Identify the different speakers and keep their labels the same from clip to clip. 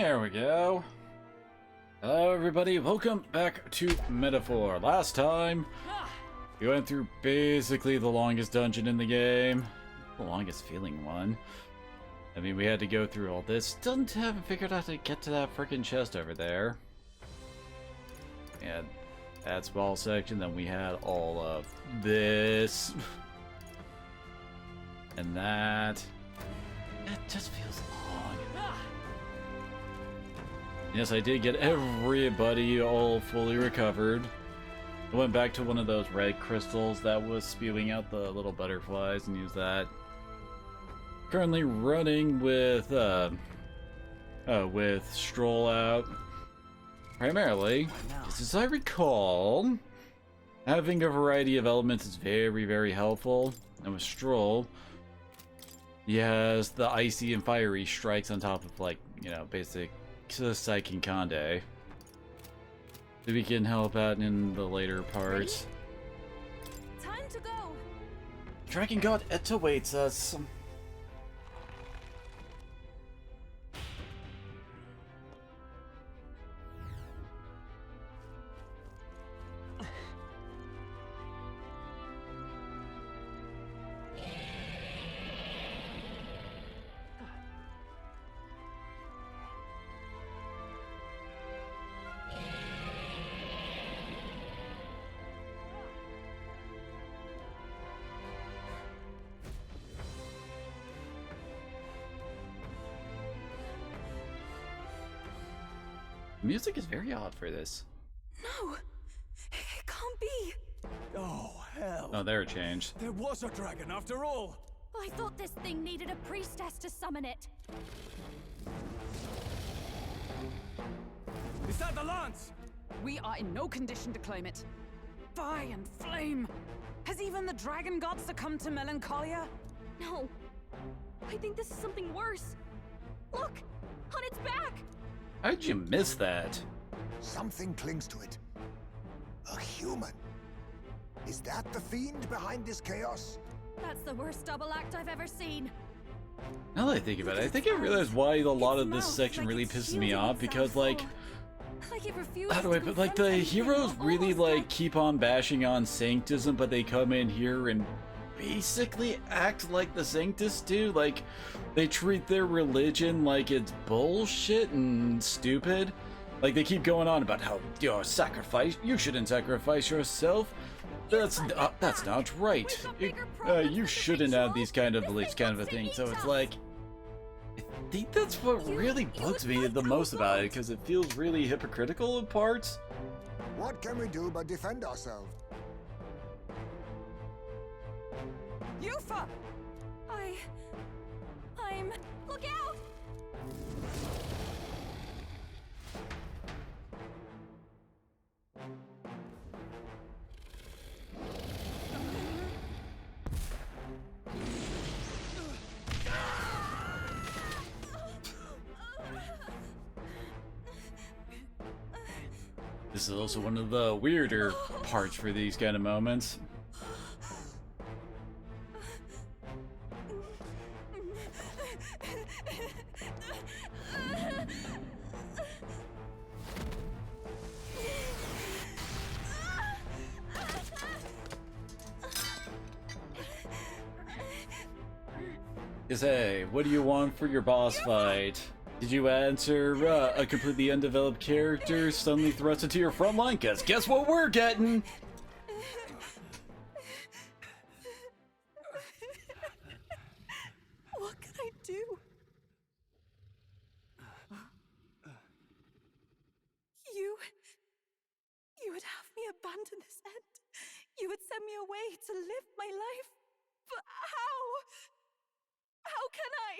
Speaker 1: There we go. Hello everybody, welcome back to Metaphor. Last time, we went through basically the longest dungeon in the game. The longest feeling one. I mean, we had to go through all this. Still haven't figured out how to get to that freaking chest over there. And that small section, then we had all of this. And that. It just feels long. Yes, I did get everybody all fully recovered. I went back to one of those red crystals that was spewing out the little butterflies and used that. Currently running with Stroll out. Primarily, because as I recall, having a variety of elements is very, very helpful. And with Stroll, he has the icy and fiery strikes on top of, like, you know, basic Psyche and Conde. So we can help out in the later parts.
Speaker 2: Ready? Time to go.
Speaker 1: Dragon God Etta waits us. The music is very odd for this.
Speaker 2: No, it can't be.
Speaker 3: Oh, hell.
Speaker 1: Oh, there it changed.
Speaker 3: There was a dragon after all.
Speaker 2: I thought this thing needed a priestess to summon it.
Speaker 3: Is that the lance?
Speaker 4: We are in no condition to claim it. Fire and flame! Has even the dragon god succumbed to melancholia?
Speaker 2: No, I think this is something worse. Look, on its back.
Speaker 1: How'd you miss that?
Speaker 5: Something clings to it. A human. Is that the fiend behind this chaos?
Speaker 2: That's the worst double act I've ever seen.
Speaker 1: Now that I think about it, I think I realized why a lot of this section really pisses me off, because, like,
Speaker 2: it refused
Speaker 1: how do I put, like, the heroes really, like, keep on bashing on Sanctism, but they come in here and basically act like the Sanctus do. Like, they treat their religion like it's bullshit and stupid. Like, they keep going on about how, you shouldn't sacrifice yourself. That's not right. You shouldn't have these kind of beliefs, kind of a thing. So it's like, I think that's what really bugs me the most about it, because it feels really hypocritical in parts.
Speaker 5: What can we do but defend ourselves?
Speaker 4: Yufa!
Speaker 2: Look out!
Speaker 1: This is also one of the weirder parts for these kind of moments. Hey, what do you want for your boss fight? Did you answer a completely undeveloped character suddenly thrust into your front line? Cause guess what we're getting?
Speaker 2: What can I do? You would have me abandon this end. You would send me away to live my life. But how? How can I?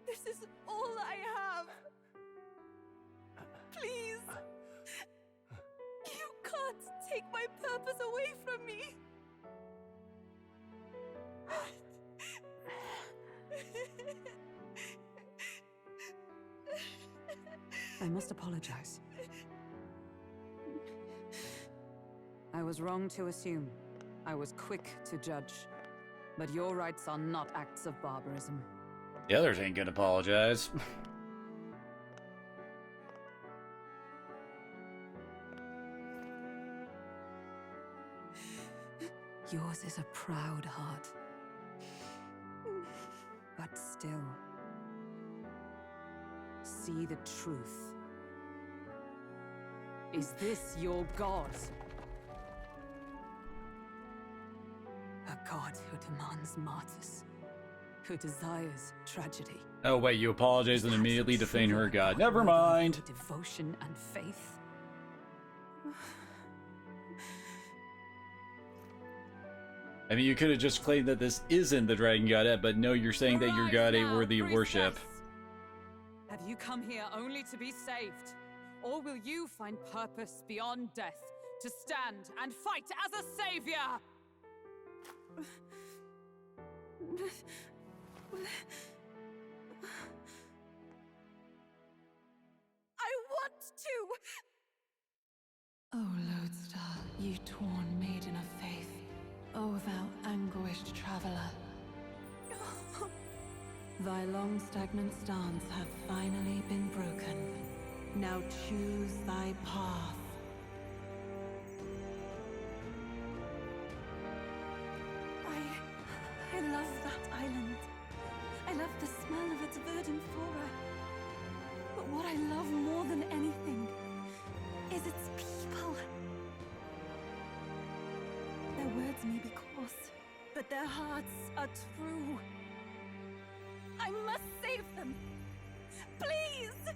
Speaker 2: This is all I have. Please. You can't take my purpose away from me.
Speaker 4: I must apologize. I was wrong to assume. I was quick to judge. But your rites are not acts of barbarism.
Speaker 1: The others ain't gonna apologize.
Speaker 2: Yours is a proud heart. But still,
Speaker 4: See the truth. Is this your god?
Speaker 2: a god who demands martyrs, who desires tragedy.
Speaker 1: Oh wait, you apologize and immediately defame her god. Never mind.
Speaker 2: Devotion and faith.
Speaker 1: I mean, you could have just claimed that this isn't the Dragon Godette, but no, you're saying that your god ain't worthy of worship.
Speaker 4: Have you come here only to be saved? Or will you find purpose beyond death to stand and fight as a savior?
Speaker 2: I want to!
Speaker 6: O Lodestar, ye torn maiden of faith, O thou anguished traveler. Thy long stagnant stance hath finally been broken. Now choose thy path.
Speaker 2: I love that island. I love the smell of its verdant flora. But what I love more than anything is its people. Their words may be coarse, but their hearts are true. I must save them. Please!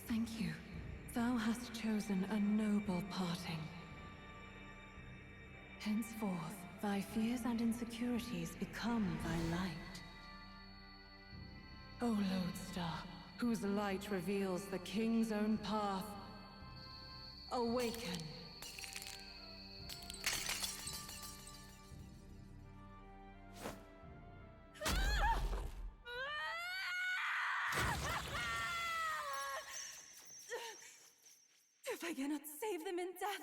Speaker 6: Thank you. Thou hast chosen a noble parting. Henceforth, thy fears and insecurities become thy light. O Lodestar, whose light reveals the king's own path, awaken.
Speaker 2: If I cannot save them in death,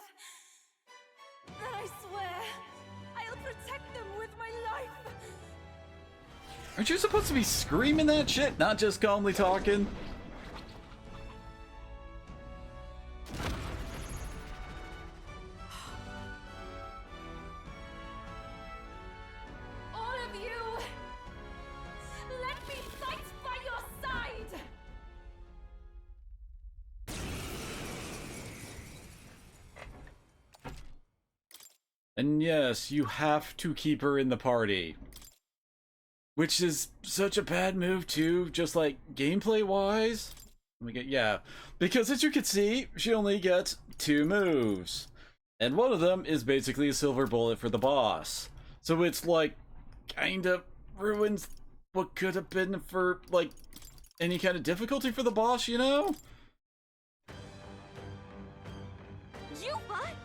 Speaker 2: then I swear I'll protect them with my life.
Speaker 1: Aren't you supposed to be screaming that shit, not just calmly talking?
Speaker 2: All of you, let me fight by your side.
Speaker 1: And yes, you have to keep her in the party. Which is such a bad move too, just like gameplay-wise. Yeah, because as you can see, she only gets 2 moves. And one of them is basically a silver bullet for the boss. So it's like, kinda ruins what could have been for, like, any kind of difficulty for the boss, you know?
Speaker 2: You what?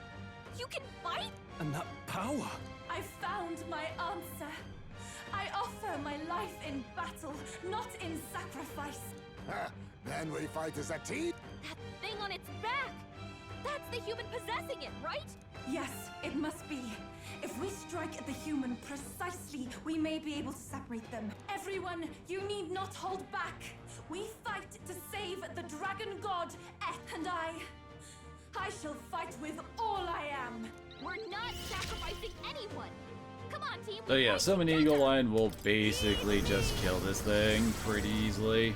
Speaker 2: You can fight?
Speaker 3: And that power!
Speaker 2: I found my answer. I offer my life in battle, not in sacrifice.
Speaker 5: Then we fight as a team?
Speaker 7: That thing on its back! That's the human possessing it, right?
Speaker 2: Yes, it must be. If we strike at the human precisely, we may be able to separate them. Everyone, you need not hold back. We fight to save the dragon god, and I shall fight with all I am.
Speaker 7: We're not sacrificing anyone! Come on, team!
Speaker 1: So yeah, Summon Eagle Lion will basically just kill this thing pretty easily.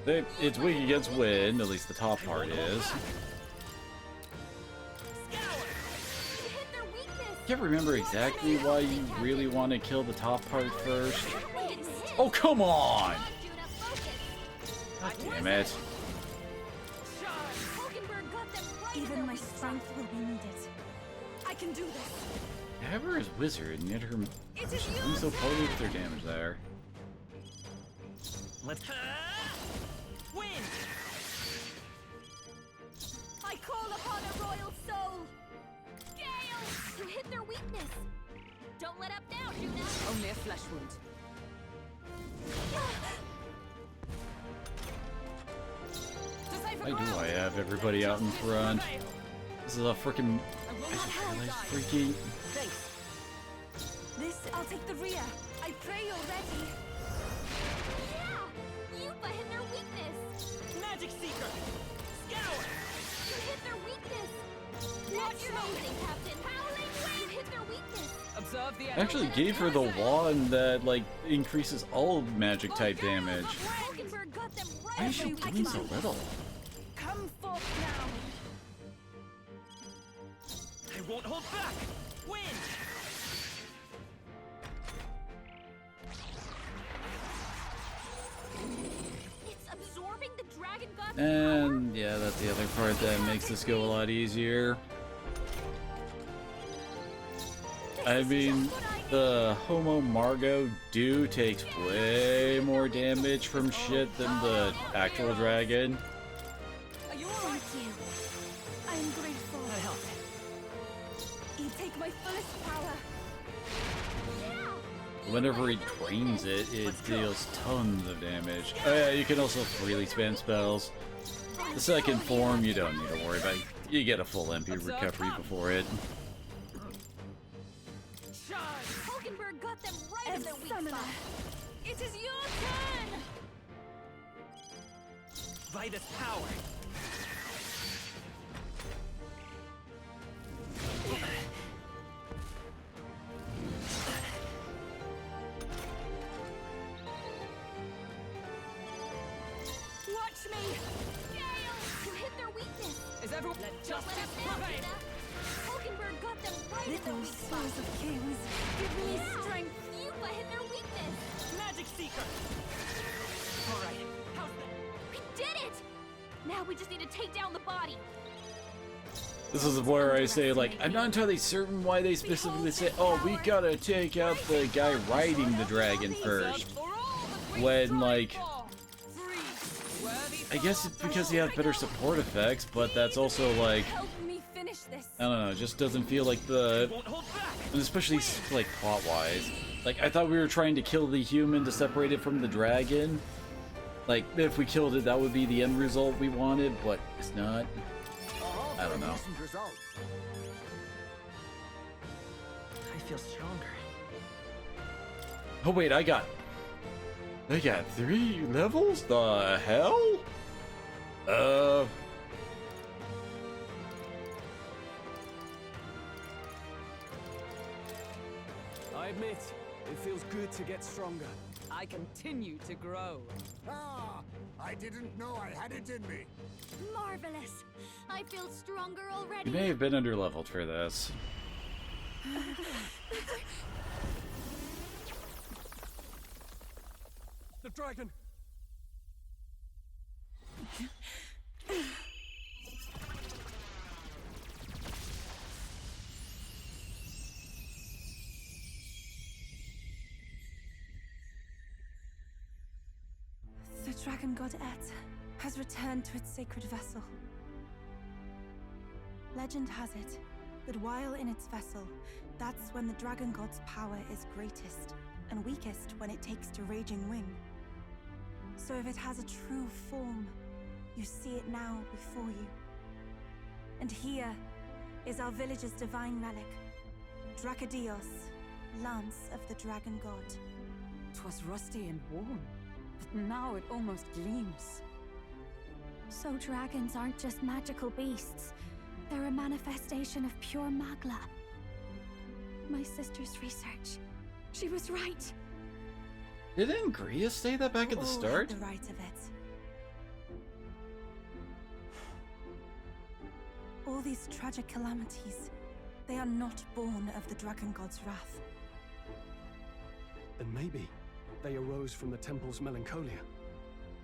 Speaker 1: It's weak against wind, at least the top part is. Can't remember exactly why you really want to kill the top part first. Oh, come on! God damn it.
Speaker 2: Even my strength will be needed. I can do this.
Speaker 1: Have her as wizard, and yet her she's doing so poorly with her damage there.
Speaker 3: Let's win!
Speaker 7: I call upon a royal soul! Gale! You hit their weakness! Don't let up now, Juna!
Speaker 4: Only a flesh wound.
Speaker 1: Why do I have everybody out in front? This is a freaking.
Speaker 4: I will
Speaker 1: I
Speaker 4: not
Speaker 1: just
Speaker 4: have
Speaker 1: realized
Speaker 4: died.
Speaker 1: freaking.
Speaker 4: Thanks.
Speaker 2: This, I'll take the rear. I pray you're ready.
Speaker 7: Yeah! Yupa hit their weakness!
Speaker 3: Magic Seeker! Scour!
Speaker 7: You hit their weakness!
Speaker 4: Watch
Speaker 7: That's your
Speaker 4: me.
Speaker 7: opening, Captain! Howling Wind! You hit their weakness!
Speaker 4: Observe the
Speaker 1: I actually gave her the wand that like increases all magic type damage.
Speaker 7: Hulkenberg got them right
Speaker 1: Why is she
Speaker 7: at their
Speaker 1: doing so
Speaker 7: weakness.
Speaker 1: little?
Speaker 2: Come forth now.
Speaker 3: I won't hold back! Wind!
Speaker 7: It's absorbing the Dragon God's
Speaker 1: And yeah, that's the other part that makes this go a lot easier. I mean, the Homo Margo do takes way more damage from shit than the actual dragon.
Speaker 4: Are you alright?
Speaker 2: Thank you. I am grateful.
Speaker 3: I helped.
Speaker 2: You take my fullest power.
Speaker 1: Whenever he trains it, it deals tons of damage. Oh yeah, you can also freely spam spells. The second form, you don't need to worry about. You get a full MP recovery before it.
Speaker 7: Hulkenberg got them right at their weak
Speaker 2: Summoner.
Speaker 7: spot.
Speaker 2: It is your turn.
Speaker 3: Vitus power!
Speaker 4: Watch me!
Speaker 7: Gale! You hit their weakness!
Speaker 4: Is everyone... Let
Speaker 7: Don't
Speaker 4: justice
Speaker 7: let us down,
Speaker 4: prevail!
Speaker 7: Dana! Hulkenberg got them right at their
Speaker 2: Little
Speaker 7: weak spot.
Speaker 2: souls of kings, give me strength.
Speaker 7: Yupa hit their weakness!
Speaker 3: Magic Seeker! Alright, how's that?
Speaker 7: We did it! Now we just need to take down the body.
Speaker 1: This is where I say, like, I'm not entirely certain why they specifically say, oh, we gotta take out the guy riding the dragon first.
Speaker 4: For all that we
Speaker 1: When,
Speaker 4: strive
Speaker 1: like,
Speaker 4: for. Free, worthy
Speaker 1: I guess it's because he has better support effects, but that's also, like,
Speaker 2: Help me finish this.
Speaker 1: I don't know, it just doesn't feel like the,
Speaker 3: Won't hold back!
Speaker 1: and especially, like, plot-wise. Like, I thought we were trying to kill the human to separate it from the dragon. Like, if we killed it, that would be the end result we wanted, but it's not. I don't know.
Speaker 5: Decent result.
Speaker 3: I feel stronger.
Speaker 1: Oh wait, I got 3 levels? The hell?
Speaker 3: I admit, it feels good to get stronger.
Speaker 4: I continue to grow.
Speaker 5: Ah, I didn't know I had it in me.
Speaker 7: Marvelous. I feel stronger already.
Speaker 1: You may have been underleveled for this.
Speaker 3: The dragon!
Speaker 2: The dragon god Et has returned to its sacred vessel. Legend has it that while in its vessel, that's when the dragon god's power is greatest, and weakest when it takes to Raging Wing. So if it has a true form, you see it now before you. And here is our village's divine relic, Dracodios, Lance of the Dragon God.
Speaker 4: 'Twas rusty and worn, but now it almost gleams.
Speaker 7: So dragons aren't just magical beasts. They're a manifestation of pure Magla. My sister's research. She was right.
Speaker 1: Didn't Gria say that back at the
Speaker 2: All
Speaker 1: start?
Speaker 2: had the right of it. All these tragic calamities, they are not born of the dragon god's wrath.
Speaker 8: And maybe they arose from the temple's melancholia.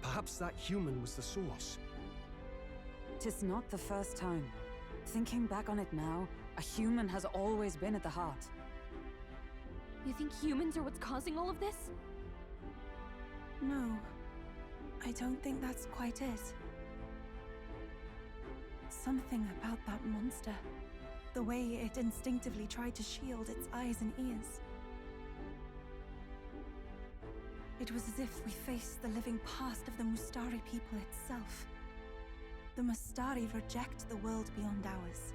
Speaker 8: Perhaps that human was the source.
Speaker 4: 'Tis not the first time. Thinking back on it now, a human has always been at the heart.
Speaker 7: You think humans are what's causing all of this?
Speaker 2: No, I don't think that's quite it. Something about that monster. The way it instinctively tried to shield its eyes and ears. It was as if we faced the living past of the Mustari people itself. The Mustari reject the world beyond ours,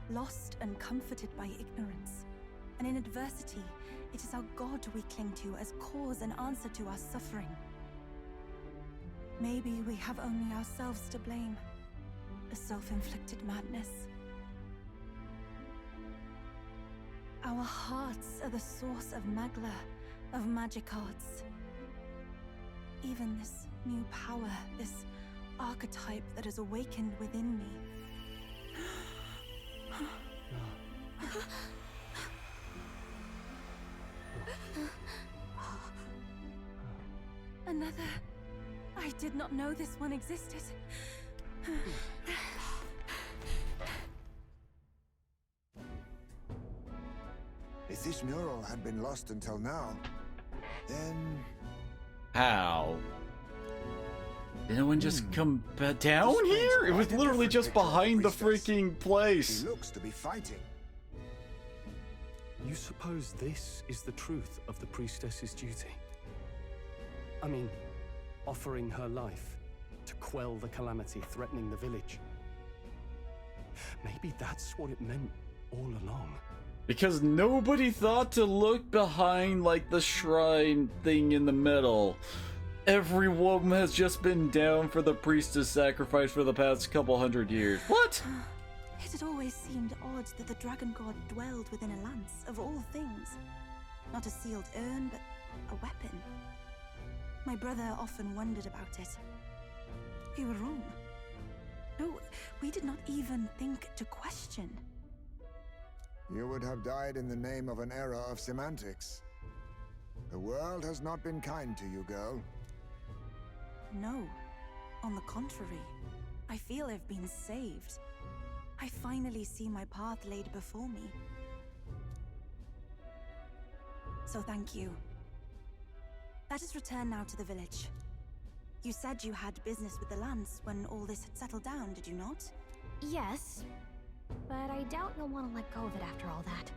Speaker 2: lost and comforted by ignorance. And in adversity, it is our God we cling to as cause and answer to our suffering. Maybe we have only ourselves to blame. A self-inflicted madness. Our hearts are the source of Magla, of magic arts. Even this new power, this archetype that has awakened within me. Another. I did not know this one existed.
Speaker 5: If this mural had been lost until now, then...
Speaker 1: How? Did no one just come down here? It was literally just behind the freaking place.
Speaker 5: He looks to be fighting.
Speaker 8: You suppose this is the truth of the priestess's duty? I mean, offering her life to quell the calamity threatening the village. Maybe that's what it meant all along.
Speaker 1: Because nobody thought to look behind, like, the shrine thing in the middle. Everyone has just been down for the priestess sacrifice for the past couple hundred years. What?
Speaker 2: It had always seemed odd that the dragon god dwelled within a lance, of all things. Not a sealed urn, but a weapon. My brother often wondered about it. We were wrong. No, we did not even think to question.
Speaker 5: You would have died in the name of an era of semantics. The world has not been kind to you, girl.
Speaker 2: No. On the contrary, I feel I've been saved. I finally see my path laid before me. So thank you. Let us return now to the village. You said you had business with the Lance when all this had settled down, did you not?
Speaker 7: Yes, but I doubt you'll want to let go of it after all that.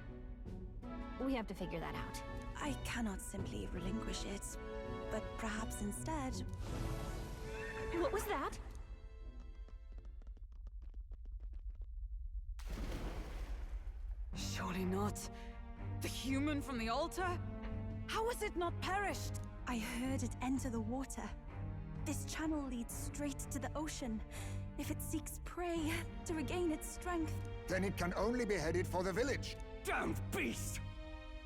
Speaker 7: We have to figure that out.
Speaker 2: I cannot simply relinquish it, but perhaps instead...
Speaker 7: What was that?
Speaker 4: Surely not. The human from the altar? How has it not perished?
Speaker 2: I heard it enter the water. This channel leads straight to the ocean. If it seeks prey to regain its strength...
Speaker 5: Then it can only be headed for the village.
Speaker 8: Damned beast!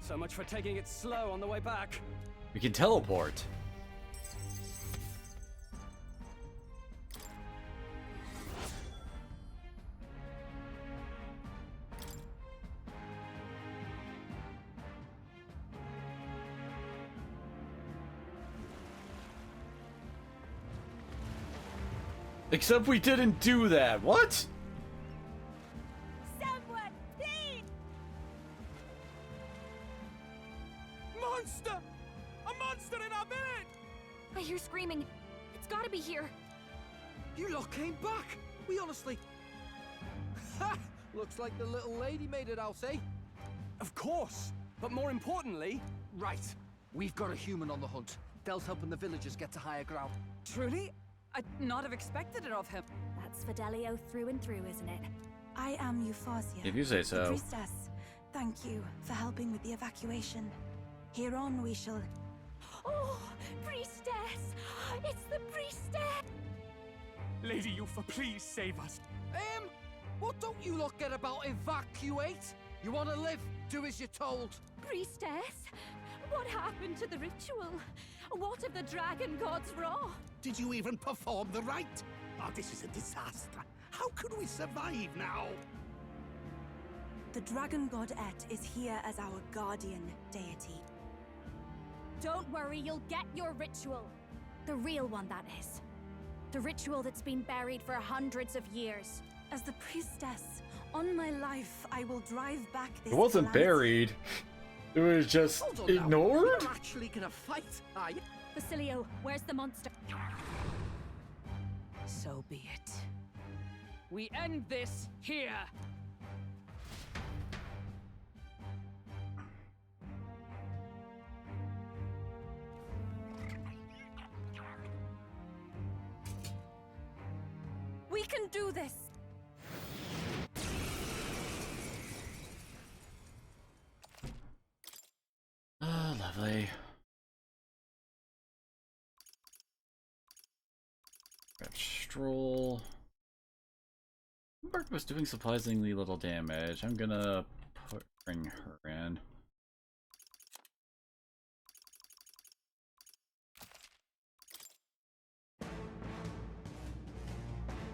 Speaker 8: So much for taking it slow on the way back.
Speaker 1: We can teleport. Except we didn't do that. What?
Speaker 2: Someone, please!
Speaker 3: Monster! A monster in our village!
Speaker 7: I hear screaming. It's gotta be here.
Speaker 3: You lot came back! We honestly... Ha! Looks like the little lady made it out, eh?
Speaker 8: Of course! But more importantly...
Speaker 9: Right. We've got a human on the hunt. Del's helping the villagers get to higher ground.
Speaker 4: Truly? I'd not have expected it of him.
Speaker 7: That's Fidelio through and through, isn't it?
Speaker 2: I am Euphasia.
Speaker 1: If you say
Speaker 2: The
Speaker 1: so.
Speaker 2: priestess. Thank you for helping with the evacuation. Hereon we shall...
Speaker 7: Oh, priestess! It's the priestess!
Speaker 3: Lady Yufa, please save us.
Speaker 9: What don't you lot get about evacuate? You want to live? Do as you're told.
Speaker 7: Priestess? What happened to the ritual? What of the dragon god's wrath?
Speaker 10: Did you even perform the rite? Oh, this is a disaster. How could we survive now?
Speaker 2: The dragon god Et is here as our guardian deity.
Speaker 7: Don't worry, you'll get your ritual. The real one, that is. The ritual that's been buried for hundreds of years.
Speaker 2: As the priestess, on my life, I will drive back this
Speaker 1: It wasn't
Speaker 2: calamity.
Speaker 1: buried. It was just
Speaker 10: Hold on now.
Speaker 1: ignored?
Speaker 10: You're actually gonna fight, are you?
Speaker 7: Basilio, where's the monster?
Speaker 4: So be it. We end this here.
Speaker 2: We can do this!
Speaker 1: quickly. Got Stroll. Mark was doing surprisingly little damage. I'm gonna bring her in.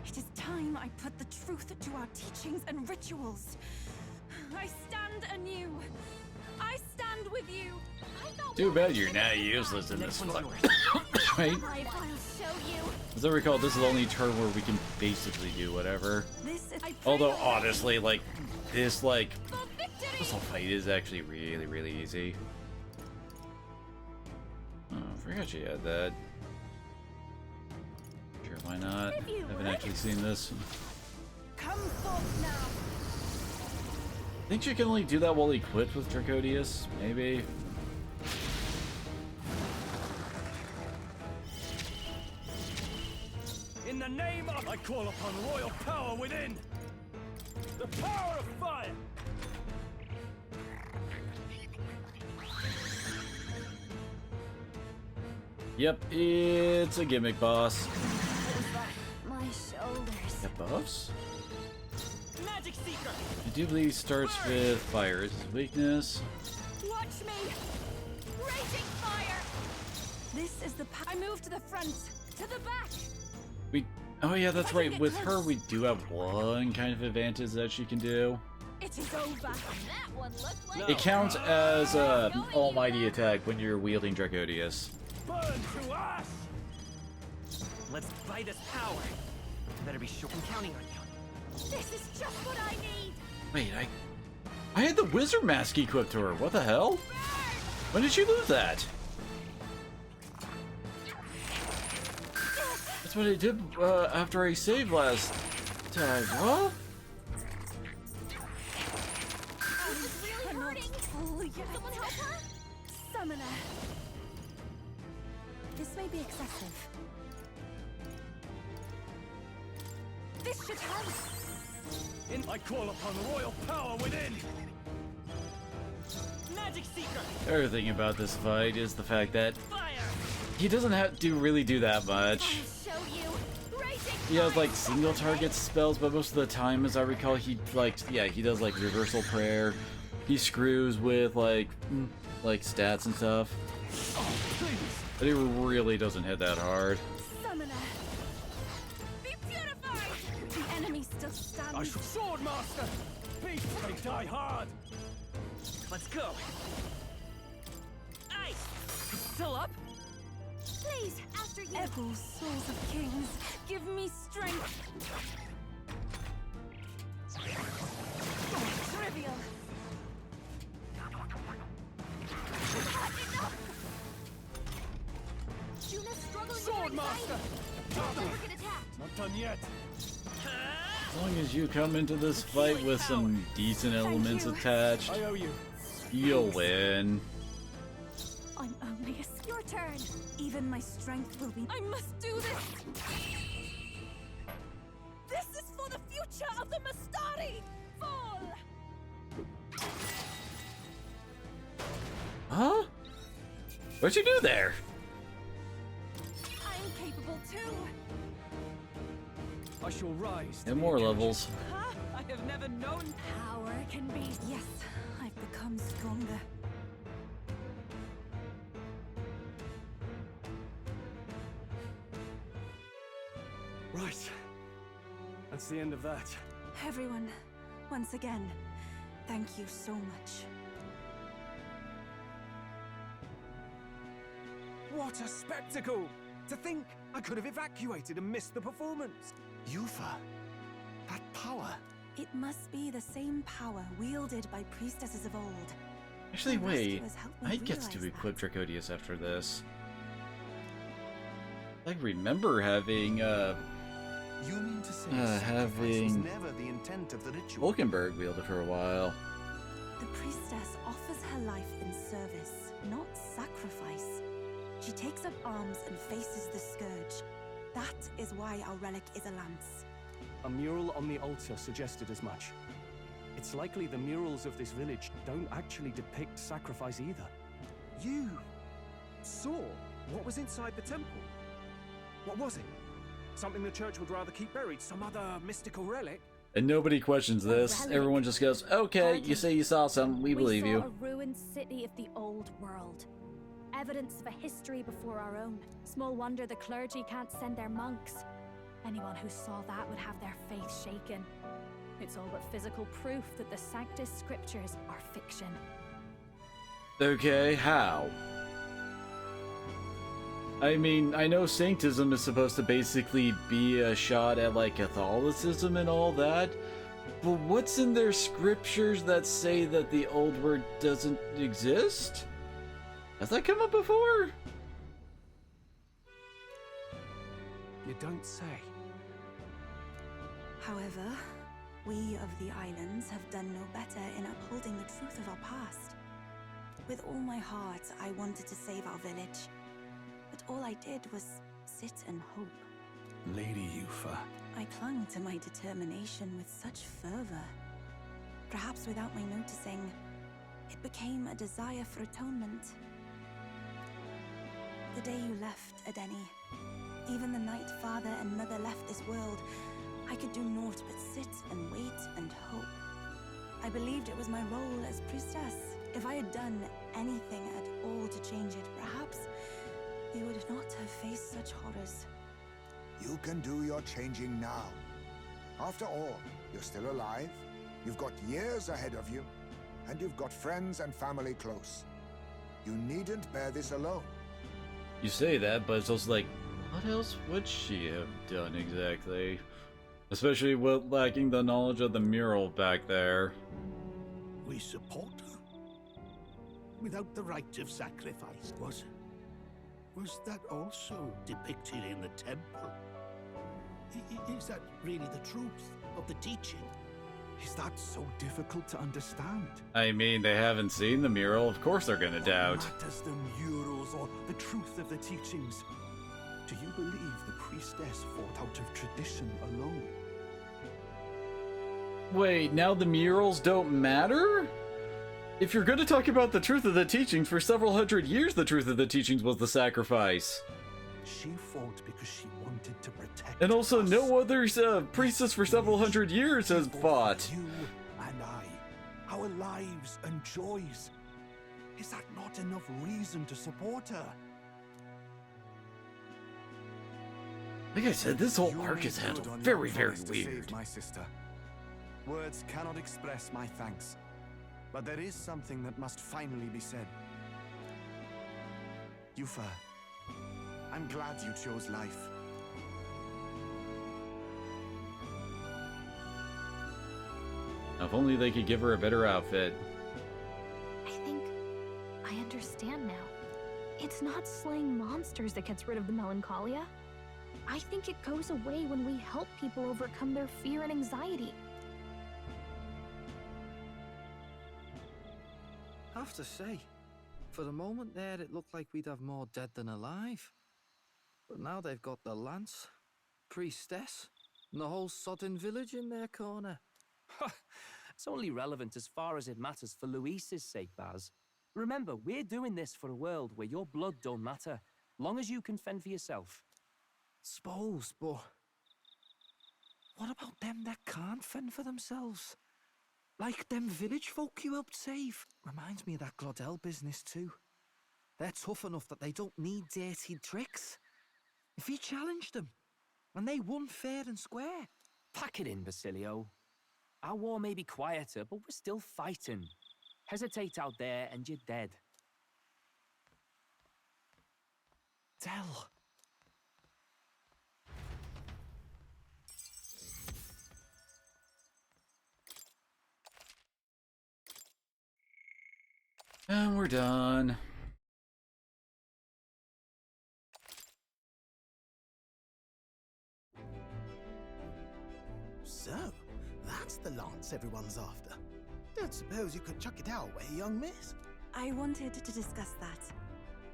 Speaker 2: It is time I put the truth to our teachings and rituals. I stand anew. I stand with you.
Speaker 1: Too bad you're now useless in this fight. Right?
Speaker 7: I'll show you.
Speaker 1: As I recall, this is the only turn where we can basically do whatever.
Speaker 2: This is
Speaker 1: Although, honestly, like, this whole fight is actually really, really easy. Oh, I forgot you had that. Sure, why not? Haven't actually seen this.
Speaker 2: Come forth now.
Speaker 1: I think you can only do that while equipped with Dracodius, maybe.
Speaker 8: In the name of... I call upon royal power within! The power of fire!
Speaker 1: Yep, it's a gimmick boss.
Speaker 7: My shoulders.
Speaker 1: Got buffs?
Speaker 4: Magic Seeker!
Speaker 1: I do believe he starts with fire. Is his weakness?
Speaker 2: Watch me. Raging fire. This is the I move to the front, to the back.
Speaker 1: Oh yeah, that's right. With her, we do have one kind of advantage that she can do.
Speaker 2: It is over. That one looked like
Speaker 1: It counts as an almighty attack when you're wielding Dracodius.
Speaker 8: Burn to ash!
Speaker 11: Let's buy this power. Better be sure I'm counting on you.
Speaker 2: This is just what I need.
Speaker 1: Wait, I had the wizard mask equipped to her. What the hell? When did she lose that? That's what I did after I saved last time. What?
Speaker 2: This is really hurting. Someone help her. Summoner. This may be excessive. This should help.
Speaker 8: I call upon royal power within!
Speaker 11: Magic Seeker!
Speaker 1: Everything about this fight is the fact that
Speaker 11: Fire!
Speaker 1: he doesn't have to really do that much.
Speaker 2: Show you. Raging
Speaker 1: He has like single target spells, but most of the time, as I recall, he he does like reversal prayer. He screws with like stats and stuff. But he really doesn't hit that hard.
Speaker 2: Summoner. Be purified. The enemy still stands.
Speaker 8: I shall Swordmaster! Beasts may die hard!
Speaker 11: Let's go! Ice!
Speaker 4: Still up?
Speaker 2: Please, after you. Echo, souls of kings, give me strength. Trivial.
Speaker 8: Swordmaster! Not done yet!
Speaker 1: As long as you come into this fight with some decent elements attached,
Speaker 8: I owe you.
Speaker 1: you'll win.
Speaker 2: I'm only a... Your turn. Even my strength will be... I must do this. This is for the future of the Mastari. Fall.
Speaker 1: Huh? What'd you do there?
Speaker 2: I'm capable too.
Speaker 8: I shall rise.
Speaker 1: And more levels.
Speaker 4: Huh? I have never known
Speaker 2: Power can be... Yes, I've become stronger.
Speaker 8: Right. That's the end of that.
Speaker 2: Everyone, once again, thank you so much.
Speaker 3: What a spectacle! To think I could have evacuated and missed the performance.
Speaker 10: Yufa, that power.
Speaker 2: It must be the same power wielded by priestesses of old.
Speaker 1: Actually,
Speaker 2: The rest of
Speaker 1: wait.
Speaker 2: us helped me
Speaker 1: I get to
Speaker 2: realize
Speaker 1: equip Dracodius after this. I remember having,
Speaker 10: You mean to say sacrifice was
Speaker 1: having
Speaker 10: never the intent of the ritual?
Speaker 1: Wolkenberg wielded for a while.
Speaker 2: The priestess offers her life in service, not sacrifice. She takes up arms and faces the scourge. That is why our relic is a lance.
Speaker 8: A mural on the altar suggested as much. It's likely the murals of this village don't actually depict sacrifice either.
Speaker 12: You saw what was inside the temple? What was it? Something the church would rather keep buried? Some other mystical relic?
Speaker 1: And nobody questions this. Everyone just goes, okay, you say you saw something, we believe you.
Speaker 7: We saw a ruined city of the old world. Evidence of a history before our own. Small wonder the clergy can't send their monks. Anyone who saw that would have their faith shaken. It's all but physical proof that the Sanctus Scriptures are fiction.
Speaker 1: Okay, how? I mean, I know Sanctism is supposed to basically be a shot at, like, Catholicism and all that, but what's in their scriptures that say that the old word doesn't exist? Has that come up before?
Speaker 12: You don't say.
Speaker 2: However, we of the islands have done no better in upholding the truth of our past. With all my heart, I wanted to save our village. But all I did was sit and hope.
Speaker 10: Lady Yufa.
Speaker 2: I clung to my determination with such fervor. Perhaps without my noticing, it became a desire for atonement. The day you left, Edeni, even the night father and mother left this world, I could do naught but sit and wait and hope. I believed it was my role as priestess. If I had done anything at all to change it, perhaps we would not have faced such horrors.
Speaker 5: You can do your changing now. After all, you're still alive, you've got years ahead of you, and you've got friends and family close. You needn't bear this alone.
Speaker 1: You say that, but it's also like, what else would she have done exactly? Especially with lacking the knowledge of the mural back there.
Speaker 10: We support her. Without the rite of sacrifice, was that also depicted in the temple? Is that really the truth of the teaching?
Speaker 13: Is that so difficult to understand?
Speaker 1: I mean, they haven't seen the mural, of course they're gonna doubt.
Speaker 13: What matters the murals or the truth of the teachings? Do you believe the priestess fought out of tradition alone?
Speaker 1: Wait, now the murals don't matter? If you're going to talk about the truth of the teachings, for several hundred years the truth of the teachings was the sacrifice.
Speaker 13: She fought because she wanted to protect
Speaker 1: And also
Speaker 13: us.
Speaker 1: no other priestess for several hundred years has fought.
Speaker 13: You and I, our lives and joys. Is that not enough reason to support her?
Speaker 1: Like I said, this whole arc is handled very, very
Speaker 13: Save
Speaker 1: weird.
Speaker 13: my sister. Words cannot express my thanks, but there is something that must finally be said. Yufa, I'm glad you chose life.
Speaker 1: If only they could give her a better outfit.
Speaker 7: I think I understand now. It's not slaying monsters that gets rid of the melancholia. I think it goes away when we help people overcome their fear and anxiety.
Speaker 3: I have to say, for the moment there, it looked like we'd have more dead than alive. But now they've got the lance, priestess, and the whole sodden village in their corner.
Speaker 11: It's only relevant as far as it matters for Luis's sake, Baz. Remember, we're doing this for a world where your blood don't matter, long as you can fend for yourself.
Speaker 3: Suppose, but what about them that can't fend for themselves? Like them village folk you helped save. Reminds me of that Glodell business too. They're tough enough that they don't need dirty tricks. If he challenged them, and they won fair and square.
Speaker 11: Pack it in, Basilio. Our war may be quieter, but we're still fighting. Hesitate out there and you're dead.
Speaker 3: Del.
Speaker 1: And we're done.
Speaker 10: So, that's the lance everyone's after. Don't suppose you could chuck it our way, young miss?
Speaker 2: I wanted to discuss that.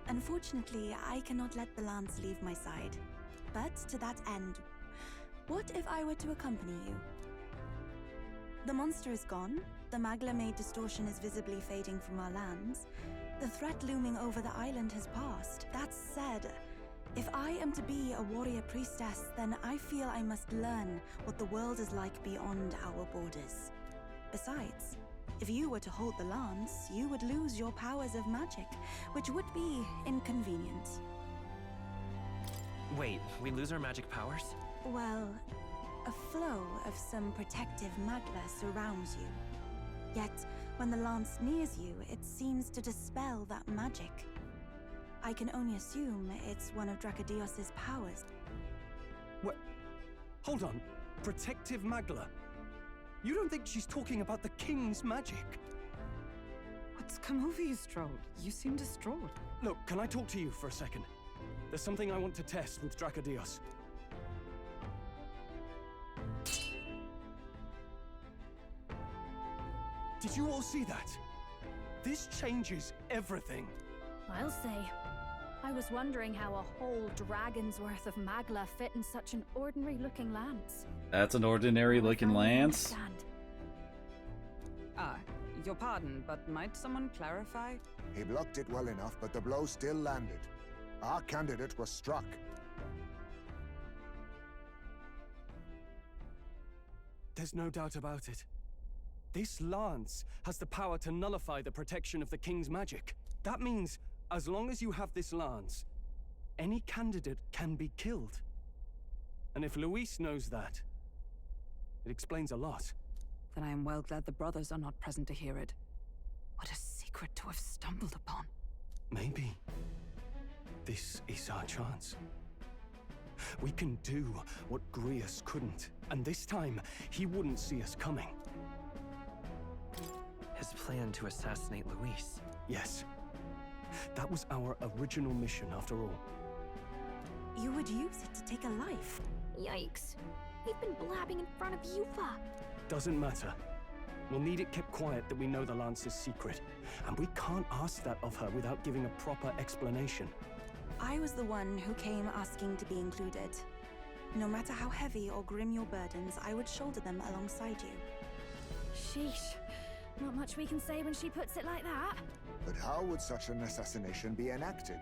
Speaker 2: Unfortunately, I cannot let the lance leave my side. But to that end, what if I were to accompany you? The monster is gone, the Magla-made distortion is visibly fading from our lands,
Speaker 14: The threat looming over the island has passed. That said, if I am to be a warrior priestess, then I feel I must learn what the world is like beyond our borders. Besides, if you were to hold the lance, you would lose your powers of magic, which would be inconvenient.
Speaker 15: Wait, we lose our magic powers?
Speaker 14: Well, a flow of some protective magla surrounds you. Yet, when the lance nears you, it seems to dispel that magic. I can only assume it's one of Dracodios's powers.
Speaker 8: What? Hold on. Protective Magla? You don't think she's talking about the king's magic?
Speaker 4: What's come over you, Stroll? You seem distraught.
Speaker 8: Look, can I talk to you for a second? There's something I want to test with Dracodios. Did you all see that? This changes everything.
Speaker 7: I'll say. I was wondering how a whole dragon's worth of magla fit in such an ordinary-looking lance.
Speaker 1: That's an ordinary-looking lance?
Speaker 4: Your pardon, but might someone clarify?
Speaker 5: He blocked it well enough, but the blow still landed. Our candidate was struck.
Speaker 8: There's no doubt about it. This lance has the power to nullify the protection of the king's magic. That means, as long as you have this lance, any candidate can be killed. And if Luis knows that, it explains a lot.
Speaker 4: Then I am well glad the brothers are not present to hear it. What a secret to have stumbled upon.
Speaker 8: Maybe this is our chance. We can do what Grius couldn't, and this time he wouldn't see us coming.
Speaker 15: His plan to assassinate Luis.
Speaker 8: Yes. That was our original mission, after all.
Speaker 14: You would use it to take a life.
Speaker 7: Yikes. We've been blabbing in front of Yufa.
Speaker 8: Doesn't matter. We'll need it kept quiet that we know the lance is secret. And we can't ask that of her without giving a proper explanation.
Speaker 14: I was the one who came asking to be included. No matter how heavy or grim your burdens, I would shoulder them alongside you.
Speaker 7: Sheesh. Not much we can say when she puts it like that.
Speaker 5: But how would such an assassination be enacted?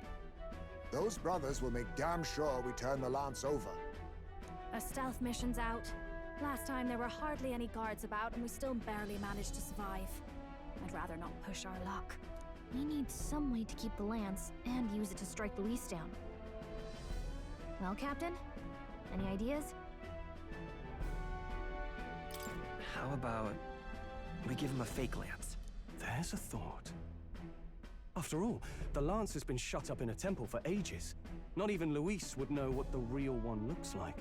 Speaker 5: Those brothers will make damn sure we turn the lance over.
Speaker 7: A stealth mission's out. Last time there were hardly any guards about and we still barely managed to survive. I'd rather not push our luck.
Speaker 16: We need some way to keep the lance and use it to strike Luis down. Well, Captain? Any ideas?
Speaker 15: How about we give him a fake lance?
Speaker 8: There's a thought. After all, the lance has been shut up in a temple for ages. Not even Luis would know what the real one looks like.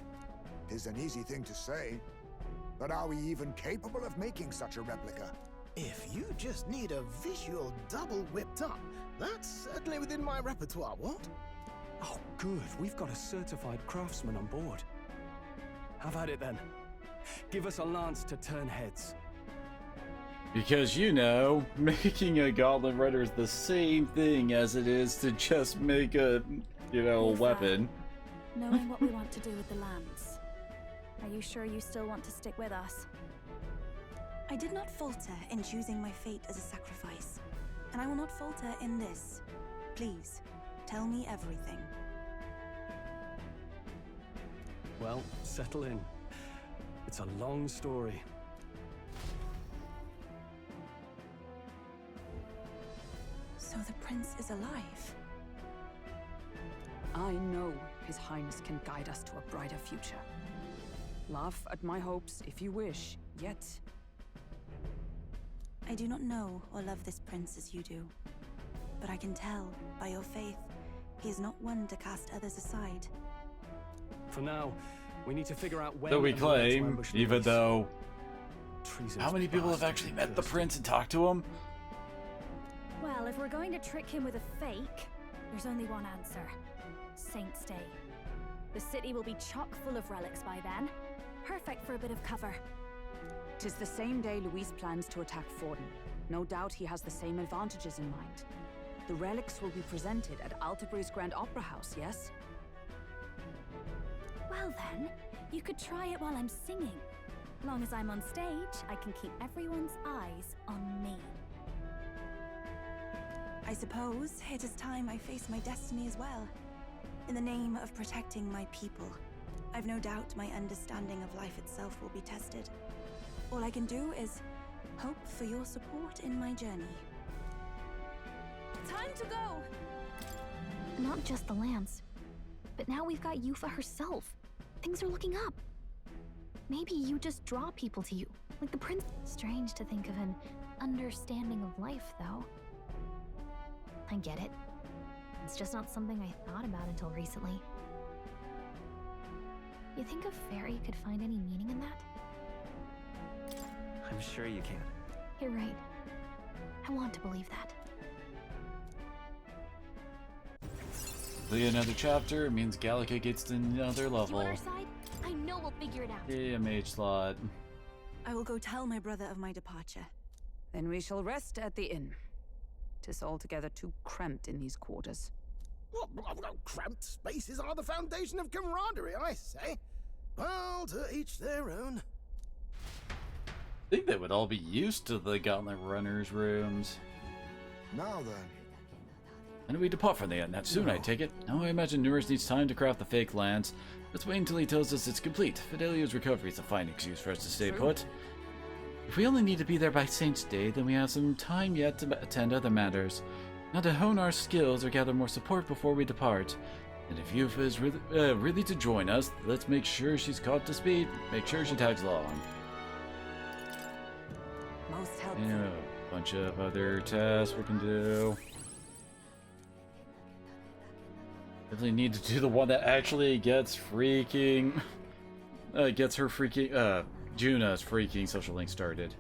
Speaker 5: 'Tis an easy thing to say, but are we even capable of making such a replica?
Speaker 17: If you just need a visual double whipped up, that's certainly within my repertoire, what?
Speaker 8: Oh, good. We've got a certified craftsman on board. Have at it then. Give us a lance to turn heads.
Speaker 1: Because, you know, making a Gauntlet Rider is the same thing as it is to just make a, you know, weapon.
Speaker 7: Knowing what we want to do with the lance, are you sure you still want to stick with us?
Speaker 14: I did not falter in choosing my fate as a sacrifice, and I will not falter in this. Please, tell me everything.
Speaker 8: Well, settle in. It's a long story.
Speaker 14: So the prince is alive?
Speaker 4: I know His Highness can guide us to a brighter future. Laugh at my hopes if you wish, yet...
Speaker 14: I do not know or love this prince as you do, but I can tell, by your faith, he is not one to cast others aside.
Speaker 8: For now, we need to figure out when...
Speaker 1: Though we
Speaker 8: and where to
Speaker 1: claim,
Speaker 8: ambush
Speaker 1: even
Speaker 8: Luis.
Speaker 1: though...
Speaker 8: Treasonous
Speaker 1: How many people have
Speaker 8: bastard
Speaker 1: actually met the
Speaker 8: cursed.
Speaker 1: prince and talked to him?
Speaker 7: Well, if we're going to trick him with a fake, there's only one answer. Saint's Day. The city will be chock full of relics by then. Perfect for a bit of cover.
Speaker 4: 'Tis the same day Luis plans to attack Forden. No doubt he has the same advantages in mind. The relics will be presented at Altabri's Grand Opera House, yes?
Speaker 7: Well then, you could try it while I'm singing. Long as I'm on stage, I can keep everyone's eyes on me.
Speaker 14: I suppose it is time I face my destiny as well. In the name of protecting my people. I've no doubt my understanding of life itself will be tested. All I can do is hope for your support in my journey.
Speaker 2: Time to go!
Speaker 16: Not just the Lance, but now we've got Yufa herself. Things are looking up. Maybe you just draw people to you, like the prince. Strange to think of an understanding of life, though. I get it. It's just not something I thought about until recently. You think a fairy could find any meaning in that?
Speaker 15: I'm sure you can.
Speaker 16: You're right. I want to believe that.
Speaker 1: Another chapter means Gallica gets to another
Speaker 16: You
Speaker 1: level.
Speaker 16: on our side? I know we'll figure it out.
Speaker 1: Yeah, mage slot.
Speaker 14: I will go tell my brother of my departure.
Speaker 4: Then we shall rest at the inn. 'Tis altogether too cramped in these quarters.
Speaker 17: Cramped spaces are the foundation of camaraderie, I say. Well, to each their own.
Speaker 1: I think they would all be used to the Gauntlet Runners rooms.
Speaker 5: Now then.
Speaker 1: And we depart from the net soon, I take it. Now I imagine Nurse needs time to craft the fake lance. Let's wait until he tells us it's complete. Fidelia's recovery is a fine excuse for us to stay put. If we only need to be there by Saint's Day, then we have some time yet to attend other matters. Now to hone our skills or gather more support before we depart. And if Yufa is really to join us, let's make sure she's caught to speed. Make sure she tags along.
Speaker 4: Most helpful.
Speaker 1: Yeah, a bunch of other tasks we can do. Definitely need to do the one that actually gets freaking... gets her freaking... Juna's freaking social link started.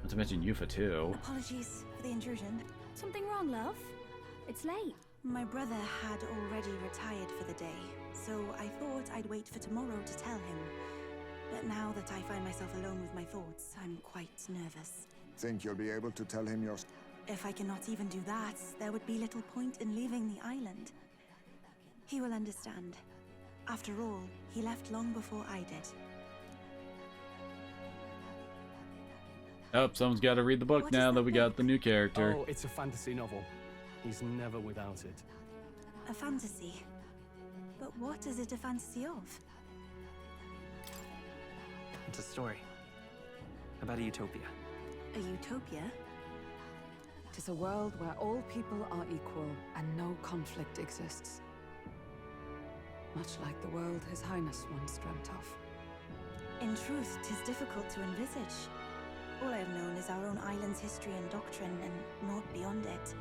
Speaker 1: Not to mention Yufa too.
Speaker 14: Apologies for the intrusion.
Speaker 7: Something wrong, love? It's late.
Speaker 14: My brother had already retired for the day, so I thought I'd wait for tomorrow to tell him. But now that I find myself alone with my thoughts, I'm quite nervous.
Speaker 5: Think you'll be able to tell him your...
Speaker 14: If I cannot even do that, there would be little point in leaving the island. He will understand. After all, he left long before I did.
Speaker 1: Oh, someone's got to read the book now that we got the new character.
Speaker 8: Oh, it's a fantasy novel. He's never without it.
Speaker 14: A fantasy? But what is it a fantasy of?
Speaker 15: It's a story about a utopia.
Speaker 14: A utopia?
Speaker 4: 'Tis a world where all people are equal and no conflict exists. Much like the world His Highness once dreamt of.
Speaker 14: In truth, 'tis difficult to envisage. All I have known is our own island's history and doctrine, and naught beyond it.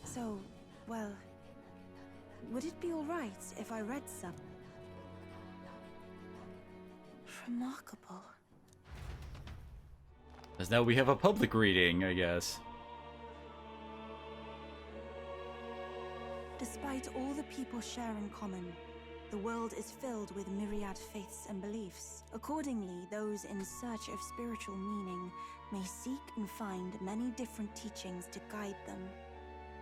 Speaker 14: So, well, would it be alright if I read some? Remarkable.
Speaker 1: As now we have a public reading, I guess.
Speaker 14: Despite all the people share in common, the world is filled with myriad faiths and beliefs. Accordingly, those in search of spiritual meaning may seek and find many different teachings to guide them.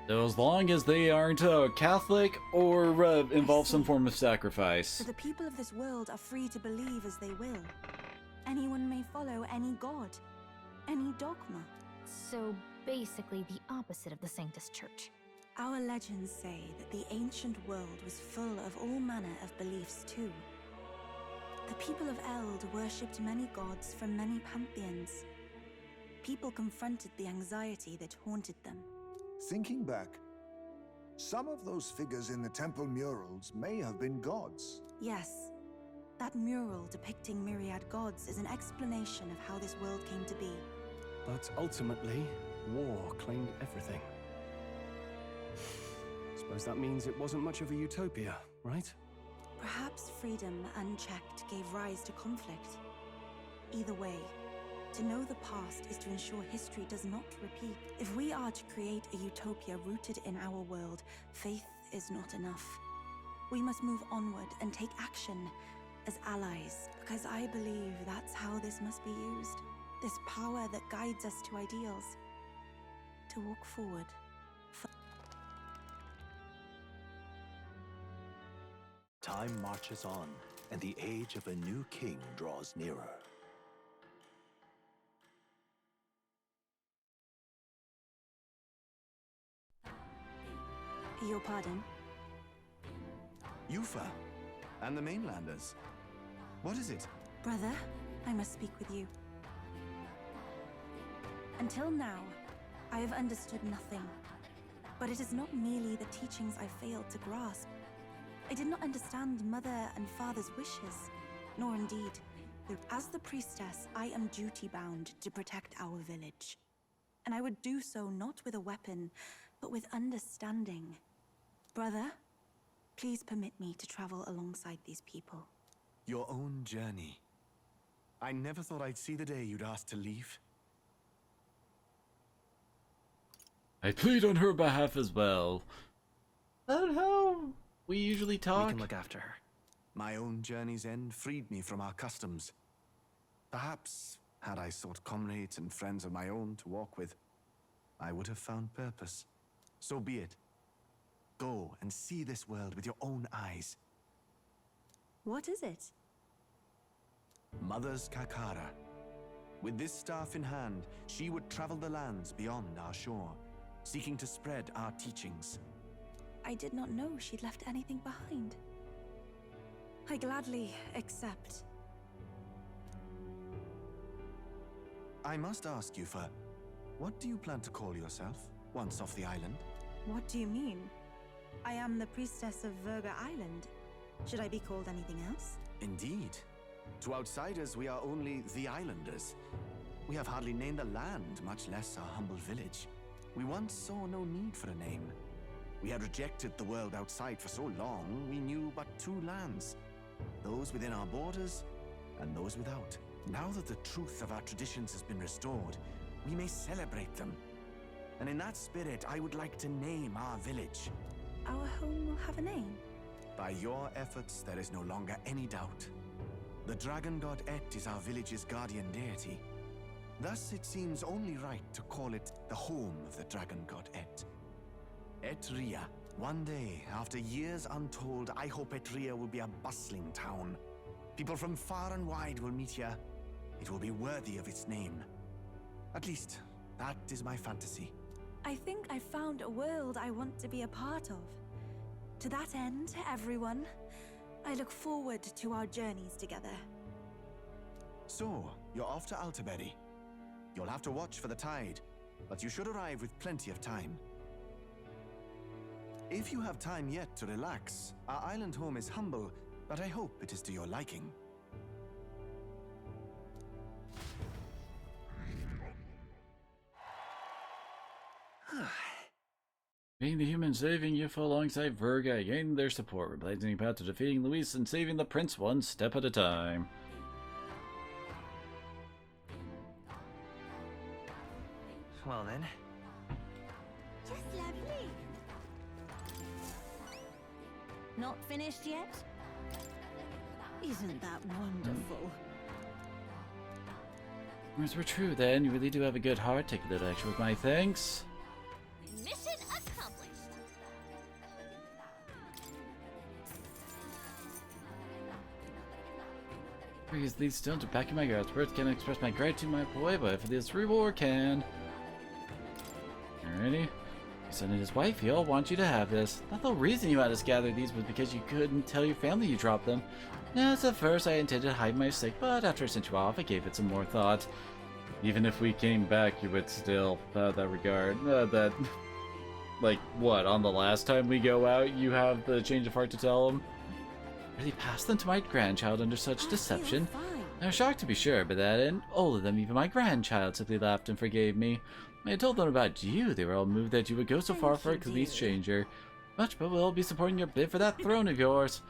Speaker 1: So as long as they aren't Catholic or involve some form of sacrifice.
Speaker 14: So the people of this world are free to believe as they will. Anyone may follow any god, any dogma.
Speaker 16: So basically the opposite of the Sanctus Church.
Speaker 14: Our legends say that the ancient world was full of all manner of beliefs too. The people of Eld worshipped many gods from many pantheons. People confronted the anxiety that haunted them.
Speaker 5: Thinking back, some of those figures in the temple murals may have been gods.
Speaker 14: Yes, that mural depicting myriad gods is an explanation of how this world came to be.
Speaker 8: But ultimately, war claimed everything. Suppose that means it wasn't much of a utopia, right?
Speaker 14: Perhaps freedom unchecked gave rise to conflict. Either way, to know the past is to ensure history does not repeat. If we are to create a utopia rooted in our world, faith is not enough. We must move onward and take action as allies, because I believe that's how this must be used. This power that guides us to ideals. To walk forward.
Speaker 13: Time marches on, and the age of a new king draws nearer.
Speaker 14: Your pardon?
Speaker 13: Yufa, and the mainlanders. What is it?
Speaker 14: Brother, I must speak with you. Until now, I have understood nothing. But it is not merely the teachings I failed to grasp. I did not understand Mother and Father's wishes, nor indeed. As the priestess, I am duty-bound to protect our village. And I would do so not with a weapon, but with understanding. Brother, please permit me to travel alongside these people.
Speaker 13: Your own journey. I never thought I'd see the day you'd ask to leave.
Speaker 1: I plead on her behalf as well. That's how we usually talk.
Speaker 15: We can look after her.
Speaker 13: My own journey's end freed me from our customs. Perhaps, had I sought comrades and friends of my own to walk with, I would have found purpose. So be it. Go and see this world with your own eyes.
Speaker 14: What is it?
Speaker 13: Mother's Kakara. With this staff in hand, she would travel the lands beyond our shore, seeking to spread our teachings.
Speaker 14: I did not know she'd left anything behind. I gladly accept.
Speaker 13: I must ask you, Yufa, what do you plan to call yourself once off the island?
Speaker 14: What do you mean? I am the priestess of Verga Island. Should I be called anything else?
Speaker 13: Indeed. To outsiders, we are only the islanders. We have hardly named the land, much less our humble village. We once saw no need for a name. We had rejected the world outside for so long, we knew but two lands. Those within our borders, and those without. Now that the truth of our traditions has been restored, we may celebrate them. And in that spirit, I would like to name our village.
Speaker 14: Our home will have a name?
Speaker 13: By your efforts, there is no longer any doubt. The dragon god Et is our village's guardian deity. Thus, it seems only right to call it the home of the dragon god Et. Etria. One day, after years untold, I hope Etria will be a bustling town. People from far and wide will meet here. It will be worthy of its name. At least, that is my fantasy.
Speaker 14: I think I found a world I want to be a part of. To that end, everyone, I look forward to our journeys together.
Speaker 13: So, you're off to Altaberry. You'll have to watch for the tide, but you should arrive with plenty of time. If you have time yet to relax, our island home is humble, but I hope it is to your liking.
Speaker 1: Being the human saving Yufa alongside Verga, gaining their support, we're blazing a path to defeating Luis and saving the prince one step at a time.
Speaker 15: Well then.
Speaker 18: Just lovely. Not finished yet? Isn't that wonderful?
Speaker 1: Words were true then, you really do have a good heart. Take a little extra with my thanks.
Speaker 18: Mission accomplished.
Speaker 1: Because these stones are packing my guards. Words can't express my gratitude, my boy, but for this reward can. Alrighty. Your son and his wife, he all want you to have this. Not the reason you had us gather these was because you couldn't tell your family you dropped them. Yes, at first I intended to hide my mistake, but after I sent you off, I gave it some more thought. Even if we came back, you would still have that regard. Like, what, on the last time we go out, you have the change of heart to tell them? Really pass them to my grandchild under such deception? I was shocked to be sure, but that and all of them, even my grandchild, simply laughed and forgave me. When I told them about you, they were all moved that you would go so far for a complete stranger. Much, but we'll be supporting your bid for that throne of yours.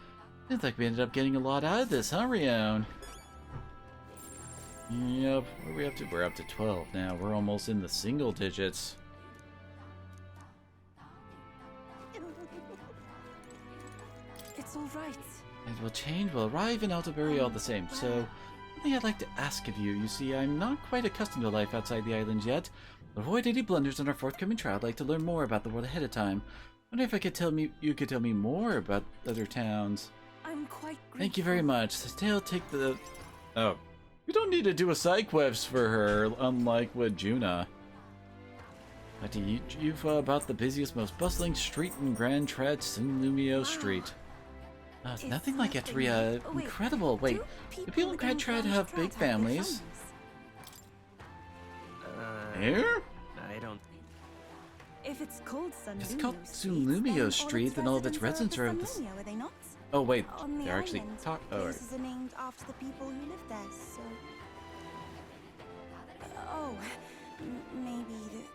Speaker 1: Seems like we ended up getting a lot out of this, huh, Rion? Yep, what are we up to? We're up to 12 now. We're almost in the single digits.
Speaker 14: It's all right.
Speaker 1: It will change. We'll arrive in Altaberry all the same. So, one thing I'd like to ask of you. You see, I'm not quite accustomed to life outside the island yet. To avoid any blunders on our forthcoming trial, I'd like to learn more about the world ahead of time. I wonder if you could tell me more about other towns.
Speaker 14: I'm quite grateful.
Speaker 1: Thank you very much. Still take the... Oh. We don't need to do a side quest for her, unlike with Juna. Talk to Yufa about the busiest, most bustling street in Grand Trad, Sunlumio Street. Nothing like Etria. Incredible. Wait, do people in Grand Trad have big families? Here?
Speaker 15: I don't.
Speaker 14: If it's called Sunlumio
Speaker 1: It's called
Speaker 14: Street,
Speaker 1: Sunlumio
Speaker 14: then
Speaker 1: Street, then all of its residents are of this.
Speaker 14: Sunlumio, are they not?
Speaker 1: Oh wait,
Speaker 14: On the
Speaker 1: they're actually
Speaker 14: island,
Speaker 1: talk. Oh, right.
Speaker 14: places are named after the people who live there, so... Oh, maybe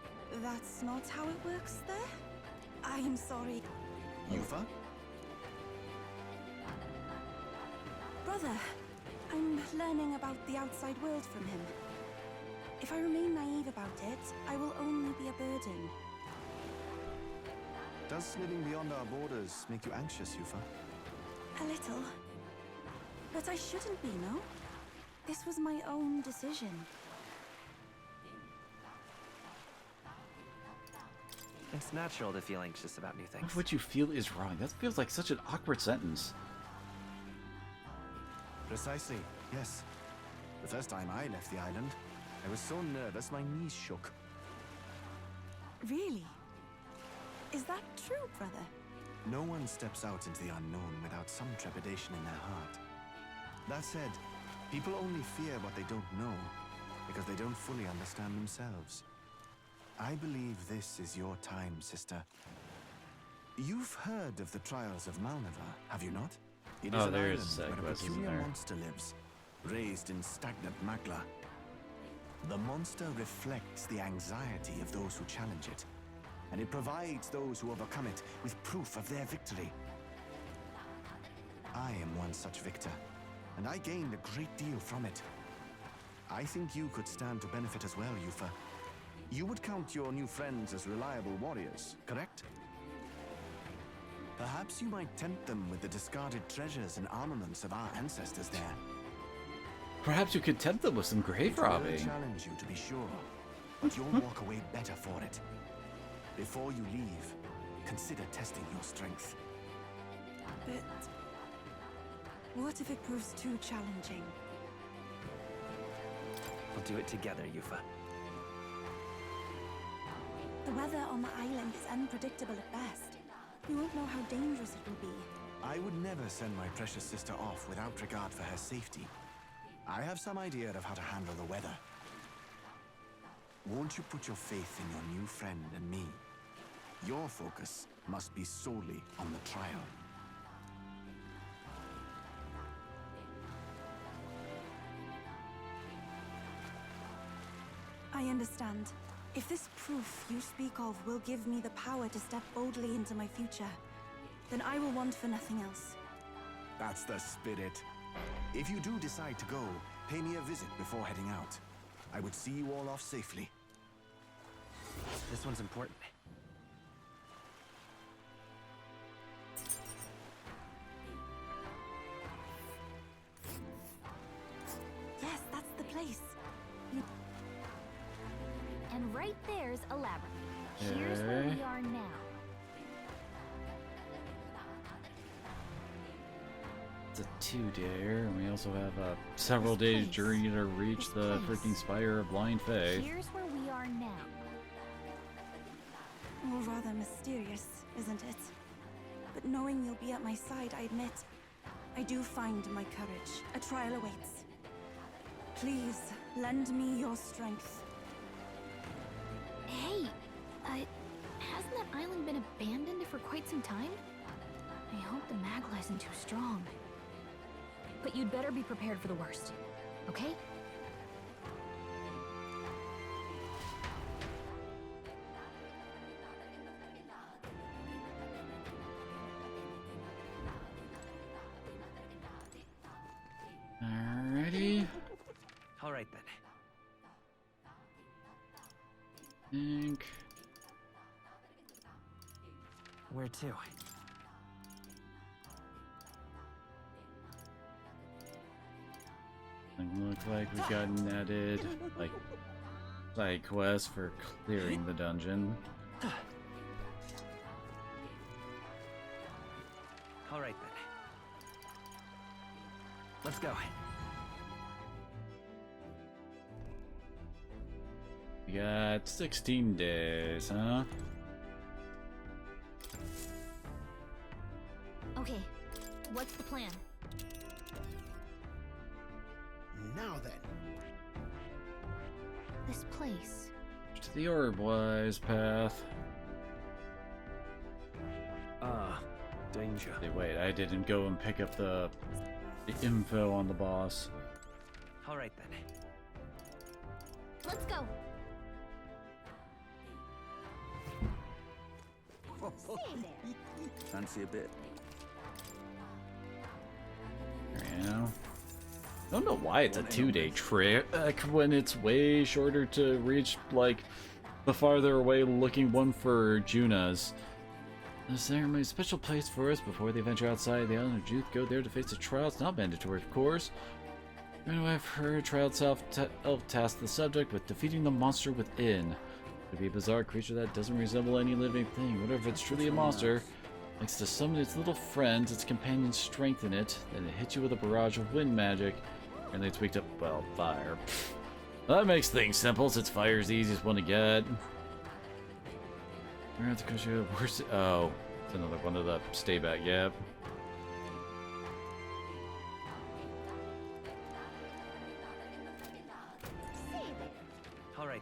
Speaker 14: that's not how it works there? I'm sorry.
Speaker 13: Yufa?
Speaker 14: Brother, I'm learning about the outside world from him. If I remain naive about it, I will only be a burden.
Speaker 13: Does living beyond our borders make you anxious, Yufa?
Speaker 14: A little. But I shouldn't be, no? This was my own decision.
Speaker 15: It's natural to feel anxious about new things.
Speaker 1: What you feel is wrong. That feels like such an awkward sentence.
Speaker 13: Precisely, yes. The first time I left the island, I was so nervous my knees shook.
Speaker 14: Really? Is that true, brother?
Speaker 13: No one steps out into the unknown without some trepidation in their heart. That said, people only fear what they don't know, because they don't fully understand themselves. I believe this is your time, sister. You've heard of the trials of Malnevar, have you not? It is an
Speaker 1: there
Speaker 13: island
Speaker 1: is a side
Speaker 13: where a
Speaker 1: quest, isn't
Speaker 13: peculiar
Speaker 1: there?
Speaker 13: monster lives, raised in stagnant magla. The monster reflects the anxiety of those who challenge it, and it provides those who overcome it with proof of their victory. I am one such victor, and I gained a great deal from it. I think you could stand to benefit as well, Yufa. You would count your new friends as reliable warriors, correct? Perhaps you might tempt them with the discarded treasures and armaments of our ancestors there.
Speaker 1: Perhaps you could tempt them with some grave
Speaker 13: It will
Speaker 1: robbing.
Speaker 13: challenge you, to be sure, but you'll walk away better for it. Before you leave, consider testing your strength.
Speaker 14: But... what if it proves too challenging?
Speaker 15: We'll do it together, Yufa.
Speaker 14: The weather on the island is unpredictable at best. We won't know how dangerous it will be.
Speaker 13: I would never send my precious sister off without regard for her safety. I have some idea of how to handle the weather. Won't you put your faith in your new friend and me? Your focus must be solely on the trial.
Speaker 14: I understand. If this proof you speak of will give me the power to step boldly into my future, then I will want for nothing else.
Speaker 13: That's the spirit. If you do decide to go, pay me a visit before heading out. I would see you all off safely.
Speaker 15: This one's important.
Speaker 14: Yes, that's the place.
Speaker 16: And right there's a labyrinth. Here's where
Speaker 1: Okay.
Speaker 16: we are now.
Speaker 1: It's a 2-dayer, and we also have a several days journey to reach the freaking Spire of Blind Fae.
Speaker 16: Here's where we are now.
Speaker 14: All rather mysterious, isn't it? But knowing you'll be at my side, I admit, I do find my courage. A trial awaits. Please, lend me your strength.
Speaker 16: Hey, hasn't that island been abandoned for quite some time? I hope the Magla isn't too strong. But you'd better be prepared for the worst, okay?
Speaker 1: Alrighty.
Speaker 15: All right then.
Speaker 1: Think.
Speaker 15: Where to?
Speaker 1: Doesn't look like we got netted like side quests for clearing the dungeon.
Speaker 15: All right then. Let's go.
Speaker 1: We got 16 days, huh?
Speaker 7: Okay, what's the plan?
Speaker 17: Now then.
Speaker 7: This place.
Speaker 1: To the Orbwise path.
Speaker 12: Ah, danger.
Speaker 1: Hey, wait, I didn't go and pick up the info on the boss.
Speaker 15: All right then.
Speaker 7: Let's go.
Speaker 15: Fancy a bit?
Speaker 1: You know? I don't know why it's a 2-day trip when it's way shorter to reach, like, the farther away looking one for Juna's. The ceremony is a special place for us before they venture outside the island of Juth. Go there to face the trial. It's not mandatory, of course. Anyway, I've heard trial itself tasked the subject with defeating the monster within. It could be a bizarre creature that doesn't resemble any living thing. What if it's truly a monster? Likes to summon its little friends, its companions strengthen it, then it hits you with a barrage of wind magic. And it's weak to, well, fire. That makes things simple, since fire is the easiest one to get. Where's it? Oh, it's another one of the stay back, yep.
Speaker 15: All right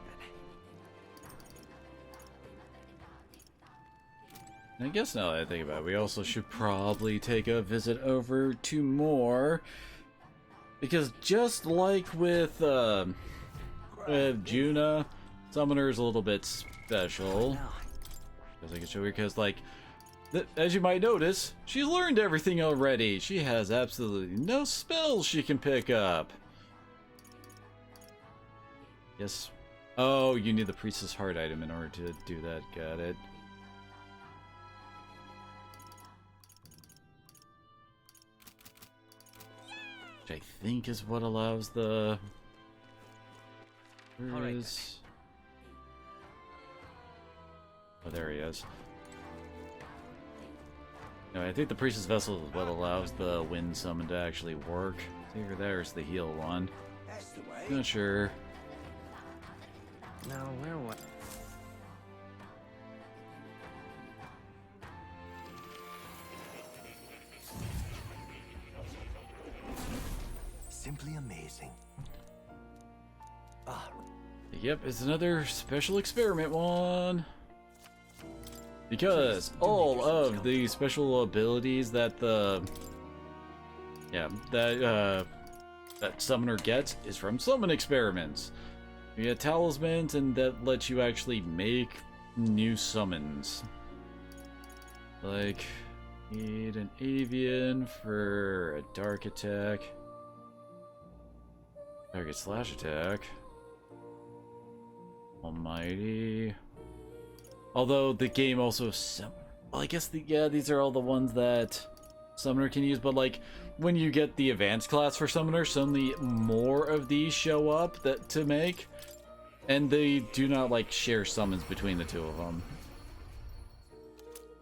Speaker 15: then.
Speaker 1: I guess now that I think about it, we also should probably take a visit over to Moore. Because just like with Juna, Summoner is a little bit special. Because I can show you, because like, as you might notice, she learned everything already. She has absolutely no spells she can pick up. Yes. Oh, you need the Priestess Heart item in order to do that. Got it. Which I think is what allows the... Where is... Oh, there he is. No, I think the Priestess Vessel is what allows the Wind Summon to actually work. Either there's the heal one.
Speaker 15: That's the way.
Speaker 1: Not sure.
Speaker 15: Now, where was...
Speaker 13: Simply amazing.
Speaker 15: Ah.
Speaker 1: Yep, it's another special experiment one. Because all of the special abilities that the that summoner gets is from summon experiments. You get talismans, and that lets you actually make new summons. Like, need an avian for a dark attack. Target slash attack. Almighty. Although the game also, well, I guess these are all the ones that Summoner can use. But like, when you get the advanced class for Summoner, suddenly more of these show up to make, and they do not like share summons between the two of them.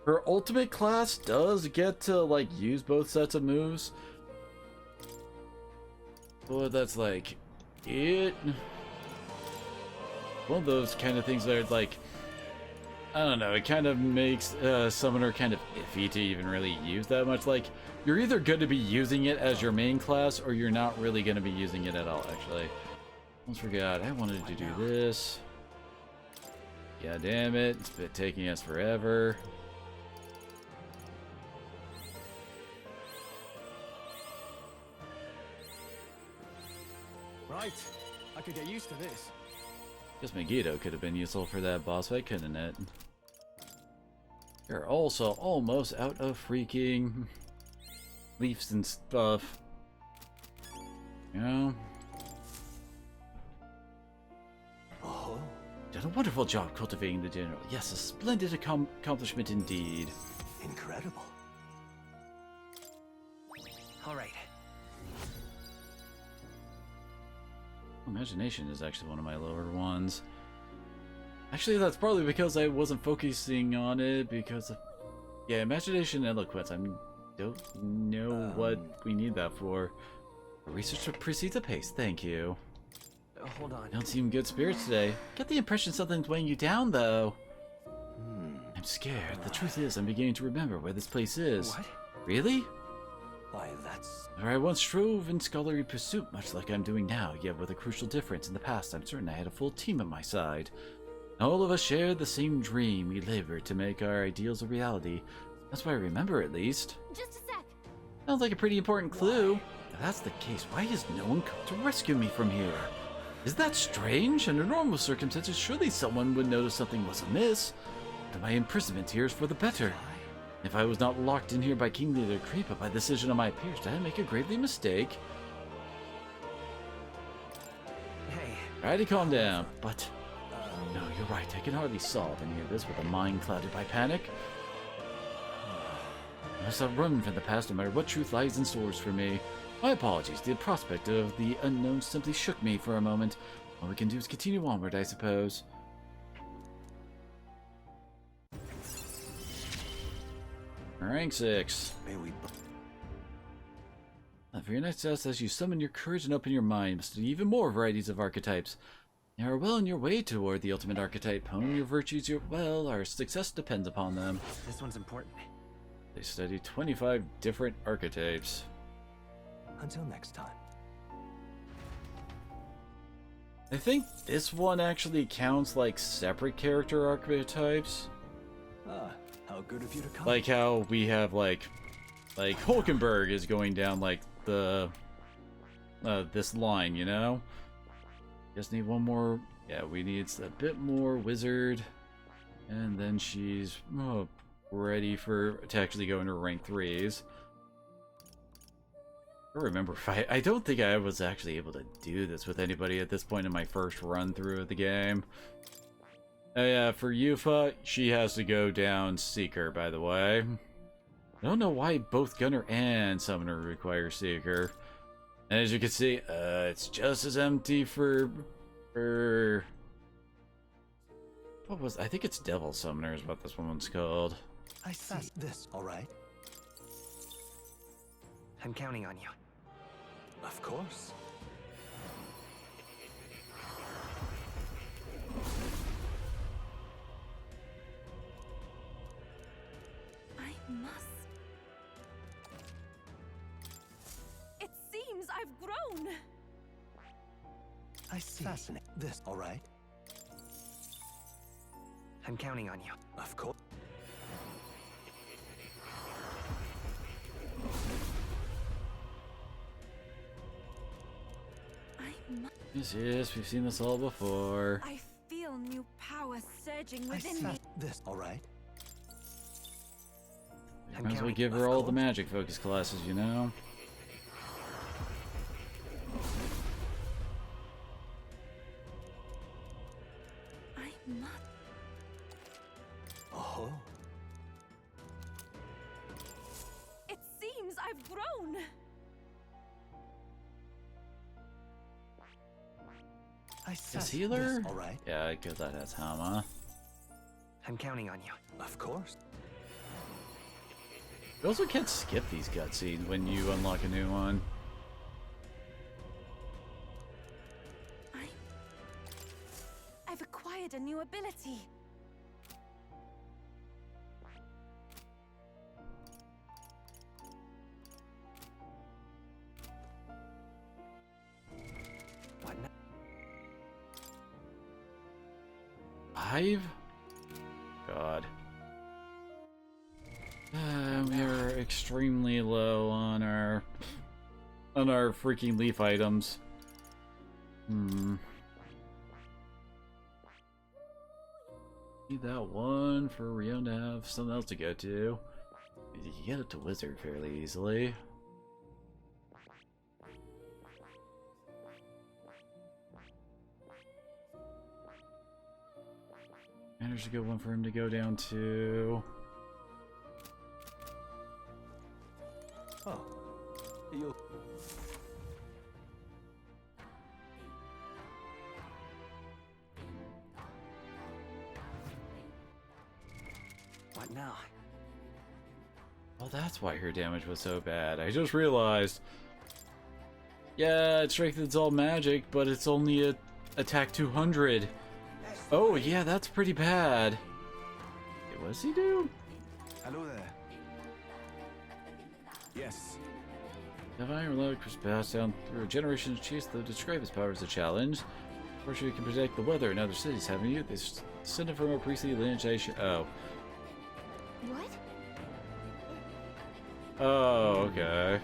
Speaker 1: Her ultimate class does get to like use both sets of moves, but that's like it. One of those kind of things that are like, I don't know, it kind of makes Summoner kind of iffy to even really use that much. Like, you're either going to be using it as your main class, or you're not really going to be using it at all, actually. Almost forgot, I wanted to do this. God damn it, it's been taking us forever.
Speaker 8: Right, I could get used to this.
Speaker 1: Guess Megiddo could have been useful for that boss fight, couldn't it? You're also almost out of freaking leaves and stuff. You know?
Speaker 13: Oh,
Speaker 1: done a wonderful job cultivating the general. Yes, a splendid accomplishment indeed.
Speaker 13: Incredible.
Speaker 15: All right.
Speaker 1: Imagination is actually one of my lower ones. Actually, that's probably because I wasn't focusing on it, because of... Yeah, Imagination and Eloquence. I don't know what we need that for. Research precedes a pace, thank you.
Speaker 15: hold on.
Speaker 1: You don't seem in good spirits today. Get the impression something's weighing you down, though. I'm scared. The truth is, I'm beginning to remember where this place is.
Speaker 15: What?
Speaker 1: Really?
Speaker 15: Why, that's...
Speaker 1: Where I once strove in scholarly pursuit, much like I'm doing now, yet with a crucial difference. In the past, I'm certain I had a full team at my side. All of us shared the same dream. We labored to make our ideals a reality. That's what I remember, at least.
Speaker 7: Just a sec.
Speaker 1: Sounds like a pretty important clue. If that's the case, why has no one come to rescue me from here? Is that strange? Under normal circumstances, surely someone would notice something was amiss. But my imprisonment here is for the better. If I was not locked in here by King Leader Creep, but by decision of my peers, did I make a gravely mistake?
Speaker 15: Hey.
Speaker 1: Try to calm down, but... No, you're right. I can hardly solve any of this with a mind clouded by panic. I must not run from the past no matter what truth lies in stores for me. My apologies. The prospect of the unknown simply shook me for a moment. All we can do is continue onward, I suppose. Rank 6. For your next test, as you summon your courage and open your mind, you must study even more varieties of archetypes. You are well on your way toward the ultimate archetype. Honing your virtues, our success depends upon them.
Speaker 15: This one's important.
Speaker 1: They study 25 different archetypes.
Speaker 15: Until next time.
Speaker 1: I think this one actually counts like separate character archetypes.
Speaker 15: Ah, how good of you to come.
Speaker 1: Like how we have like Hulkenberg is going down like the this line, you know? Just need one more. Yeah, we need a bit more wizard, and then she's ready to actually go into rank 3s. I remember if I don't think I was actually able to do this with anybody at this point in my first run through of the game. Yeah, for Yuffie, she has to go down Seeker, by the way. I don't know why both Gunner and Summoner require Seeker. And as you can see, it's just as empty for what was, I think it's Devil Summoner is what this one's called.
Speaker 15: I see this, alright? I'm counting on you. Of course.
Speaker 2: I must. It seems I've grown.
Speaker 15: I see. Fascinating. This, alright? I'm counting on you. Of course.
Speaker 1: Yes, we've seen this all before.
Speaker 2: I feel new power surging within me.
Speaker 15: This, alright?
Speaker 1: Might as well give her all the magic focus classes, you know?
Speaker 2: I must.
Speaker 15: Oh.
Speaker 2: It seems I've grown.
Speaker 1: Is healer?
Speaker 15: This, alright?
Speaker 1: Yeah, I guess that has Hama.
Speaker 15: I'm counting on you. Of course.
Speaker 1: You also can't skip these cutscenes when you unlock a new one.
Speaker 2: I've acquired a new ability.
Speaker 15: What now?
Speaker 1: 5? God. We are extremely low on our freaking leaf items. Need that one for Rion to have something else to go to. You can get it to Wizard fairly easily. And there's a good one for him to go down to.
Speaker 15: Oh. You'll... What now?
Speaker 1: Oh, that's why her damage was so bad. I just realized. Yeah, it strengthens all magic, but it's only a attack 200. Oh, yeah, that's pretty bad. Hey, what does he do?
Speaker 13: Hello there. Yes.
Speaker 1: Divine Relic was passed down through generations. Chase to describe his power as a challenge. Fortunately, you can predict the weather in other cities, haven't you? They sent it from a priestly lineage. Oh.
Speaker 16: What?
Speaker 1: Oh, okay.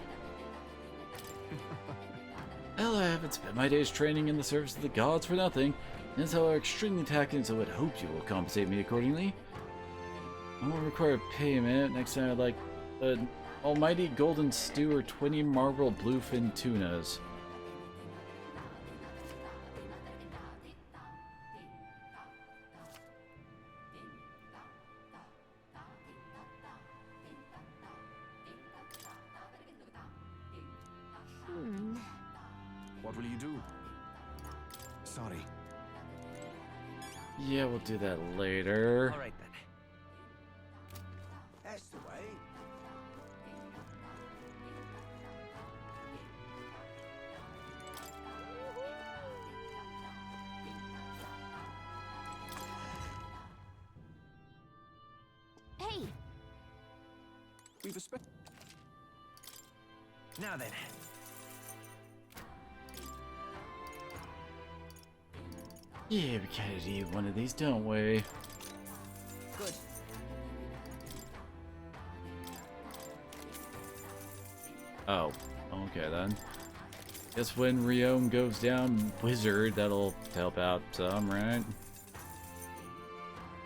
Speaker 1: Well, I haven't spent my days training in the service of the gods for nothing. That's how I'm extremely taxing, so I would hope you will compensate me accordingly. I won't require payment. Next time I'd like an almighty golden stew or 20 marble bluefin tunas.
Speaker 13: What will you do? Sorry.
Speaker 1: Yeah, we'll do that later.
Speaker 15: All right then.
Speaker 10: That's the way.
Speaker 18: Hey!
Speaker 12: We've a
Speaker 15: Now then.
Speaker 1: Yeah, we kind of need one of these, don't we?
Speaker 15: Good.
Speaker 1: Oh, okay then. Guess when Rione goes down wizard, that'll help out some, right?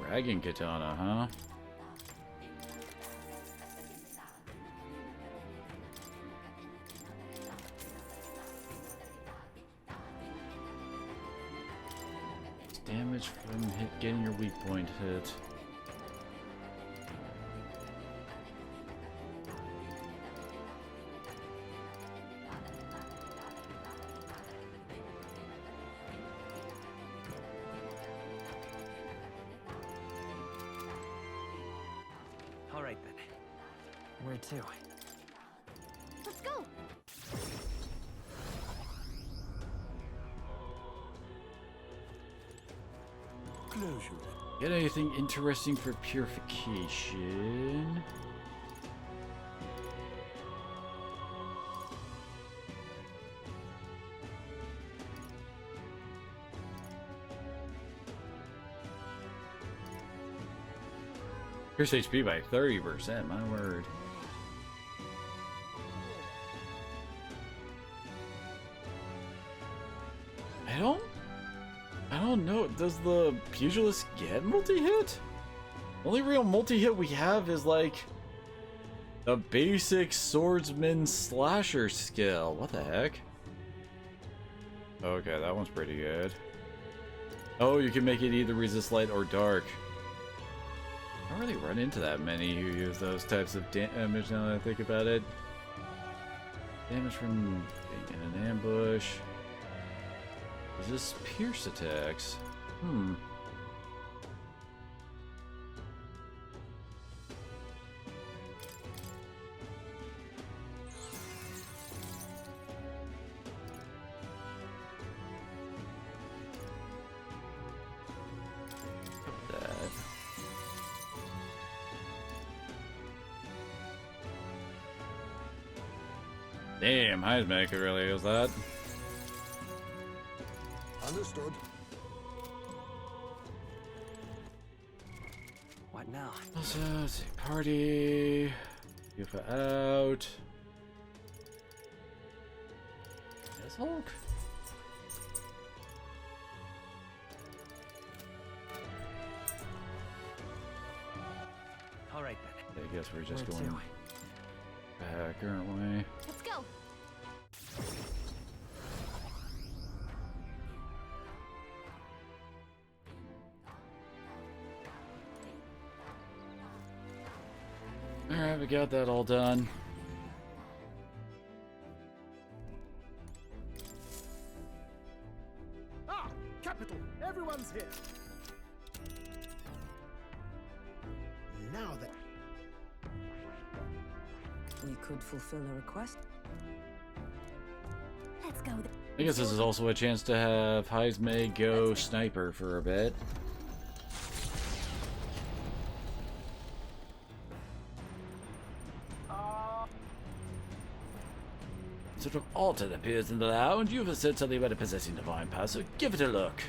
Speaker 1: Dragon katana, huh? Damage from getting your weak point hit.
Speaker 15: All right then. Where to?
Speaker 18: Let's go!
Speaker 1: Get anything interesting for purification? Pierce HP by 30%, my word. I don't know. Does the pugilist get multi-hit? Only real multi-hit we have is like a basic swordsman slasher skill. What the heck? Okay, that one's pretty good. Oh, you can make it either resist light or dark. I don't really run into that many who use those types of damage now that I think about it. Damage from being in an ambush. Is this pierce attacks? That. Damn, Heisman could really use that.
Speaker 5: Understood.
Speaker 15: What now?
Speaker 1: Also, let's see, party. Yufa out. Yes, Hulk.
Speaker 15: All right then.
Speaker 1: I guess we're just
Speaker 15: Where
Speaker 1: going back, aren't we?
Speaker 18: Let's go!
Speaker 1: Alright, we got that all done.
Speaker 17: Ah, capital! Everyone's here. Now then.
Speaker 4: We could fulfill a request.
Speaker 7: Let's go.
Speaker 1: I guess this is also a chance to have Heisme go sniper for a bit. Sort of altar that appears in the lounge. You have said something about it possessing divine power, so give it a look.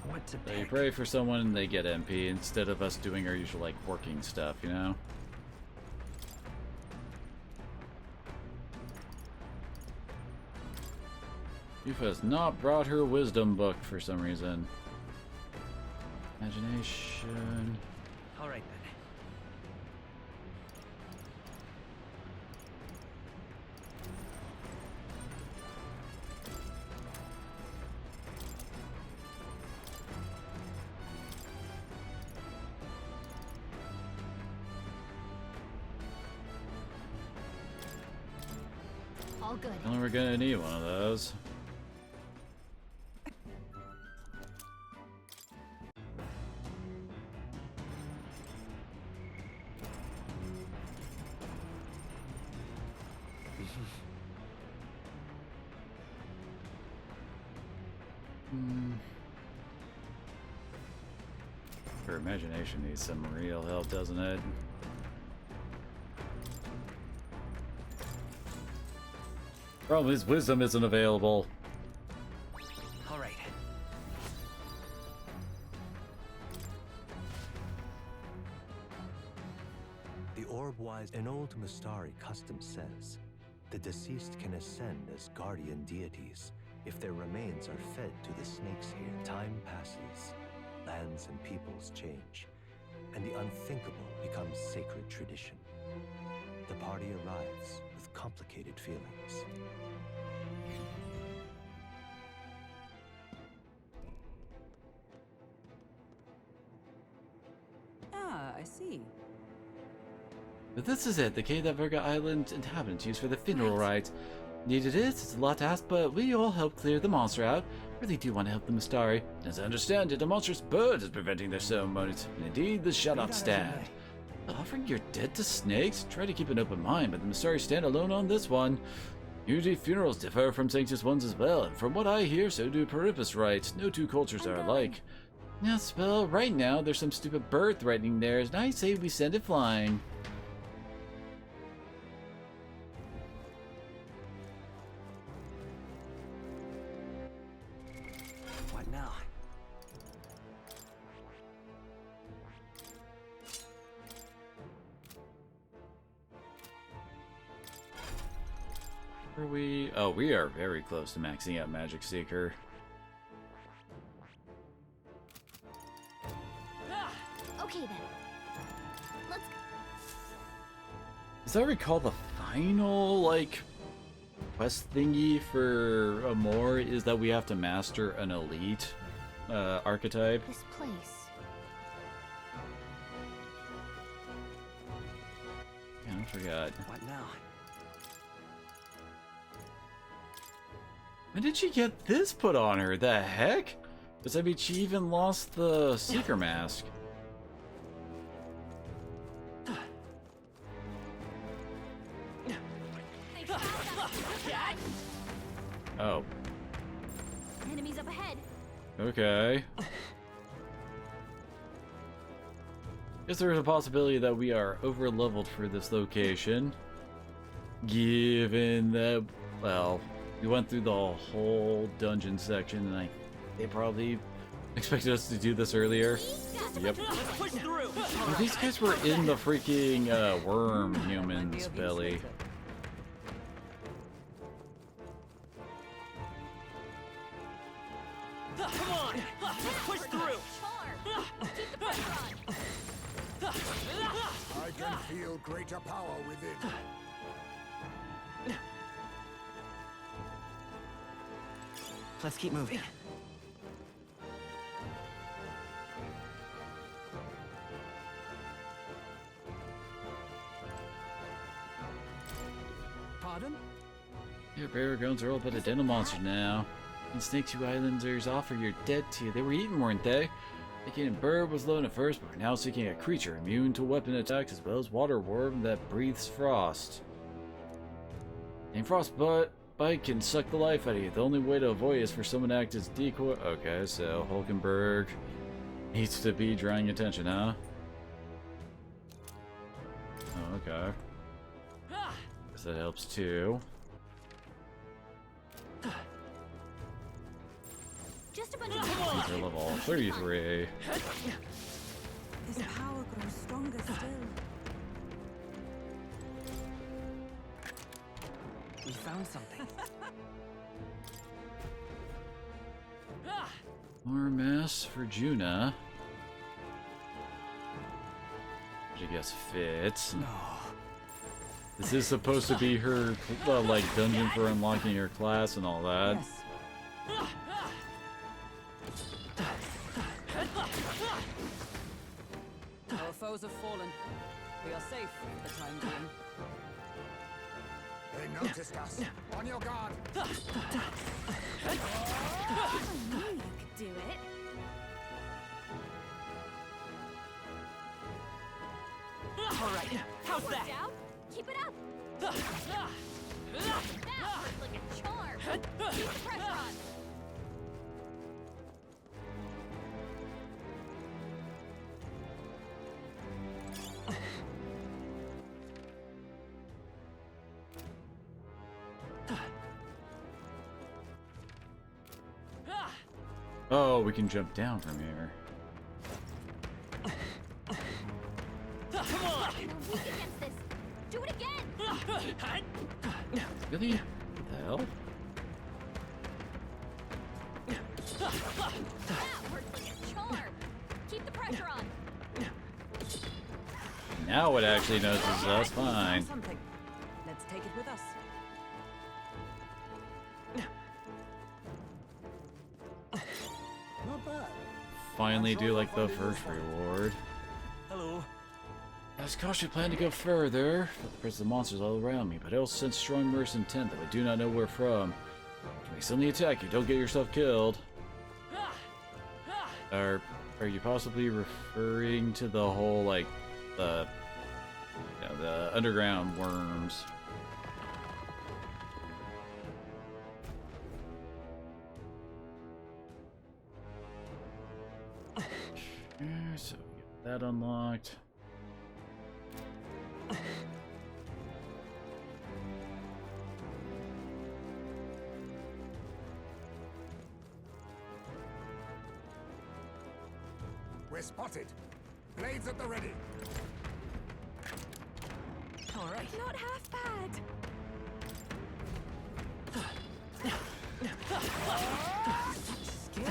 Speaker 15: What to
Speaker 1: So you pray for someone and they get MP instead of us doing our usual, like, working stuff, you know? Yufa has not brought her wisdom book for some reason. Imagination.
Speaker 15: All right then.
Speaker 18: All good.
Speaker 1: Only we're gonna need one of those. Her imagination needs some real help, doesn't it? Problem is, wisdom isn't available.
Speaker 15: All right.
Speaker 19: The orb-wise, an old Mystari custom says, the deceased can ascend as guardian deities if their remains are fed to the snakes here. Time passes, lands and peoples change, and the unthinkable becomes sacred tradition. The party arrives with complicated feelings.
Speaker 4: Ah, I see.
Speaker 1: But this is it, the cave that Virga Island inhabitants use for the funeral rites. Indeed it is, it's a lot to ask, but we all help clear the monster out. Really do want to help the Mystari. As I understand it, a monstrous bird is preventing their ceremonies, and indeed the shut-off stand. Offering your dead to snakes? Try to keep an open mind, but the Mystari stand alone on this one. Usually funerals differ from Sanctus ones as well, and from what I hear, so do Perippus rites. No two cultures are alike. Yes, well, right now there's some stupid bird threatening theirs, and I say we send it flying.
Speaker 15: What now?
Speaker 1: Are we? Oh, we are very close to maxing out Magic Seeker.
Speaker 18: Okay then. Let's go.
Speaker 1: As I recall, the final, like, quest thingy for Amor is that we have to master an elite archetype.
Speaker 18: This place.
Speaker 1: Yeah, I forgot.
Speaker 15: What now?
Speaker 1: When did she get this put on her? The heck? Because I mean, she even lost the Seeker Mask. Oh.
Speaker 18: Enemies up ahead.
Speaker 1: Okay. Guess there is a possibility that we are over-leveled for this location. Given that, well, we went through the whole dungeon section, and they probably expected us to do this earlier. Yep. Well, these guys were in the freaking worm human's belly.
Speaker 9: Come on! Let's push through!
Speaker 5: I can feel greater power within.
Speaker 15: Let's keep moving.
Speaker 9: Pardon?
Speaker 1: Your Barragones are all but a dental monster now. And Snakes, you Islanders offer your dead to you. They were eaten, weren't they? Thinking a bird was low at first, but we're now seeking a creature immune to weapon attacks as well as water worm that breathes frost. Named Frostbite, bite can suck the life out of you. The only way to avoid is for someone to act as decoy. Okay, so Hulkenberg needs to be drawing attention, huh? Oh, okay. Guess that helps too.
Speaker 18: Just a bunch
Speaker 1: They're level 33.
Speaker 14: His power grows stronger still.
Speaker 15: We found something.
Speaker 1: More mess for Juna. Which I guess fits.
Speaker 15: No.
Speaker 1: This is supposed to be her, like, dungeon for unlocking her class and all that.
Speaker 4: Yes. Our foes have fallen. We are safe for the time being.
Speaker 5: They noticed us. On your guard.
Speaker 2: I knew you could do it.
Speaker 11: All right, how's that?
Speaker 18: down. Keep it up. That worked like a charm. Keep the pressure on.
Speaker 1: Oh, we can jump down from here.
Speaker 18: Come on. We're weak against this. Do it again.
Speaker 1: Really? What the hell?
Speaker 18: That worked like a charm. Keep the pressure on.
Speaker 1: Now it actually notices us. Fine.
Speaker 4: Something. Let's take it with us.
Speaker 17: Not bad.
Speaker 1: Finally do like the first reward.
Speaker 15: Hello.
Speaker 1: I was cautiously planning to go further. Felt the presence of monsters all around me, but I also sense strong murderous intent that I do not know where from. When they suddenly attack you, don't get yourself killed. Are you possibly referring to the whole, like, the underground worms? So we get that unlocked.
Speaker 5: We're spotted. Blades at the ready.
Speaker 4: All right.
Speaker 2: Not half bad.
Speaker 4: Skill.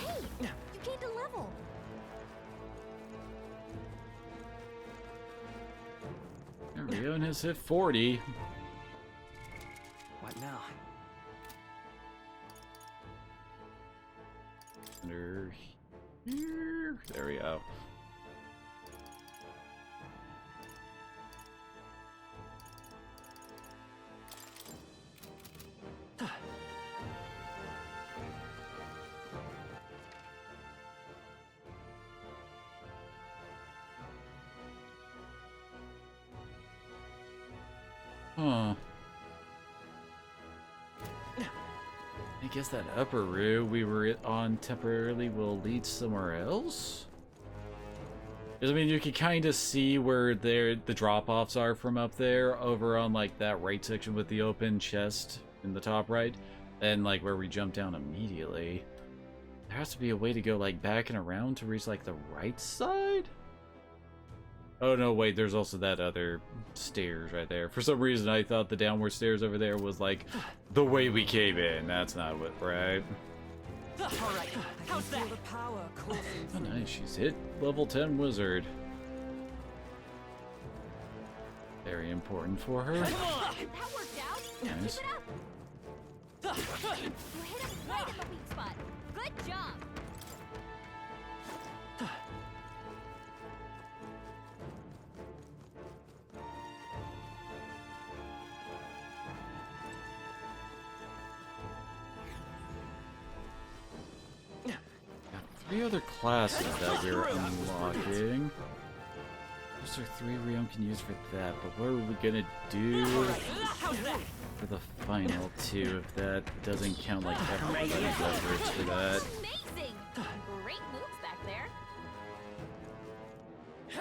Speaker 18: Hey, you gained a level.
Speaker 1: Rion has hit 40.
Speaker 15: What now?
Speaker 1: Under here. There we go. Huh. I guess that upper route we were on temporarily will lead somewhere else? 'Cause, I mean, you can kind of see where the drop-offs are from up there, over on, like, that right section with the open chest in the top right, and, like, where we jump down immediately. There has to be a way to go, like, back and around to reach, like, the right side? Oh, no, wait, there's also that other stairs right there. For some reason, I thought the downward stairs over there was, like, the way we came in. That's not what, right?
Speaker 11: Alright, how's that?
Speaker 4: The power coursing
Speaker 1: Oh, nice, she's hit level 10 wizard. Very important for her.
Speaker 18: That worked out.
Speaker 1: Nice.
Speaker 18: Keep it up. You hit him right in the weak spot. Good job.
Speaker 1: Three other classes that we're unlocking. Just Monster 3 Realm can use for that, but what are we gonna do for the final two if that doesn't count like everybody's efforts for that?
Speaker 18: Amazing! Great moves back there.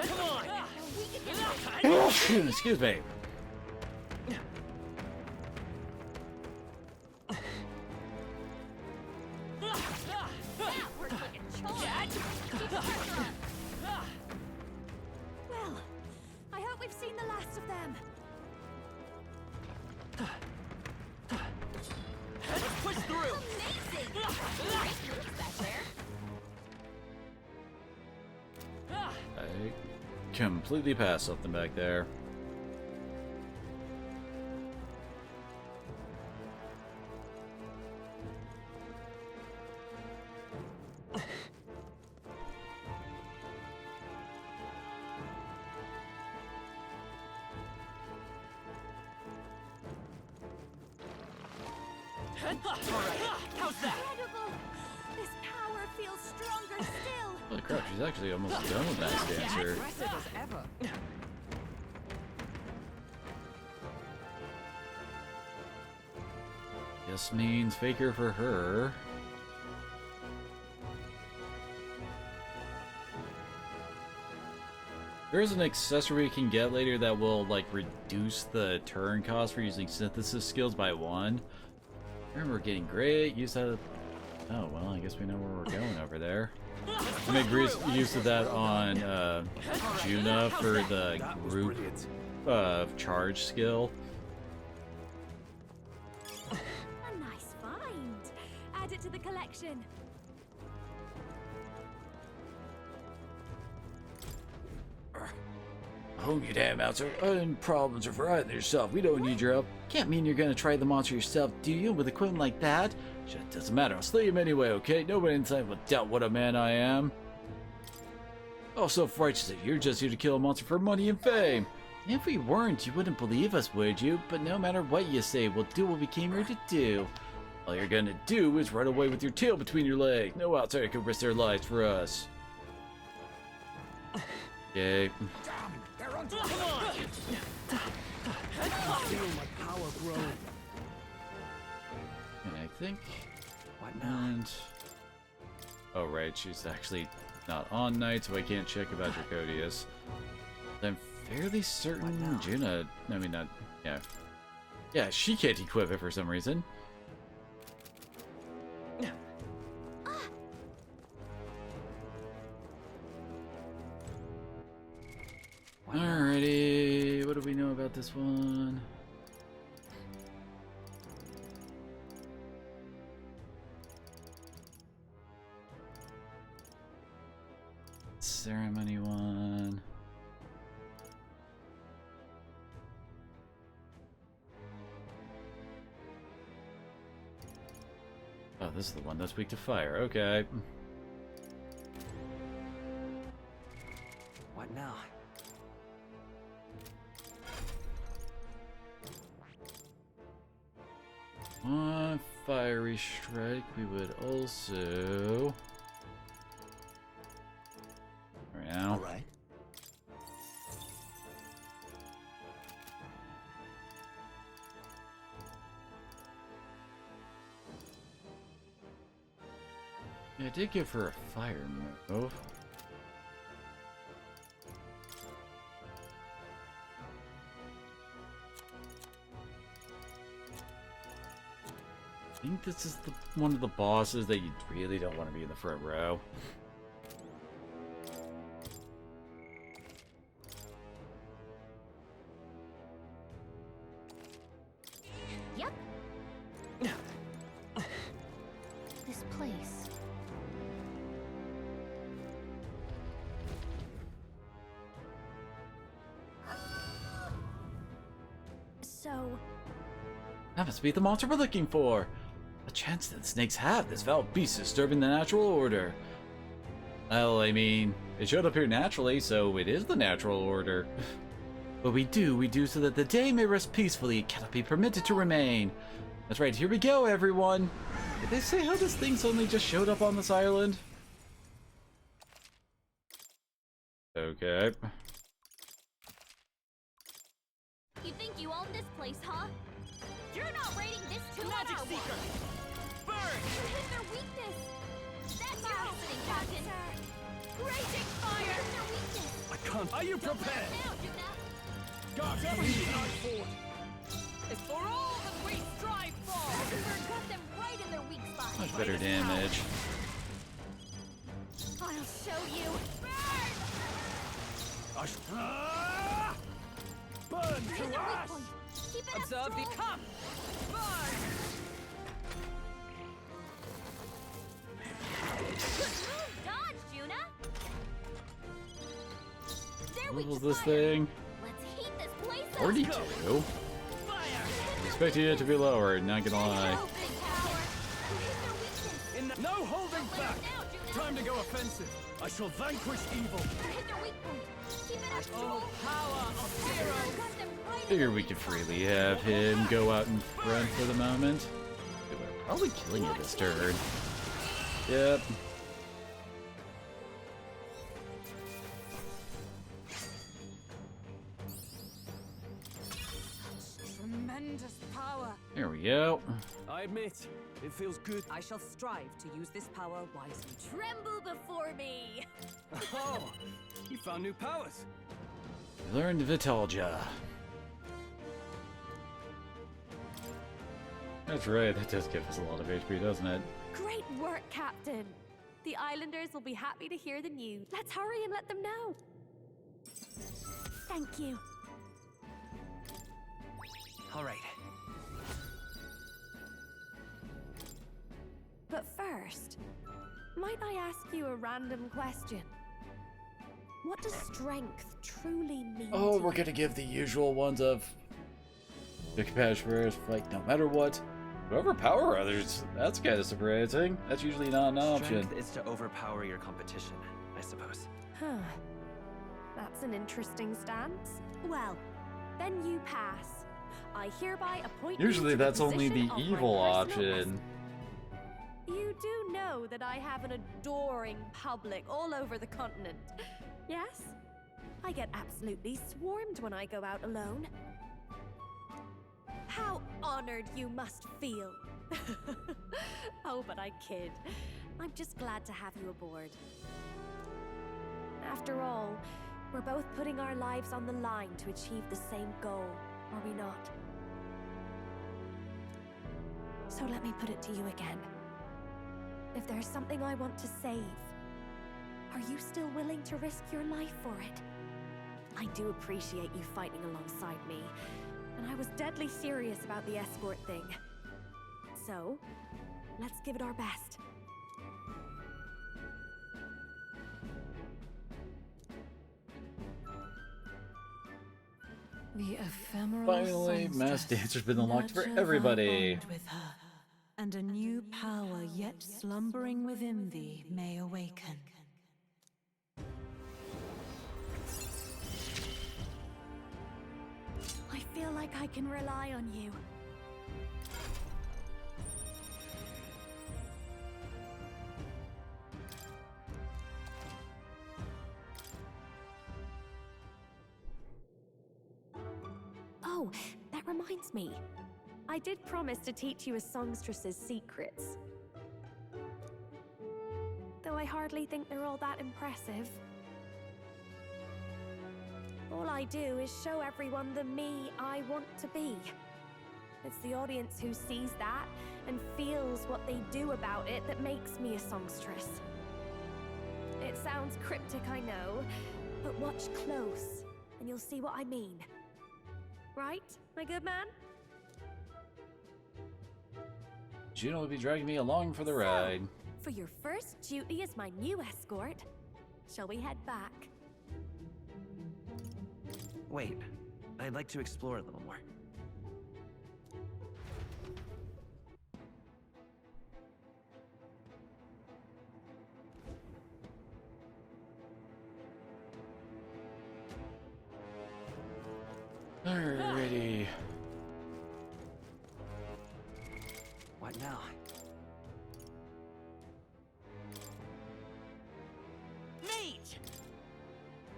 Speaker 18: Come on!
Speaker 1: Excuse me.
Speaker 2: Well, I hope we've seen the last of them.
Speaker 11: Let's push through!
Speaker 18: Amazing! Great moves back there.
Speaker 1: I completely passed something back there.
Speaker 11: How's that?
Speaker 2: Incredible! This power feels stronger still.
Speaker 1: Holy crap, she's actually almost done with Mass Dancer.
Speaker 4: Impressive as ever.
Speaker 1: This means Faker for her. There's an accessory we can get later that will like reduce the turn cost for using synthesis skills by 1. I remember getting great use out of... Oh, well, I guess we know where we're going over there. I made use of that on Juna for the group charge skill.
Speaker 2: A nice find. Add it to the collection.
Speaker 1: Oh, you damn outsider. Problems are for either yourself. We don't need your help. Can't mean you're gonna try the monster yourself, do you? With equipment like that? Shit, doesn't matter. I'll slay him anyway, okay? Nobody inside will doubt what a man I am. Oh, so righteous that you're just here to kill a monster for money and fame. If we weren't, you wouldn't believe us, would you? But no matter what you say, we'll do what we came here to do. All you're gonna do is run away with your tail between your legs. No outsider could risk their lives for us. Yay.
Speaker 17: They're on.
Speaker 11: Come on!
Speaker 8: I feel my power grow.
Speaker 1: And I think...
Speaker 8: What now?
Speaker 1: And... Oh, right, she's actually not on night, so I can't check about Dracodius. I'm fairly certain Juna... I mean, not... Yeah. Yeah, she can't equip it for some reason. Alrighty, what do we know about this one? Ceremony one. Oh, this is the one that's weak to fire. Okay.
Speaker 15: What now?
Speaker 1: On fiery strike, we would also. All
Speaker 13: right.
Speaker 1: Yeah, I did give her a fire move. I think this is one of the bosses that you really don't want to be in the front row.
Speaker 16: Yep. This place.
Speaker 2: So,
Speaker 1: That must be the monster we're looking for. A chance that snakes have. This foul beast disturbing the natural order. Well, I mean, it showed up here naturally, so it is the natural order. What we do so that the day may rest peacefully. It cannot be permitted to remain. That's right, here we go, everyone. Did they say how this thing suddenly just showed up on this island? Okay.
Speaker 18: You think you own this place, huh? You're not raiding this too
Speaker 11: Magic
Speaker 18: on our
Speaker 11: Seeker!
Speaker 18: watch.
Speaker 11: Burn!
Speaker 18: You hit their weakness. That's your opening, Captain. Raging fire. You hit their weakness.
Speaker 8: I can't. Are you prepared?
Speaker 18: Now, Juna.
Speaker 11: Guards, everything I fought! It's for all that we strive for!
Speaker 18: Dragonburg got them right in their weak spot.
Speaker 1: Much better damage.
Speaker 18: I'll show you.
Speaker 8: Burn
Speaker 18: Hit
Speaker 8: to
Speaker 18: their weak
Speaker 8: ash!
Speaker 18: point. Keep it
Speaker 11: Observe
Speaker 18: up
Speaker 11: the
Speaker 18: strong.
Speaker 11: come! Burn!
Speaker 18: Good move, dodge, Juna. They're
Speaker 1: What
Speaker 18: weak
Speaker 1: was
Speaker 18: to
Speaker 1: this
Speaker 18: fire.
Speaker 1: thing?
Speaker 18: Let's heat this place up.
Speaker 1: 42? Expecting it to be lower, not gonna lie.
Speaker 18: Go, big power. You hit their weakness.
Speaker 8: In the no holding back!
Speaker 18: Now, Juna.
Speaker 8: Time to go offensive. I shall vanquish evil.
Speaker 18: You hit their weak point. Keep it up strong.
Speaker 11: Power of heroes!
Speaker 18: Got them right in
Speaker 1: Figure we could freely have him go out in front for the moment. We're probably killing it this turn. Yep.
Speaker 4: Tremendous power.
Speaker 1: There we go.
Speaker 8: I admit, it feels good.
Speaker 4: I shall strive to use this power wisely.
Speaker 18: Tremble before me.
Speaker 8: Oh, you found new powers.
Speaker 1: We learned Vitalja. That's right, that does give us a lot of HP, doesn't it?
Speaker 7: Great work, Captain. The Islanders will be happy to hear the news. Let's hurry and let them know. Thank you.
Speaker 15: All right.
Speaker 7: But first, might I ask you a random question? What does strength truly mean?
Speaker 1: Oh,
Speaker 7: to
Speaker 1: we're
Speaker 7: you?
Speaker 1: gonna give the usual ones of the compassionate fight no matter what. To overpower others, that's kind of surprising. That's usually not an option.
Speaker 15: Strength is to overpower your competition, I suppose.
Speaker 7: Huh. That's an interesting stance. Well, then you pass. I hereby appoint you
Speaker 1: Usually
Speaker 7: to
Speaker 1: that's only
Speaker 7: position
Speaker 1: the
Speaker 7: of my
Speaker 1: evil
Speaker 7: personal
Speaker 1: option.
Speaker 7: You do know that I have an adoring public all over the continent. Yes? I get absolutely swarmed when I go out alone. How honored you must feel. Oh, but I kid. I'm just glad to have you aboard. After all, we're both putting our lives on the line to achieve the same goal, are we not? So let me put it to you again. If there's something I want to save, are you still willing to risk your life for it? I do appreciate you fighting alongside me, and I was deadly serious about the escort thing. So, let's give it our best.
Speaker 6: The ephemeral
Speaker 1: Finally, Mass
Speaker 6: songstress
Speaker 1: Dancer's been unlocked for
Speaker 6: nurture thy
Speaker 1: everybody.
Speaker 6: bond with her, and a new power yet slumbering within thee may awaken.
Speaker 7: I feel like I can rely on you. Oh, that reminds me. I did promise to teach you a songstress's secrets. Though I hardly think they're all that impressive. All I do is show everyone the me I want to be. It's the audience who sees that and feels what they do about it that makes me a songstress. It sounds cryptic, I know, but watch close and you'll see what I mean. Right, my good man?
Speaker 1: Juno will be dragging me along for the ride.
Speaker 7: For your first duty as my new escort, shall we head back?
Speaker 15: Wait, I'd like to explore a little more.
Speaker 1: Alrighty.
Speaker 15: What now?
Speaker 11: Mage!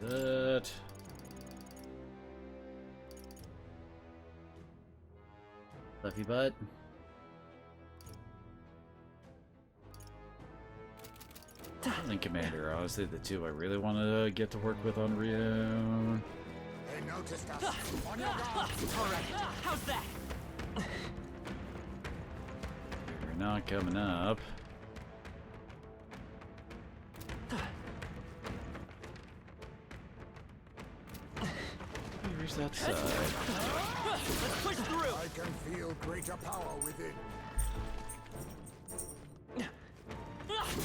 Speaker 1: That. Fluffy butt. And Commander, honestly, the two I really want to get to work with on Rio.
Speaker 5: They noticed us. On your guard.
Speaker 11: Alright, how's that?
Speaker 1: You're not coming up. Where's that side?
Speaker 11: Let's push through.
Speaker 5: I can feel greater power within.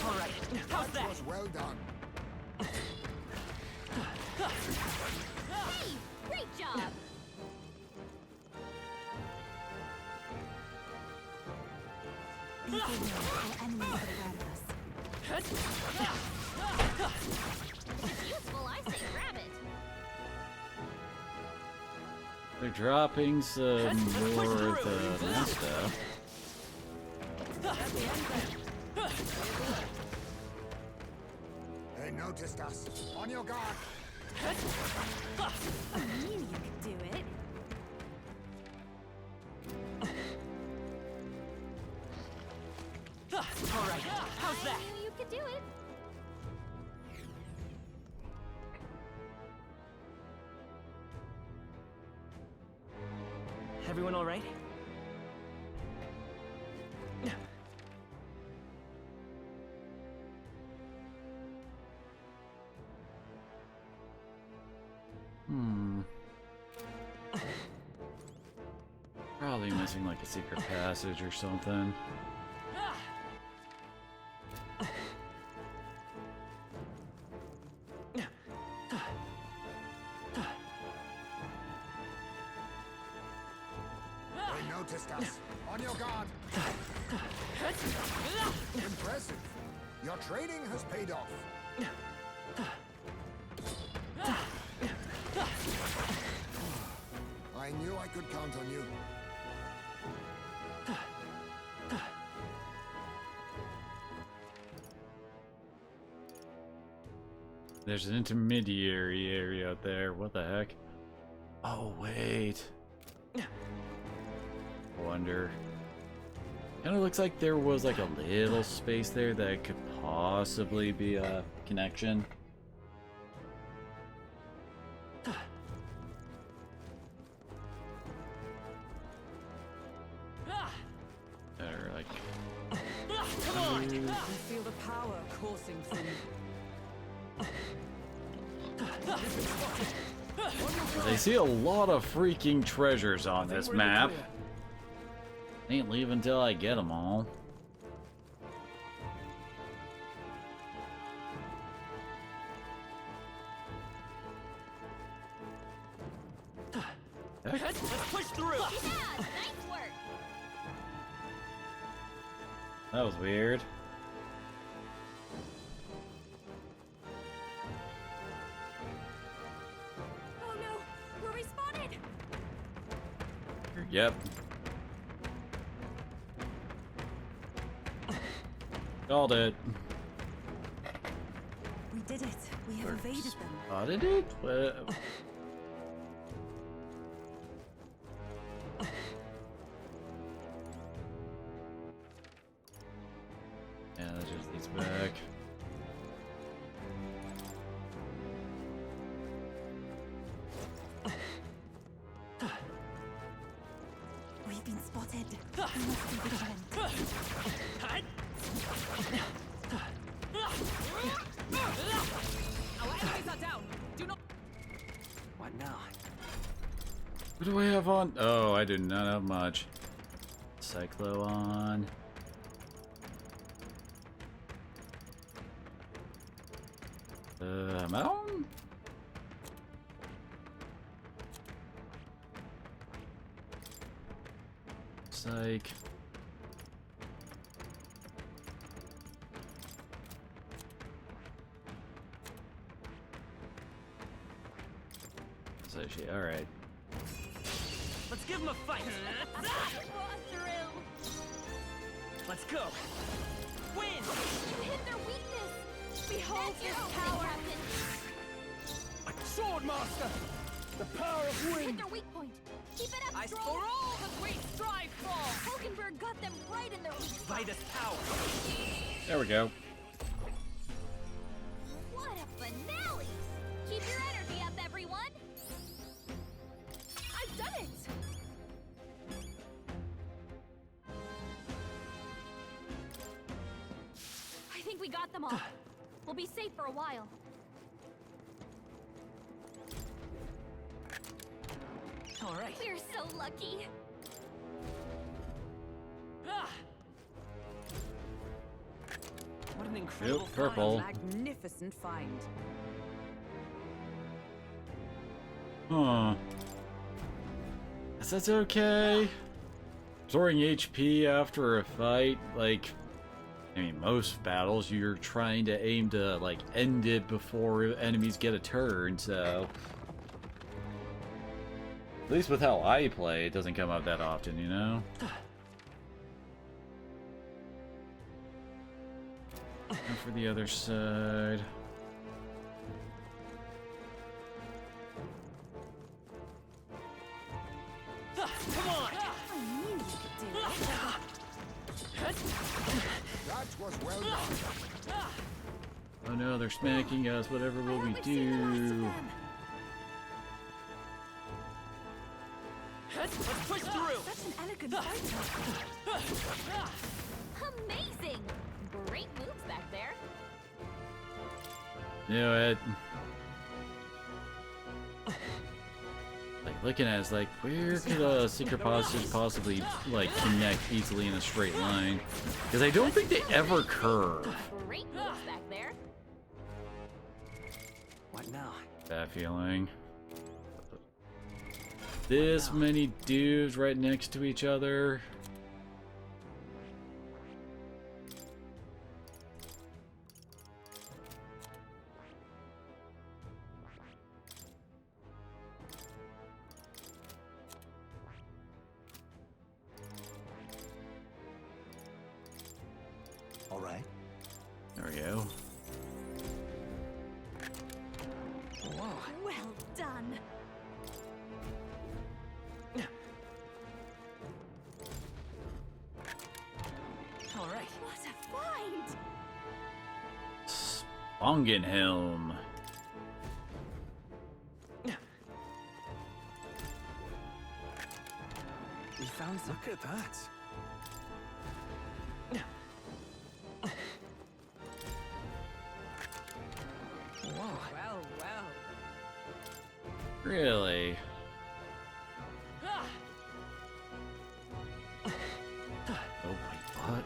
Speaker 11: Alright, how's that?
Speaker 5: Was well done.
Speaker 18: Hey, great job!
Speaker 14: Be warned, our enemies are around us.
Speaker 18: It's useful, I say grab it.
Speaker 1: They're dropping some more of the main stuff.
Speaker 5: They noticed us. On your guard.
Speaker 14: I knew you could do it.
Speaker 11: Alright, how's that?
Speaker 18: I knew you could do it.
Speaker 11: Everyone alright?
Speaker 1: Probably missing like a secret passage or something.
Speaker 5: They noticed us. On your guard. Impressive. Your training has paid off. I knew I could count on you.
Speaker 1: There's an intermediary area out there. What the heck? Oh, wait. Wonder. Kind of looks like there was like a little space there that could possibly be a connection. Or like.
Speaker 11: Come on!
Speaker 4: I feel the power coursing through me.
Speaker 1: I see a lot of freaking treasures on this map. Ain't leaving until I get them all.
Speaker 11: Let's push through!
Speaker 18: Yeah, nice work.
Speaker 1: That was weird.
Speaker 2: Oh no, we're respawted.
Speaker 1: Yep. Called it.
Speaker 14: We did it. We have evaded them.
Speaker 1: Spotted it? Yeah, that just leads back.
Speaker 14: We've been spotted. We must be vigilant.
Speaker 4: Our enemies are down. Do not.
Speaker 15: What now?
Speaker 1: What do I have on? Oh, I do not have much. Cyclo on. Mountain? Psych. So she, alright.
Speaker 11: Let's give him a fight!
Speaker 18: What a thrill!
Speaker 11: Let's go! Win!
Speaker 18: You hit their weakness!
Speaker 2: Behold
Speaker 18: That's
Speaker 2: this
Speaker 18: your
Speaker 2: power!
Speaker 18: Captain!
Speaker 8: Sword Master! The power of
Speaker 18: You
Speaker 8: wind!
Speaker 18: hit their weak point! Keep it up,
Speaker 11: I
Speaker 18: Stroll!
Speaker 11: for all that we strive for!
Speaker 18: Hulkenberg got them right in their weak spot.
Speaker 11: By this power!
Speaker 1: There we go.
Speaker 18: What a finale! Keep your energy up, everyone! I've done it! I think we got them all. We'll be safe for a while.
Speaker 11: All right.
Speaker 18: We're so lucky.
Speaker 11: What an incredible
Speaker 1: purple.
Speaker 4: Magnificent find.
Speaker 1: Huh. Guess that's okay. Storing HP after a fight, like, I mean, most battles you're trying to aim to, like, end it before enemies get a turn, so... At least with how I play, it doesn't come up that often, you know? And for the other side...
Speaker 11: Come on!
Speaker 14: I knew you could do it.
Speaker 5: That was well done.
Speaker 1: Oh no, they're smacking us, whatever will we do?
Speaker 11: Let's push through!
Speaker 14: Such an elegant fighter.
Speaker 18: Amazing! Great moves back there.
Speaker 1: You know, like looking at it, it's like, where could a secret passage possibly like connect easily in a straight line? Because I don't think they ever curve.
Speaker 18: Great moves back there.
Speaker 11: What now?
Speaker 1: Bad feeling. This many dudes right next to each other.
Speaker 19: All right.
Speaker 1: There we go.
Speaker 14: Well done.
Speaker 11: All right.
Speaker 14: What a find!
Speaker 1: Spongenhelm.
Speaker 11: We found some.
Speaker 12: Look at that.
Speaker 11: Whoa.
Speaker 4: Well, well.
Speaker 1: Really? Oh wait, what?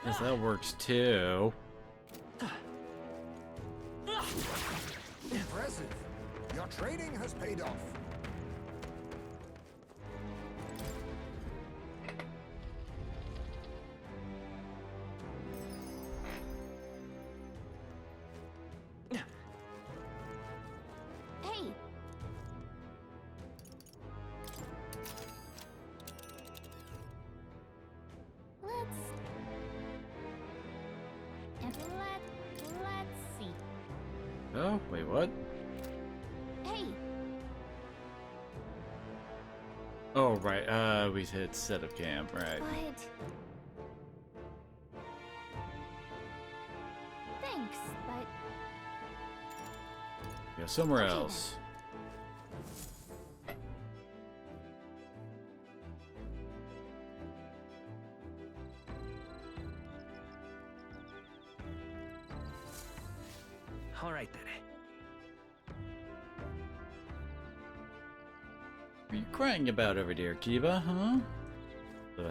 Speaker 1: Guess that works too.
Speaker 5: Impressive. Your training has paid off.
Speaker 18: Hey! Let's see.
Speaker 1: Oh, wait, what?
Speaker 18: Hey!
Speaker 1: Oh, right, we hit set up camp, right.
Speaker 18: But... Thanks, but...
Speaker 1: Go somewhere
Speaker 18: Okay,
Speaker 1: else.
Speaker 11: All right then.
Speaker 1: What are you crying about over there, Kiva, huh?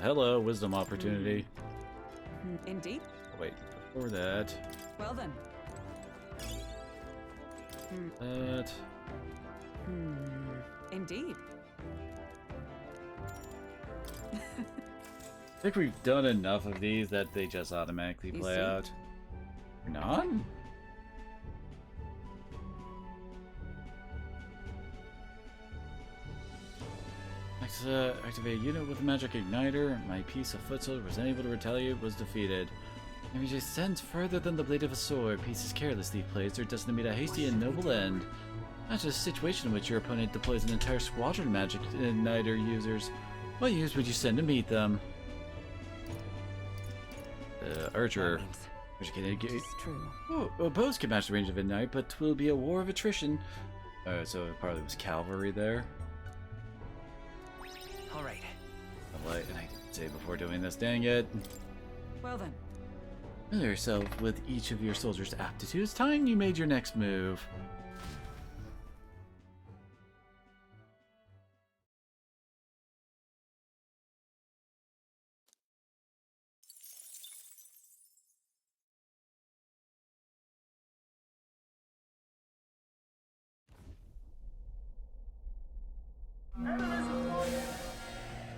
Speaker 1: Hello, wisdom opportunity.
Speaker 4: Indeed.
Speaker 1: Oh, wait, before that.
Speaker 4: Well then.
Speaker 1: That.
Speaker 4: Indeed.
Speaker 1: I think we've done enough of these that they just automatically
Speaker 4: You
Speaker 1: play
Speaker 4: see?
Speaker 1: out. We're not? Activate a unit with a magic igniter. My piece of foot soldier was unable to retaliate, was defeated. Maybe just sends further than the blade of a sword. Pieces carelessly placed are destined to meet a hasty and noble end. Imagine a situation in which your opponent deploys an entire squadron of Magic Igniter users. What units would you send to meet them? Archer. Archer can engage. Opposed can match the range of Ignite, but it will be a war of attrition. So it probably was cavalry there.
Speaker 11: Alright.
Speaker 1: And I didn't say before doing this, dang it.
Speaker 4: Well then.
Speaker 1: Familiar yourself with each of your soldiers' aptitudes. Time you made your next move.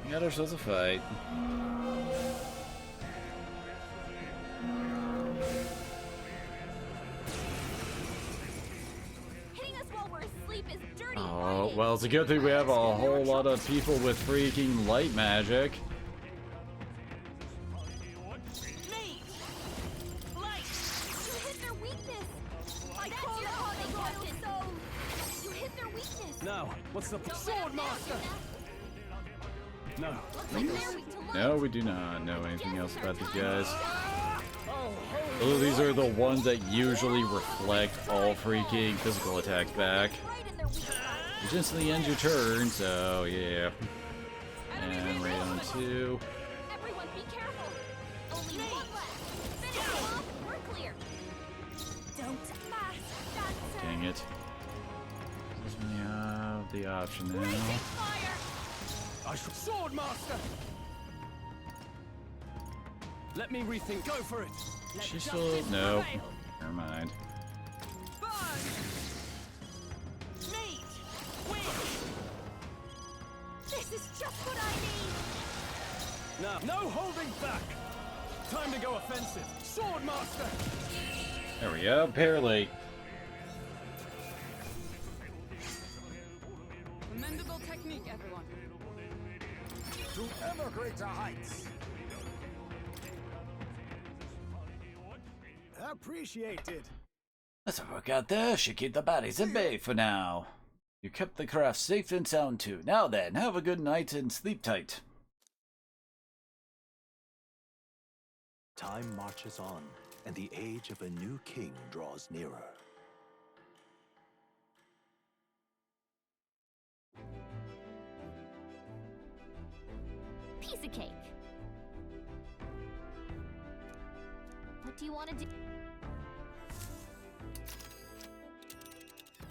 Speaker 1: We got ourselves a fight.
Speaker 18: Hitting us while we're asleep is dirty.
Speaker 1: Oh, well, it's a good thing we have a whole lot of people with freaking light magic.
Speaker 8: Now, what's the sword master? No.
Speaker 1: No, we do not know anything else about these guys. Oh, these are the ones that usually reflect all freaking physical attacks back. Which instantly ends your turn, so yeah. And right on 2.
Speaker 18: Everyone be careful. Only one left. Finish them off. We're clear. Don't fast.
Speaker 1: Dang it. Doesn't really have the option now.
Speaker 8: Sword master. Let me rethink. Go for it.
Speaker 1: She's still no. Never mind.
Speaker 18: This is just what I need.
Speaker 8: Now, no holding back. Time to go offensive. Sword master.
Speaker 1: There we go. Parley.
Speaker 4: Commendable technique, everyone.
Speaker 17: To ever greater heights. Appreciated.
Speaker 1: Let's work out there. Should keep the baddies at bay for now. You kept the craft safe and sound too. Now then, have a good night and sleep tight.
Speaker 19: Time marches on, and the age of a new king draws nearer.
Speaker 18: Piece of cake. What do you want to do?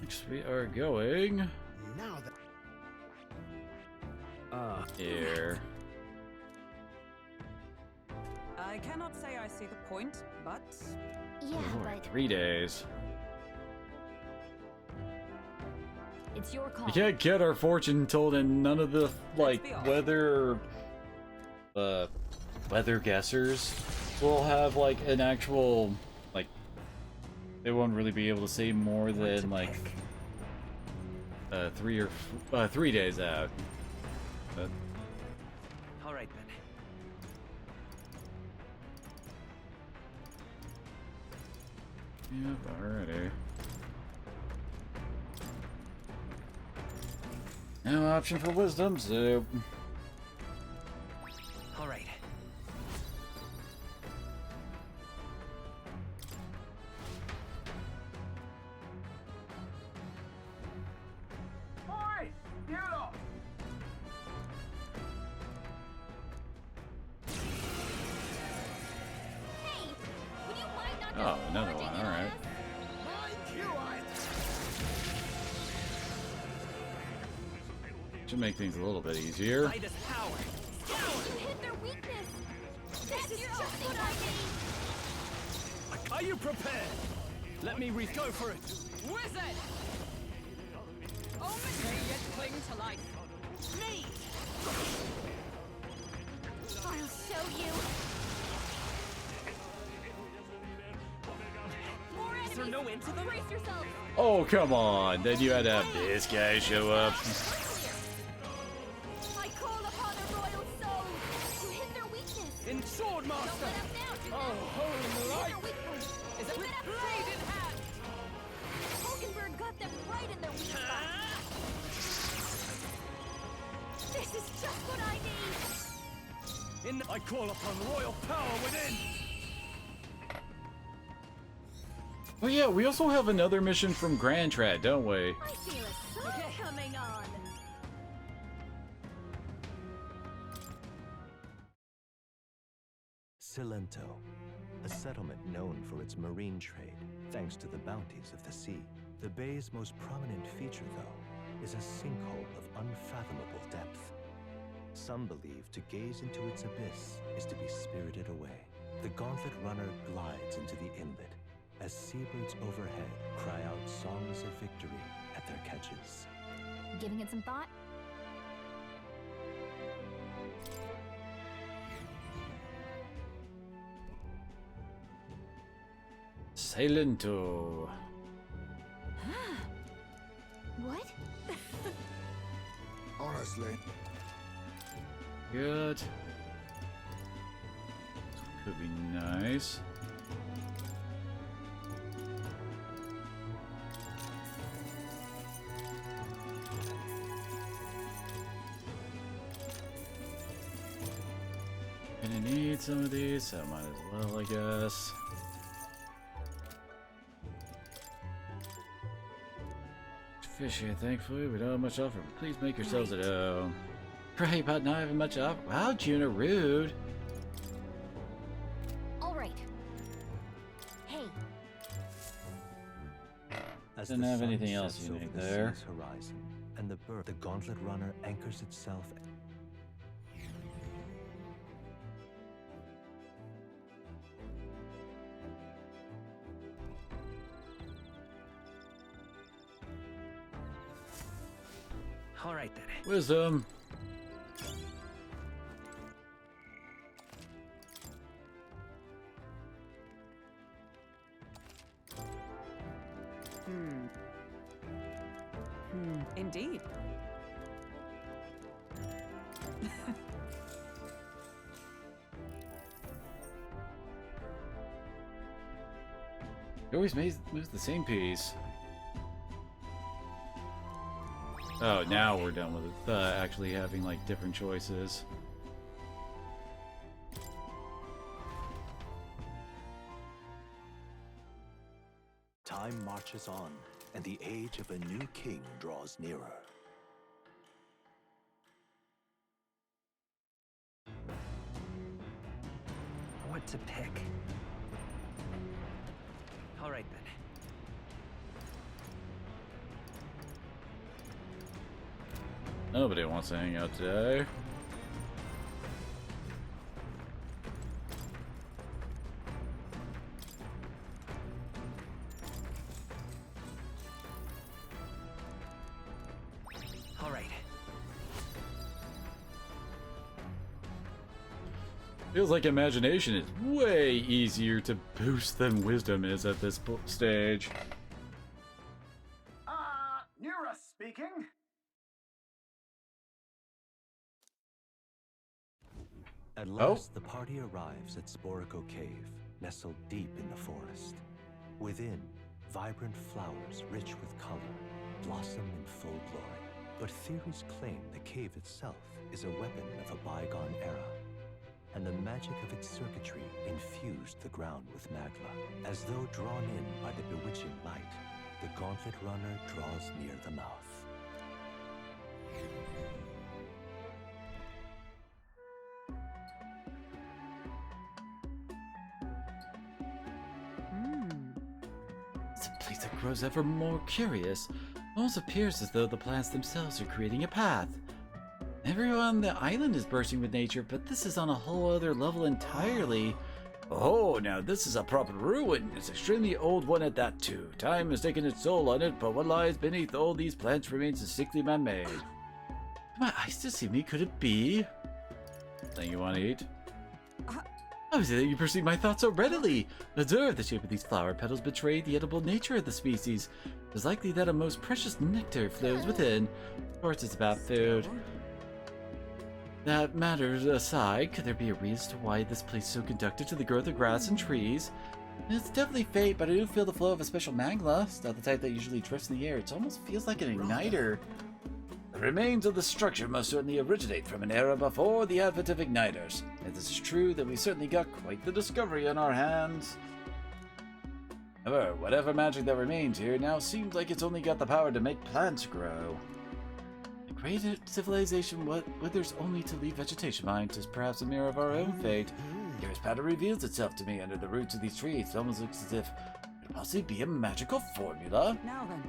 Speaker 1: Next we are going
Speaker 17: now
Speaker 1: here.
Speaker 4: I cannot say I see the point, but
Speaker 18: yeah, but
Speaker 1: 3 days.
Speaker 18: It's your call.
Speaker 1: You can't get our fortune told, and none of the weather guessers will have like an actual they won't really be able to say more than 3 days out. But
Speaker 11: all right then.
Speaker 1: Yep, alrighty. No option for wisdom, so
Speaker 11: All right.
Speaker 9: Oi! You lot!
Speaker 18: Hey, would you mind not
Speaker 1: oh, another one. All right. Should make things a little bit easier.
Speaker 18: You hit their weakness. That's your just what I need.
Speaker 8: Are you prepared? Let me go for it.
Speaker 4: Wizard! Omen may yet cling to life.
Speaker 18: Me! I'll show you. More enemies.
Speaker 11: Is there no end to them?
Speaker 18: Brace yourself.
Speaker 1: Oh, come on. Then you had to have this guy show up.
Speaker 18: I call upon a royal soul to hit their weakness.
Speaker 8: In sword master.
Speaker 18: Don't let up now, do
Speaker 8: Oh, holy light!
Speaker 18: their weak point.
Speaker 4: Is it with blade in hand?
Speaker 18: Hulkenberg got them right in their weak spot. This is just what I need.
Speaker 8: I call upon royal power within.
Speaker 1: Oh yeah, we also have another mission from Grand Trad, don't we?
Speaker 18: I feel a sun coming on.
Speaker 19: Cilento, a settlement known for its marine trade, thanks to the bounties of the sea. The bay's most prominent feature, though, is a sinkhole of unfathomable depth. Some believe to gaze into its abyss is to be spirited away. The Gauntlet Runner glides into the inlet as seabirds overhead cry out songs of victory at their catches.
Speaker 16: Giving it some thought?
Speaker 1: Cilento.
Speaker 16: What?
Speaker 5: Honestly.
Speaker 1: Good. Could be nice. Gonna need some of these, so might as well, I guess. Fish here, thankfully. We don't have much offer. Please make yourselves at home. Right about not having much offer. Wow, Juno, rude.
Speaker 16: All right. Hey.
Speaker 19: As
Speaker 1: Didn't
Speaker 19: the
Speaker 1: have
Speaker 19: sun
Speaker 1: anything else
Speaker 19: sets
Speaker 1: you
Speaker 19: over
Speaker 1: need
Speaker 19: the
Speaker 1: there.
Speaker 19: sea's horizon, and the Gauntlet Runner anchors itself.
Speaker 15: All right then.
Speaker 1: Wisdom.
Speaker 4: Indeed.
Speaker 1: He always moves the same piece. Oh, now we're done with it. Actually having like different choices.
Speaker 19: Time marches on, and the age of a new king draws nearer.
Speaker 15: What to pick? All right then.
Speaker 1: Nobody wants to hang out today.
Speaker 15: All right.
Speaker 1: Feels like imagination is way easier to boost than wisdom is at this stage.
Speaker 20: Nura speaking.
Speaker 19: At last, the party arrives at Sporico Cave, nestled deep in the forest. Within, vibrant flowers rich with color blossom in full glory. But theories claim the cave itself is a weapon of a bygone era, and the magic of its circuitry infused the ground with magma. As though drawn in by the bewitching light, the Gauntlet Runner draws near the mouth.
Speaker 1: It's a place that grows ever more curious. It almost appears as though the plants themselves are creating a path. Everyone on the island is bursting with nature, but this is on a whole other level entirely. Oh, now this is a proper ruin. It's an extremely old one at that too. Time has taken its toll on it, but what lies beneath all these plants remains distinctly man-made. Do my eyes deceive me? Could it be? Something you want to eat? How is it that you perceive my thoughts so readily? Observe the shape of these flower petals betray the edible nature of the species. It is likely that a most precious nectar flows within. Of course it's about food. That matters aside, could there be a reason to why this place is so conducive to the growth of grass and trees? It's definitely fate, but I do feel the flow of a special magma. It's not the type that usually drifts in the air. It almost feels like an igniter. The remains of the structure must certainly originate from an era before the advent of igniters. If this is true, then we certainly got quite the discovery on our hands. However, whatever magic that remains here now seems like it's only got the power to make plants grow. The great civilization withers only to leave vegetation behind is perhaps a mirror of our own fate. Here's pattern reveals itself to me under the roots of these trees. It almost looks as if it could possibly be a magical formula.
Speaker 4: Now then.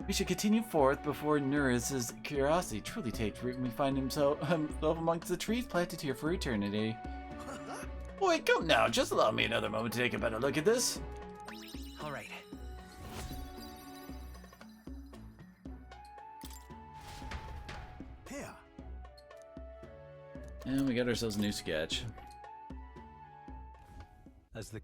Speaker 1: We should continue forth before Nurus' curiosity truly takes root and we find himself amongst the trees planted here for eternity. Boy, come now, just allow me another moment to take a better look at this.
Speaker 15: All right.
Speaker 10: Here.
Speaker 1: And we got ourselves a new sketch.
Speaker 19: As the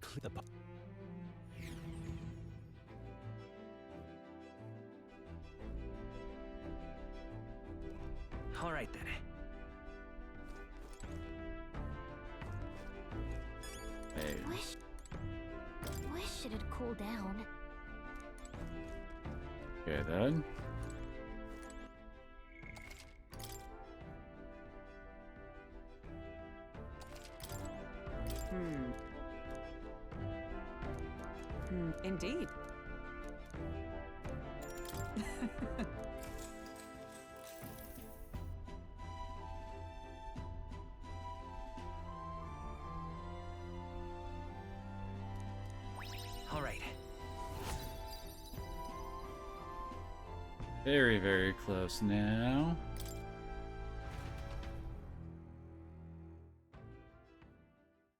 Speaker 15: All right then.
Speaker 1: Hey.
Speaker 16: Wish it'd cool down.
Speaker 1: Okay then.
Speaker 4: Indeed.
Speaker 15: All right.
Speaker 1: Very, very close now.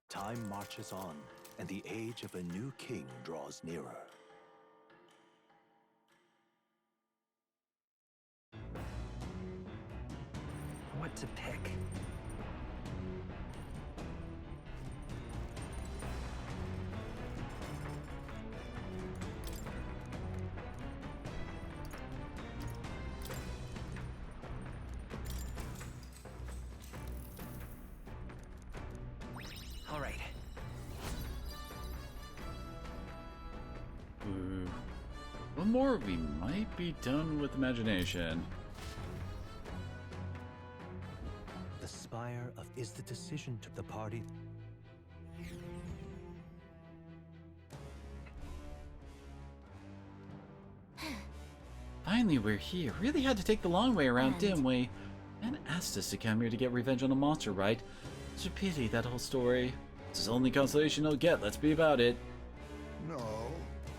Speaker 19: Time marches on, and the age of a new king draws nearer.
Speaker 15: What to pick? All right.
Speaker 1: Ooh. One more, we might be done with imagination.
Speaker 19: The Spire of is the decision to the party.
Speaker 1: Finally, we're here. Really had to take the long way around, didn't we? And asked us to come here to get revenge on a monster, right? It's a pity, that whole story. It's the only consolation he'll get, let's be about it.
Speaker 5: No.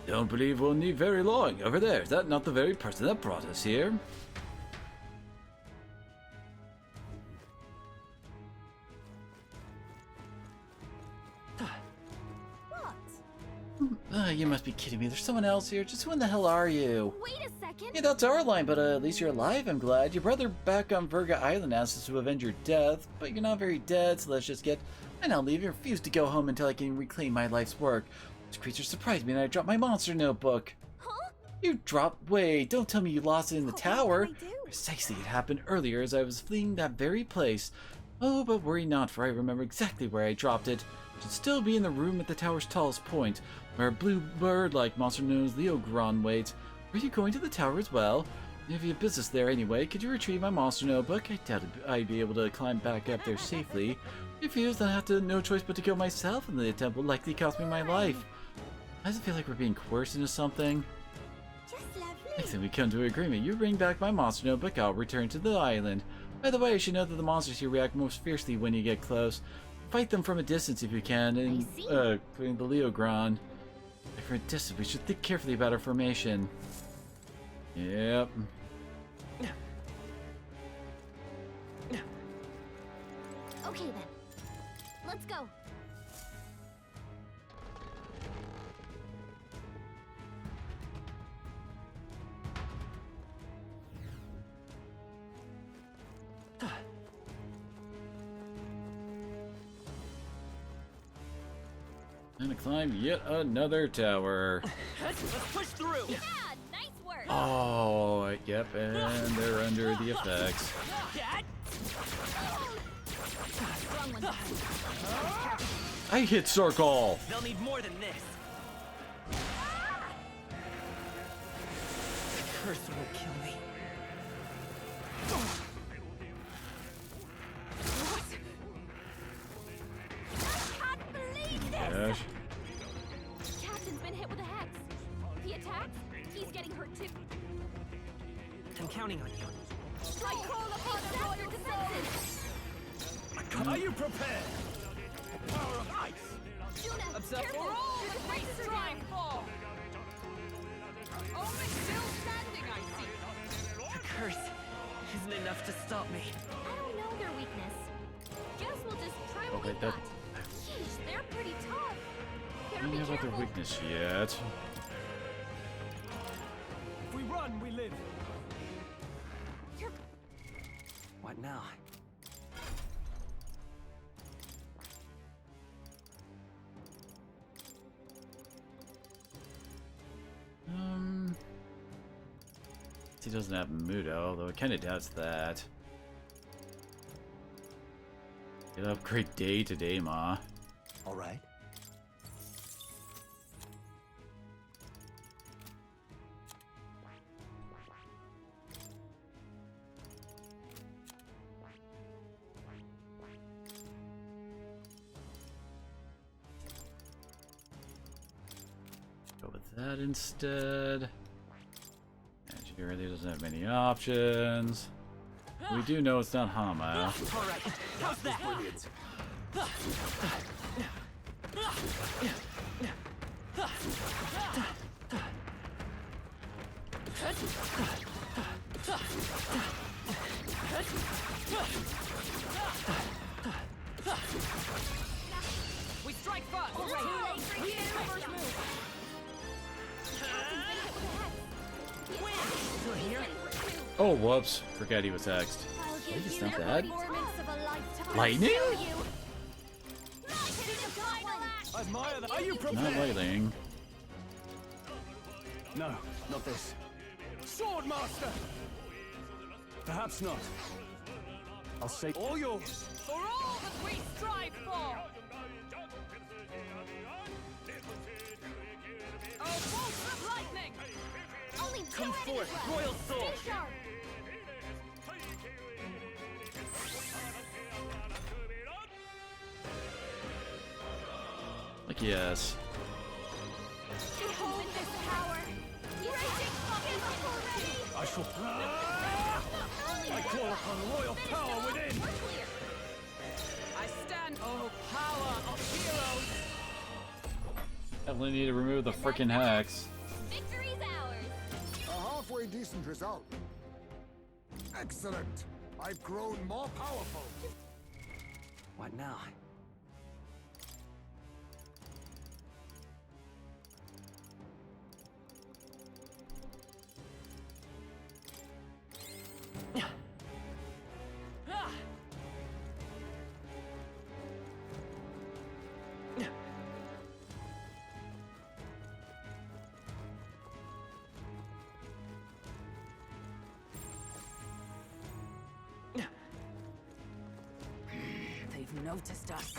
Speaker 1: Don't believe we'll need very long. Over there, is that not the very person that brought us here? You must be kidding me. There's someone else here. Just who in the hell are you?
Speaker 16: Wait a second.
Speaker 1: Yeah, that's our line, but at least you're alive, I'm glad. Your brother back on Virga Island asked us to avenge your death, but you're not very dead, so let's just get... I now leave. You refuse to go home until I can reclaim my life's work. This creature surprised me and I dropped my monster notebook.
Speaker 16: Huh?
Speaker 1: You dropped... Wait, don't tell me you lost it in the tower. Precisely, it happened earlier as I was fleeing that very place. Oh, but worry not, for I remember exactly where I dropped it. It should still be in the room at the tower's tallest point, where a blue bird-like monster known as Leogron waits. Are you going to the tower as well? If you have business there anyway, could you retrieve my monster notebook? I doubted I'd be able to climb back up there safely. If you then I have to no choice but to kill myself, and the attempt will likely cost me my life. Does it feel like we're being coerced into something? Next time we come to an agreement, you bring back my monster notebook, I'll return to the island. By the way, you should know that the monsters here react most fiercely when you get close. Fight them from a distance if you can, and including the Leogron. For a distance, we should think carefully about our formation. Yep.
Speaker 16: Okay then. Let's go.
Speaker 1: And to climb yet another tower.
Speaker 11: Let's push through.
Speaker 16: Yeah, nice work.
Speaker 1: Oh, yep, and they're under the effects.
Speaker 16: Strong one.
Speaker 1: I hit circle.
Speaker 11: They'll need more than this.
Speaker 15: The curse will kill me.
Speaker 1: Yes.
Speaker 18: Captain's been hit with a hex. The attack? He's getting hurt too.
Speaker 15: I'm counting on you.
Speaker 18: Strike call upon the royal defenses.
Speaker 8: Are you prepared? Power of ice!
Speaker 18: Juna,
Speaker 11: Observe
Speaker 18: careful.
Speaker 11: all
Speaker 18: Your defenses are down.
Speaker 11: Only still standing, I see.
Speaker 15: The curse isn't enough to stop me.
Speaker 18: I don't know their weakness. Guess we'll just try what
Speaker 1: Okay,
Speaker 18: we've
Speaker 1: that.
Speaker 18: got. Sheesh, they're pretty tough.
Speaker 1: I
Speaker 18: Better
Speaker 1: don't
Speaker 18: be
Speaker 1: know about
Speaker 18: careful.
Speaker 1: their weakness yet.
Speaker 8: If we run, we live.
Speaker 15: What now?
Speaker 1: He doesn't have Muda, although it kind of does that. Get upgrade day to day, Ma.
Speaker 19: All right.
Speaker 1: Go with that instead. And she really doesn't have many options. We do know it's not Hama.
Speaker 11: All right, how's that?
Speaker 8: Brilliant.
Speaker 11: We strike first.
Speaker 18: All right. We need a reverse move.
Speaker 15: Still here?
Speaker 1: Oh, whoops. Forgot he was hexed.
Speaker 18: I'll
Speaker 1: Wait,
Speaker 18: give
Speaker 1: it's
Speaker 18: you
Speaker 1: not
Speaker 18: the
Speaker 1: bad.
Speaker 18: performance of a lifetime.
Speaker 1: Lightning?
Speaker 18: Show you.
Speaker 8: I admire that. Are you
Speaker 1: Not
Speaker 8: prepared?
Speaker 1: lightning.
Speaker 8: No, not this. Sword Master! Perhaps not. I'll say all yours.
Speaker 11: For all that we strive for. A bolt of lightning.
Speaker 18: Only two
Speaker 11: Come
Speaker 18: enemies
Speaker 11: forth,
Speaker 18: left.
Speaker 11: royal sword.
Speaker 18: Stay sharp.
Speaker 1: Like, yes.
Speaker 18: Behold this power. Raging fucking already.
Speaker 8: I shall. I call upon royal power within.
Speaker 11: I stand, oh power of heroes.
Speaker 1: Definitely need to remove the freaking hex.
Speaker 18: Victory's ours.
Speaker 5: A halfway decent result. Excellent. I've grown more powerful.
Speaker 15: What now?
Speaker 4: They've noticed us.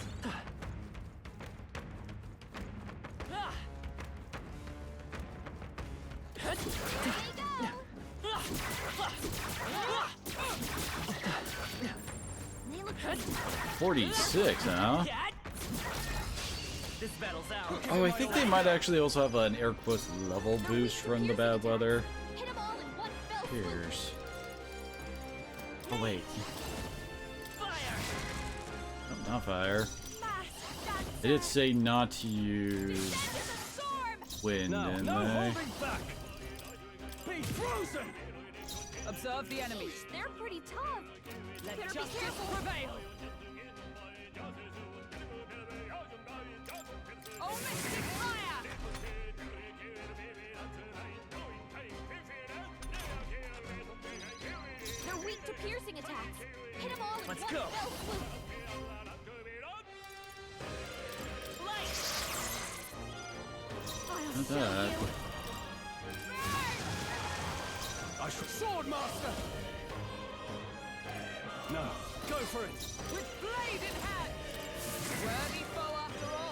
Speaker 18: They look
Speaker 1: 46, huh?
Speaker 11: This battle's out.
Speaker 1: Oh, I think they might actually also have an air quotes level boost from the bad weather.
Speaker 18: hit them all in one fell swoop.
Speaker 1: Here's. Oh, wait. Oh, not fire. They did say not to use wind,
Speaker 8: Now,
Speaker 1: didn't
Speaker 8: no
Speaker 1: they?
Speaker 8: holding back. Be frozen.
Speaker 11: Observe the enemy.
Speaker 18: They're pretty tough.
Speaker 11: Let
Speaker 18: Better be
Speaker 11: justice
Speaker 18: careful.
Speaker 11: prevail. Oh, mystic fire!
Speaker 18: They're weak to piercing attacks. Hit them all in
Speaker 11: Let's
Speaker 18: one
Speaker 11: go.
Speaker 18: fell swoop.
Speaker 1: Not that.
Speaker 8: I shall. Sword Master. No, go for it.
Speaker 11: With blade in hand! Worthy foe after all!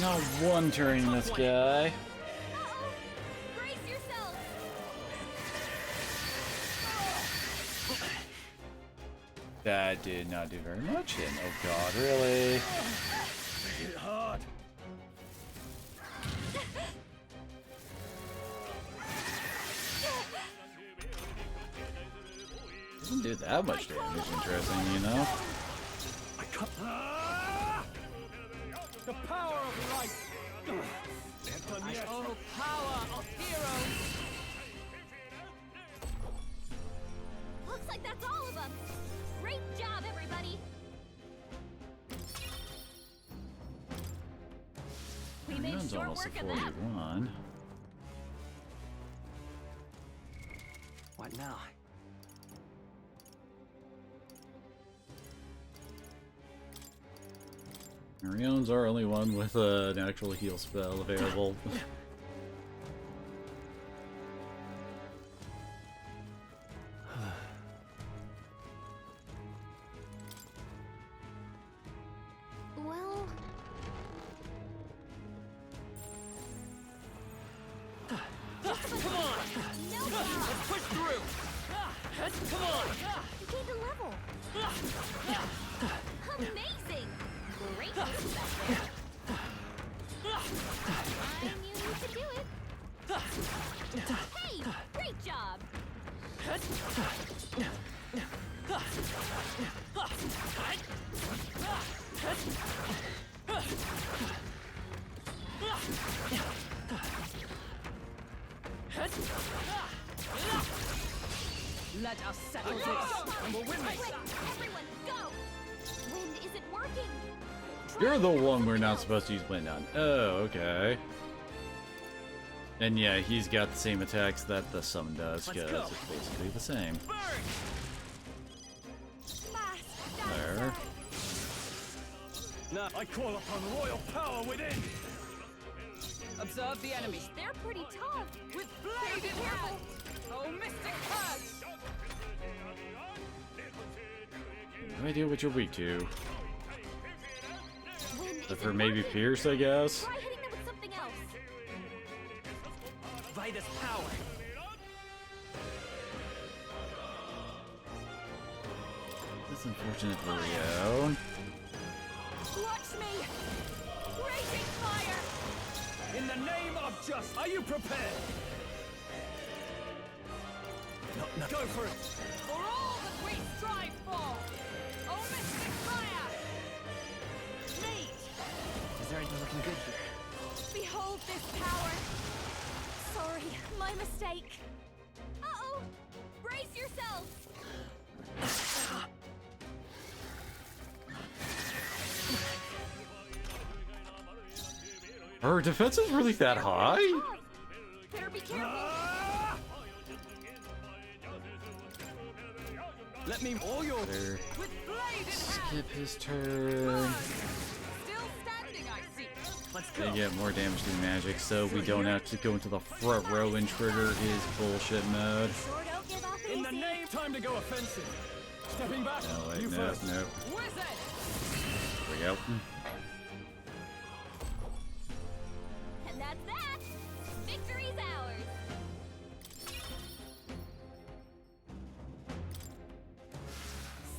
Speaker 1: Not one turning this guy.
Speaker 18: Brace yourself.
Speaker 1: That did not do very much. And oh god, really?
Speaker 8: Hit hard.
Speaker 1: Doesn't do that much damage, interesting, you know?
Speaker 8: I can't. The power of light.
Speaker 11: Oh, power of heroes.
Speaker 18: Looks like that's all of them. Great job, everybody. We made
Speaker 1: Rune's
Speaker 18: short
Speaker 1: almost
Speaker 18: work
Speaker 1: a
Speaker 18: of that.
Speaker 1: 41.
Speaker 15: What now?
Speaker 1: Marion's our only one with an actual heal spell available.
Speaker 16: Well,
Speaker 11: Come on! Let's push through! Come on!
Speaker 18: You gained a level. Amazing. Great perspective. I knew you could do it. Hey, great job.
Speaker 11: Let us settle this, and we'll win this!
Speaker 18: Everyone, go! Wind isn't working.
Speaker 1: You're the one we're not supposed to use wind on. Oh, okay. And yeah, he's got the same attacks that the summon does, because it's basically the same. There.
Speaker 8: Now I call upon royal power within.
Speaker 11: Observe the enemy.
Speaker 18: They're pretty tough.
Speaker 11: With blade in hand! Oh, mystic purge!
Speaker 1: No idea what you're weak to.
Speaker 18: Wind
Speaker 1: Except for
Speaker 18: isn't
Speaker 1: maybe
Speaker 18: working.
Speaker 1: Pierce, I guess.
Speaker 18: Try hitting them with something else.
Speaker 11: Vitus power!
Speaker 1: That's unfortunate for Rio.
Speaker 18: Watch me! Raging fire!
Speaker 8: In the name of justice, are you prepared? No. Go for it.
Speaker 11: For all that we strive for! Oh, mystic fire! Meet!
Speaker 15: Is there anything looking good here?
Speaker 18: Behold this power! Sorry, my mistake. Uh-oh! Brace yourselves!
Speaker 1: Her defense is really that high?
Speaker 18: Better be careful!
Speaker 8: Let me all your.
Speaker 1: There.
Speaker 11: With blade in hand!
Speaker 1: Skip his turn.
Speaker 11: Still standing, I see!
Speaker 8: Let's
Speaker 1: They
Speaker 8: go.
Speaker 1: get more damage through magic, so we don't have to go into the front row and trigger his bullshit mode.
Speaker 18: Sure don't give up
Speaker 8: In the
Speaker 18: easy.
Speaker 8: name, time to go offensive. Stepping back.
Speaker 1: Oh, wait,
Speaker 8: you
Speaker 1: no,
Speaker 8: first.
Speaker 1: no.
Speaker 11: Wizard!
Speaker 1: There we go.
Speaker 18: And that's that! Victory's ours!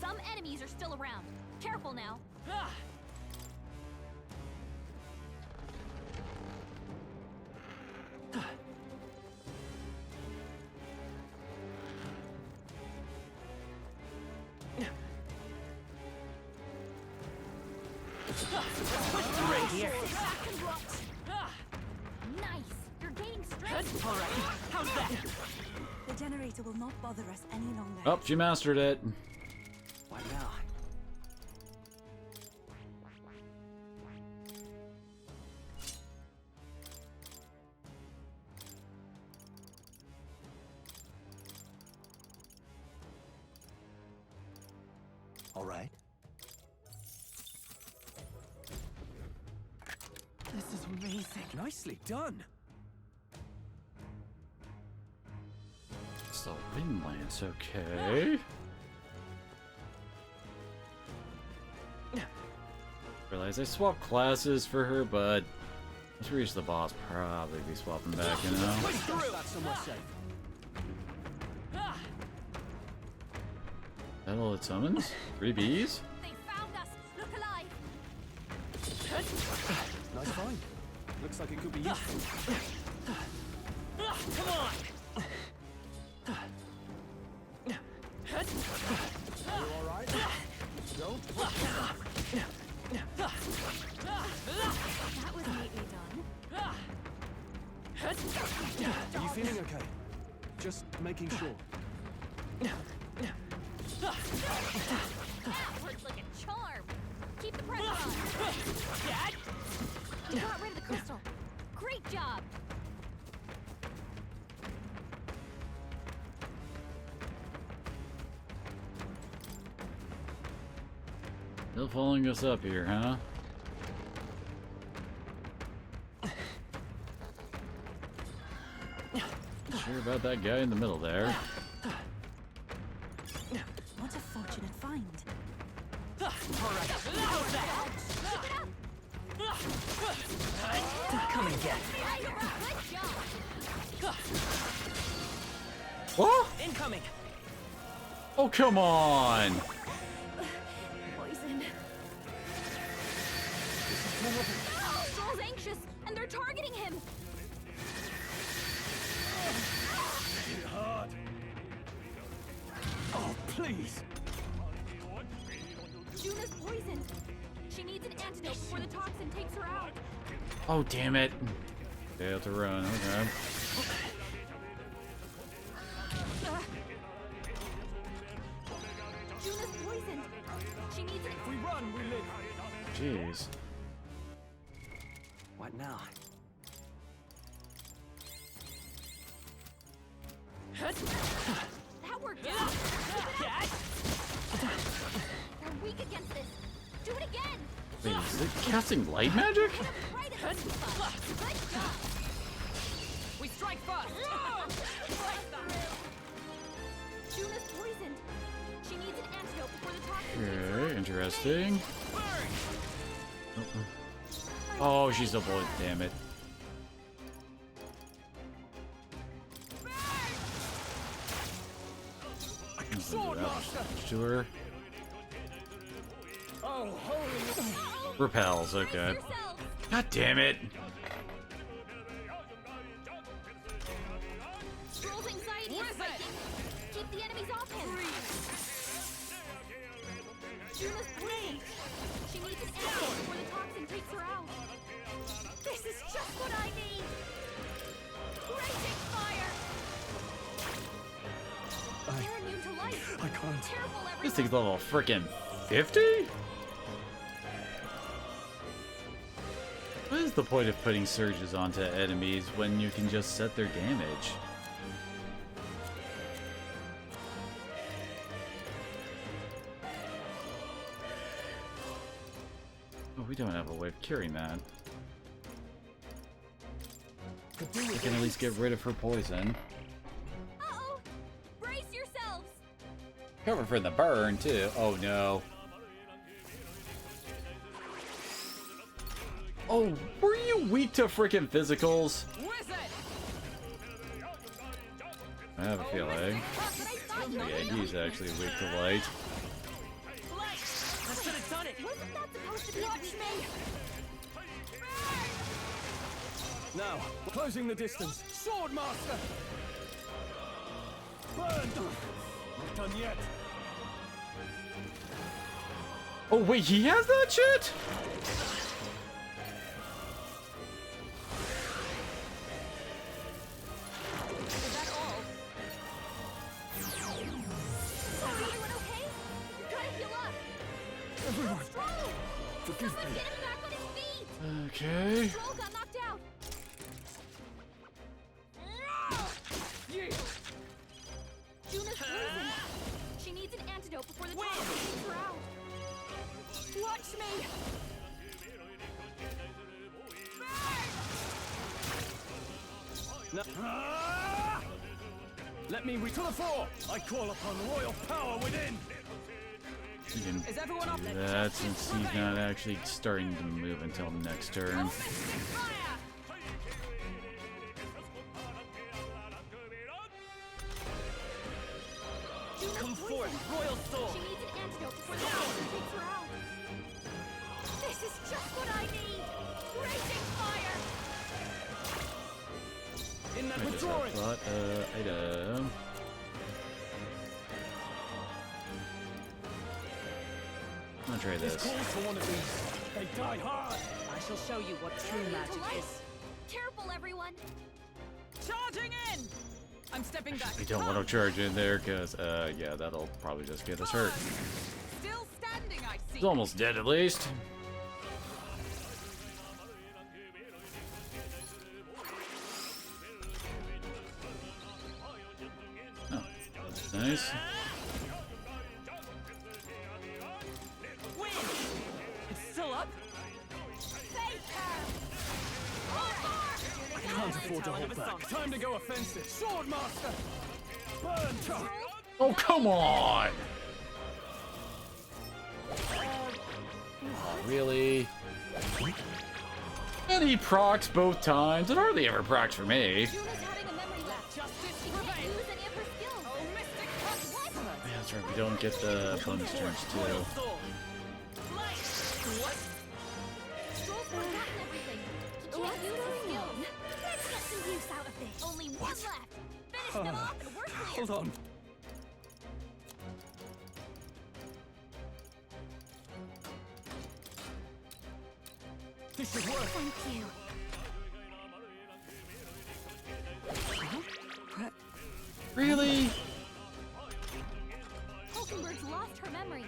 Speaker 18: Some enemies are still around. Careful now.
Speaker 11: Ah!
Speaker 15: Right here.
Speaker 18: Back and watch. Nice! You're gaining strength.
Speaker 11: All right, how's that?
Speaker 14: The generator will not bother us any longer.
Speaker 1: Oh, she mastered it.
Speaker 15: What now? All right.
Speaker 11: This is amazing.
Speaker 8: Nicely done.
Speaker 1: So Windland's okay. Realize I swapped classes for her, but Once we reach the boss, probably be swapping back, you know? That all it summons? 3 bees?
Speaker 18: They found us. Look alive.
Speaker 8: Nice find. Looks like it could be useful.
Speaker 9: Come on!
Speaker 12: You alright? Joe?
Speaker 18: That was neatly done.
Speaker 8: Are you feeling okay? Just making sure.
Speaker 18: That worked like a charm. Keep the pressure on.
Speaker 7: Dad? You got rid of the crystal.
Speaker 18: Great job.
Speaker 1: Still following us up here, huh? Sure about that guy in the middle there.
Speaker 14: What a fortunate find.
Speaker 9: Come and get.
Speaker 1: What?
Speaker 9: Incoming.
Speaker 1: Oh, come on!
Speaker 7: Poison.
Speaker 18: Joel's anxious, and they're targeting him.
Speaker 8: Hit hard. Oh, please.
Speaker 18: Juna's poisoned. She needs an antidote before the toxin takes her out.
Speaker 1: Oh, damn it. They have to run, okay.
Speaker 18: Juna's poisoned. She needs an...
Speaker 8: If we run, we live.
Speaker 1: Jeez.
Speaker 15: What now?
Speaker 18: That worked out.
Speaker 9: Dad?
Speaker 18: They're weak against this. Do it again.
Speaker 1: Wait, is it casting light magic?
Speaker 18: Right at the spot. Good job.
Speaker 9: We strike first.
Speaker 18: Juna's poisoned. She needs an antidote before the toxin.
Speaker 1: Okay, interesting. Oh, she's a boy, damn it.
Speaker 9: Sword master.
Speaker 1: To her.
Speaker 9: Oh, holy.
Speaker 1: Repels, okay. God damn it.
Speaker 18: Scroll's anxiety is spiking. Keep the enemies off him. Juna's poisoned. She needs an antidote before the toxin takes her out. This is just what I need. Raging fire. They're immune to light.
Speaker 8: I can't.
Speaker 18: Careful, everyone.
Speaker 1: This thing's level frickin' 50? What is the point of putting surges onto enemies when you can just set their damage? Oh, we don't have a way of curing that. We can at least get rid of her poison.
Speaker 18: Uh-oh. Brace yourselves.
Speaker 1: Cover for the burn, too. Oh, no. Oh, were you weak to freaking physicals? I have a feeling. Yeah, he's actually weak to light.
Speaker 9: I should have done it.
Speaker 18: Wasn't that supposed to be watch me?
Speaker 8: Now, closing the distance.
Speaker 9: Sword master.
Speaker 8: Burn! Not done yet.
Speaker 1: Oh, wait, he has that shit?
Speaker 18: Is that all? Is everyone okay? Try to heal up.
Speaker 8: Everyone,
Speaker 18: Stroll!
Speaker 8: forgive
Speaker 18: Someone
Speaker 8: me.
Speaker 18: get him back on his feet!
Speaker 1: Okay.
Speaker 18: Stroll got knocked out! Juna's poisoned! She needs an antidote before the toxin takes her out! Watch me!
Speaker 8: No. Let me reach to the fore. I call upon royal power within.
Speaker 1: We can
Speaker 9: Is everyone up?
Speaker 1: do that since he's not actually starting to move until next turn.
Speaker 18: Fire!
Speaker 1: But, item. I'm gonna try this.
Speaker 8: Calls for one of these. They die hard.
Speaker 4: I shall show you what true magic is.
Speaker 18: Careful, everyone!
Speaker 4: Charging in! I'm stepping back.
Speaker 1: I don't want to charge in there, because, yeah, that'll probably just get us hurt.
Speaker 4: Still standing, I see.
Speaker 1: It's almost dead, at least. Oh, that's nice.
Speaker 4: It's still up.
Speaker 8: I can't afford to hold back. Time to go offensive. Sword Master! Burn chop!
Speaker 1: Oh, come on! Oh, really? And he procs both times. It hardly ever procs for me.
Speaker 18: Juna's having a memory lapse. She can't use any of her skills. Oh, Mystic Touch! What?
Speaker 1: Yeah, that's right. We don't get the bonus turns too.
Speaker 18: What? Stroll's forgotten everything. He can't use his skills. Let's get some use out of this. Only one left. Finish them off and we're clear.
Speaker 8: Hold on. This should work.
Speaker 18: Thank you.
Speaker 1: Really?
Speaker 18: Hulkenberg's lost her memory.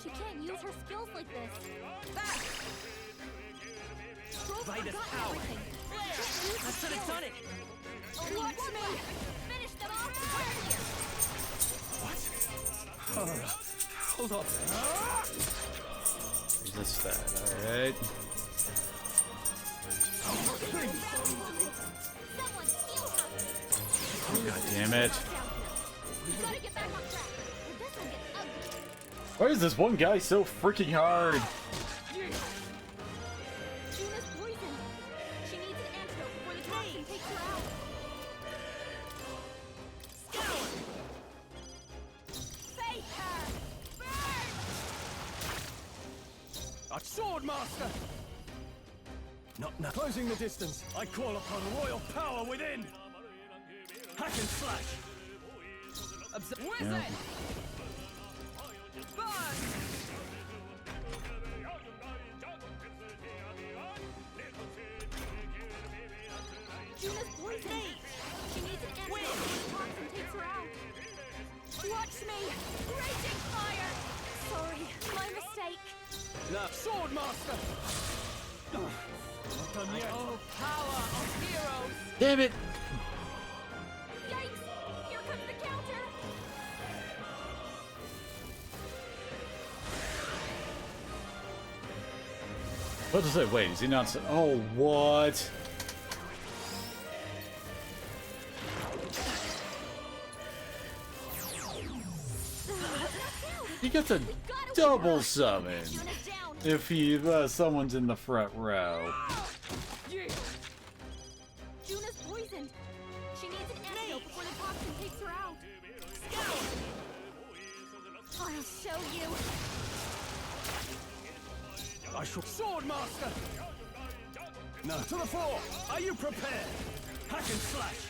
Speaker 18: She can't use her skills like this. Back! Stroll's
Speaker 11: Vitus
Speaker 18: forgotten
Speaker 11: power.
Speaker 18: everything.
Speaker 11: I should have done it.
Speaker 18: Only one left. Finish them off and we're clear.
Speaker 8: Hold on.
Speaker 1: Resist that, alright.
Speaker 18: Someone steal her.
Speaker 1: Oh, God damn it.
Speaker 18: We gotta get back on track. Or this will get ugly.
Speaker 1: Why is this one guy so freaking hard?
Speaker 18: Juna's poisoned. She needs an antidote before the toxin takes her out. Face her! Burn!
Speaker 8: A Sword Master! Not closing the distance. I call upon royal power within. Hack and slash.
Speaker 4: Wizard! Burn!
Speaker 18: Juna's poisoned. She needs an antidote before the toxin takes her out. Watch me! Raging fire! Sorry, my mistake.
Speaker 8: Now, Sword Master! Not done yet.
Speaker 4: Oh, power of heroes!
Speaker 1: Damn it!
Speaker 18: Yikes! Here comes the counter!
Speaker 1: What does it? Wait, is he not? Oh, what? He gets a double summon if he someone's in the front row.
Speaker 18: Juna's poisoned. She needs an antidote before the toxin takes her out. I'll show you.
Speaker 8: I shall Sword Master! Now to the floor! Are you prepared? Hack and slash!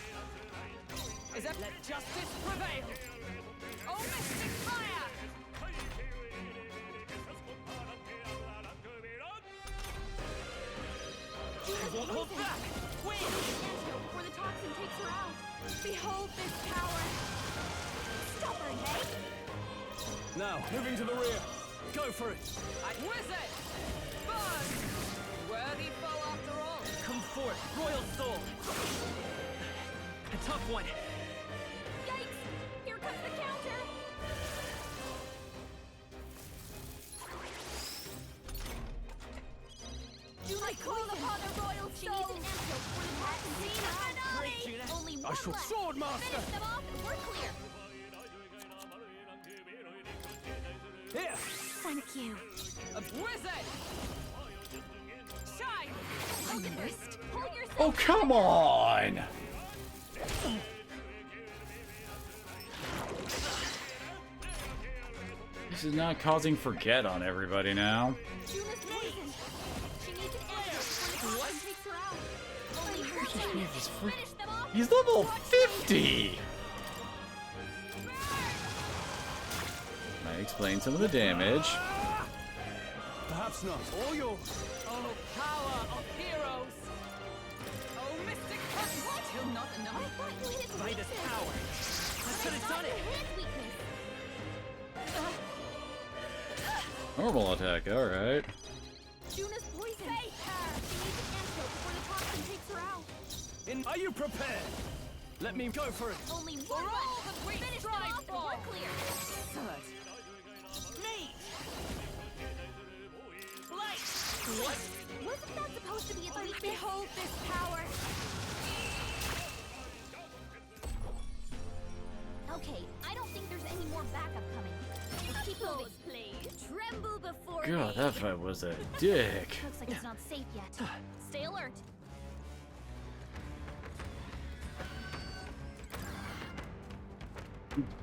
Speaker 4: Is that let justice prevail? Oh, Mystic Fire!
Speaker 18: Juna's
Speaker 8: won't hold
Speaker 18: poisoned.
Speaker 8: back.
Speaker 18: Win! Antidote before the toxin takes her out. Behold this power. Stop her, Nay.
Speaker 8: Now, moving to the rear. Go for it!
Speaker 4: Wizard! Burn! Worthy foe after all.
Speaker 11: Come forth, Royal Soul. A tough one.
Speaker 18: Yikes! Here comes the counter. I call upon the royal soul. She needs an antidote before the toxin takes her out. Only one
Speaker 8: I shall
Speaker 18: left.
Speaker 8: Sword Master!
Speaker 18: Finish them off and we're clear.
Speaker 8: Here!
Speaker 18: Thank you.
Speaker 4: A wizard! Shine!
Speaker 18: Hulkenberg, hold yourself.
Speaker 1: Oh, come on! This is not causing forget on everybody now.
Speaker 18: Juna's poisoned. She needs an antidote before the toxin takes her out. Only her
Speaker 1: Finish
Speaker 18: Finish them off
Speaker 1: He's level 50! Might explain some of the damage.
Speaker 8: Perhaps not. All yours.
Speaker 4: Oh, power of heroes! Oh, Mystic Curse! What? Still not enough?
Speaker 11: By this power. I could have done it.
Speaker 1: Normal attack, alright.
Speaker 18: Juna's poison. Hey, she needs an antidote before the toxin takes her out.
Speaker 8: Are you prepared? Let me go for it.
Speaker 18: Only one left. Finish them off and we're clear.
Speaker 11: Third. Me! Light! What?
Speaker 18: Wasn't that supposed to be its weakness?
Speaker 2: Behold this power.
Speaker 18: Okay, I don't think there's any more backup coming. Let's keep moving. Please. Tremble before
Speaker 1: God,
Speaker 18: me.
Speaker 1: that fight was a dick.
Speaker 18: Looks like it's not safe yet. Stay alert.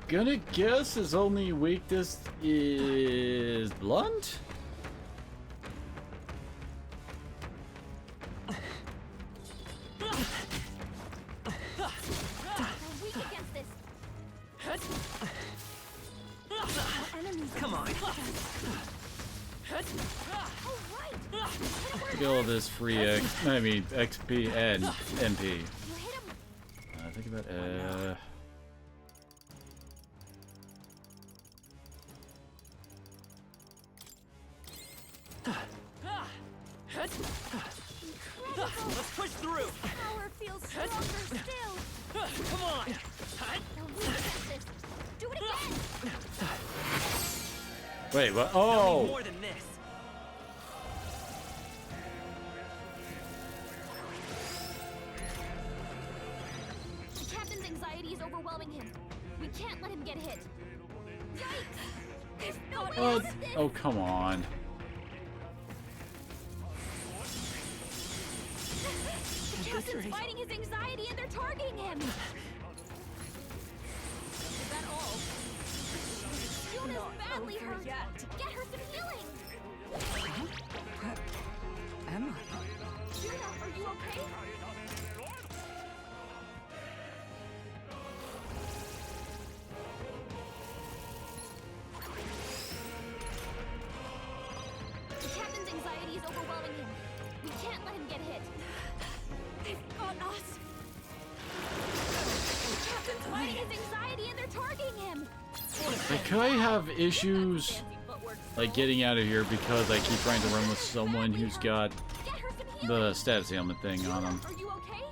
Speaker 1: Gonna guess his only weakness is blunt?
Speaker 18: We're weak against this.
Speaker 11: Come on.
Speaker 1: Get all this free XP and MP. Think about
Speaker 11: Let's push through.
Speaker 18: Power feels stronger still.
Speaker 11: Come on.
Speaker 18: Now we against this. Do it again.
Speaker 1: Wait, what?
Speaker 11: I'll need
Speaker 1: Oh!
Speaker 11: more than this.
Speaker 18: The captain's anxiety is overwhelming him. We can't let him get hit. Yikes! There's no way
Speaker 1: Oh,
Speaker 18: out of this.
Speaker 1: oh, come on.
Speaker 18: The captain's fighting his anxiety and they're targeting him. Is that all? Juna's badly hurt. Get her some healing.
Speaker 4: Am I?
Speaker 18: Juna, are you okay? The captain's anxiety is overwhelming him. We can't let him get hit. They've got us. The captain's fighting his anxiety and they're targeting him.
Speaker 1: Like, could I have issues like getting out of here because I keep trying to run with someone who's got the status ailment thing on them?
Speaker 18: Are you okay?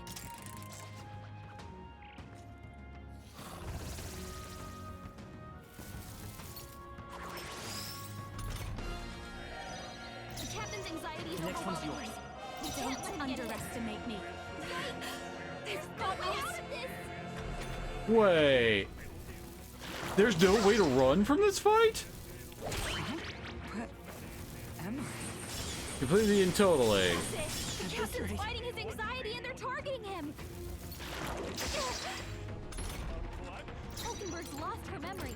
Speaker 18: The captain's anxiety is
Speaker 11: Next one's
Speaker 18: overwhelming
Speaker 11: yours.
Speaker 18: him. We can't let him underestimate me. There's no way out of this.
Speaker 1: Wait. There's no way to run from this fight?
Speaker 4: Am I?
Speaker 1: Completely and totally.
Speaker 18: The captain's fighting his anxiety and they're targeting him. Falkenberg's lost her memory.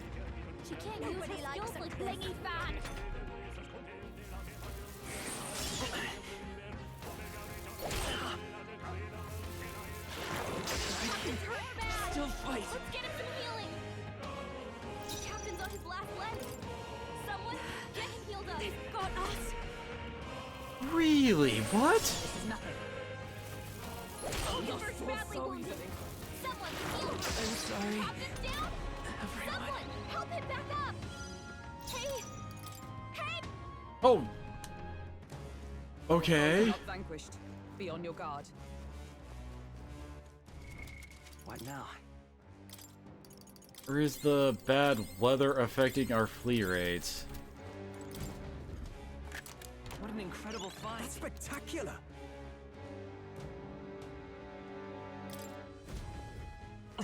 Speaker 18: She can't use her skills like Blingy Fan. Captain's hurt bad.
Speaker 11: Still fight.
Speaker 18: Let's get him some healing. The captain's on his last leg. Someone get him healed up. They've got us.
Speaker 1: Really? What?
Speaker 18: Falkenberg's badly wounded. Someone heal her.
Speaker 4: I'm sorry.
Speaker 18: Captain's down. Someone help him back up. Hey. Hey.
Speaker 1: Oh. Okay.
Speaker 4: Not vanquished. Be on your guard.
Speaker 15: What now?
Speaker 1: Or is the bad weather affecting our flee rates?
Speaker 11: What an incredible fight.
Speaker 8: That's spectacular.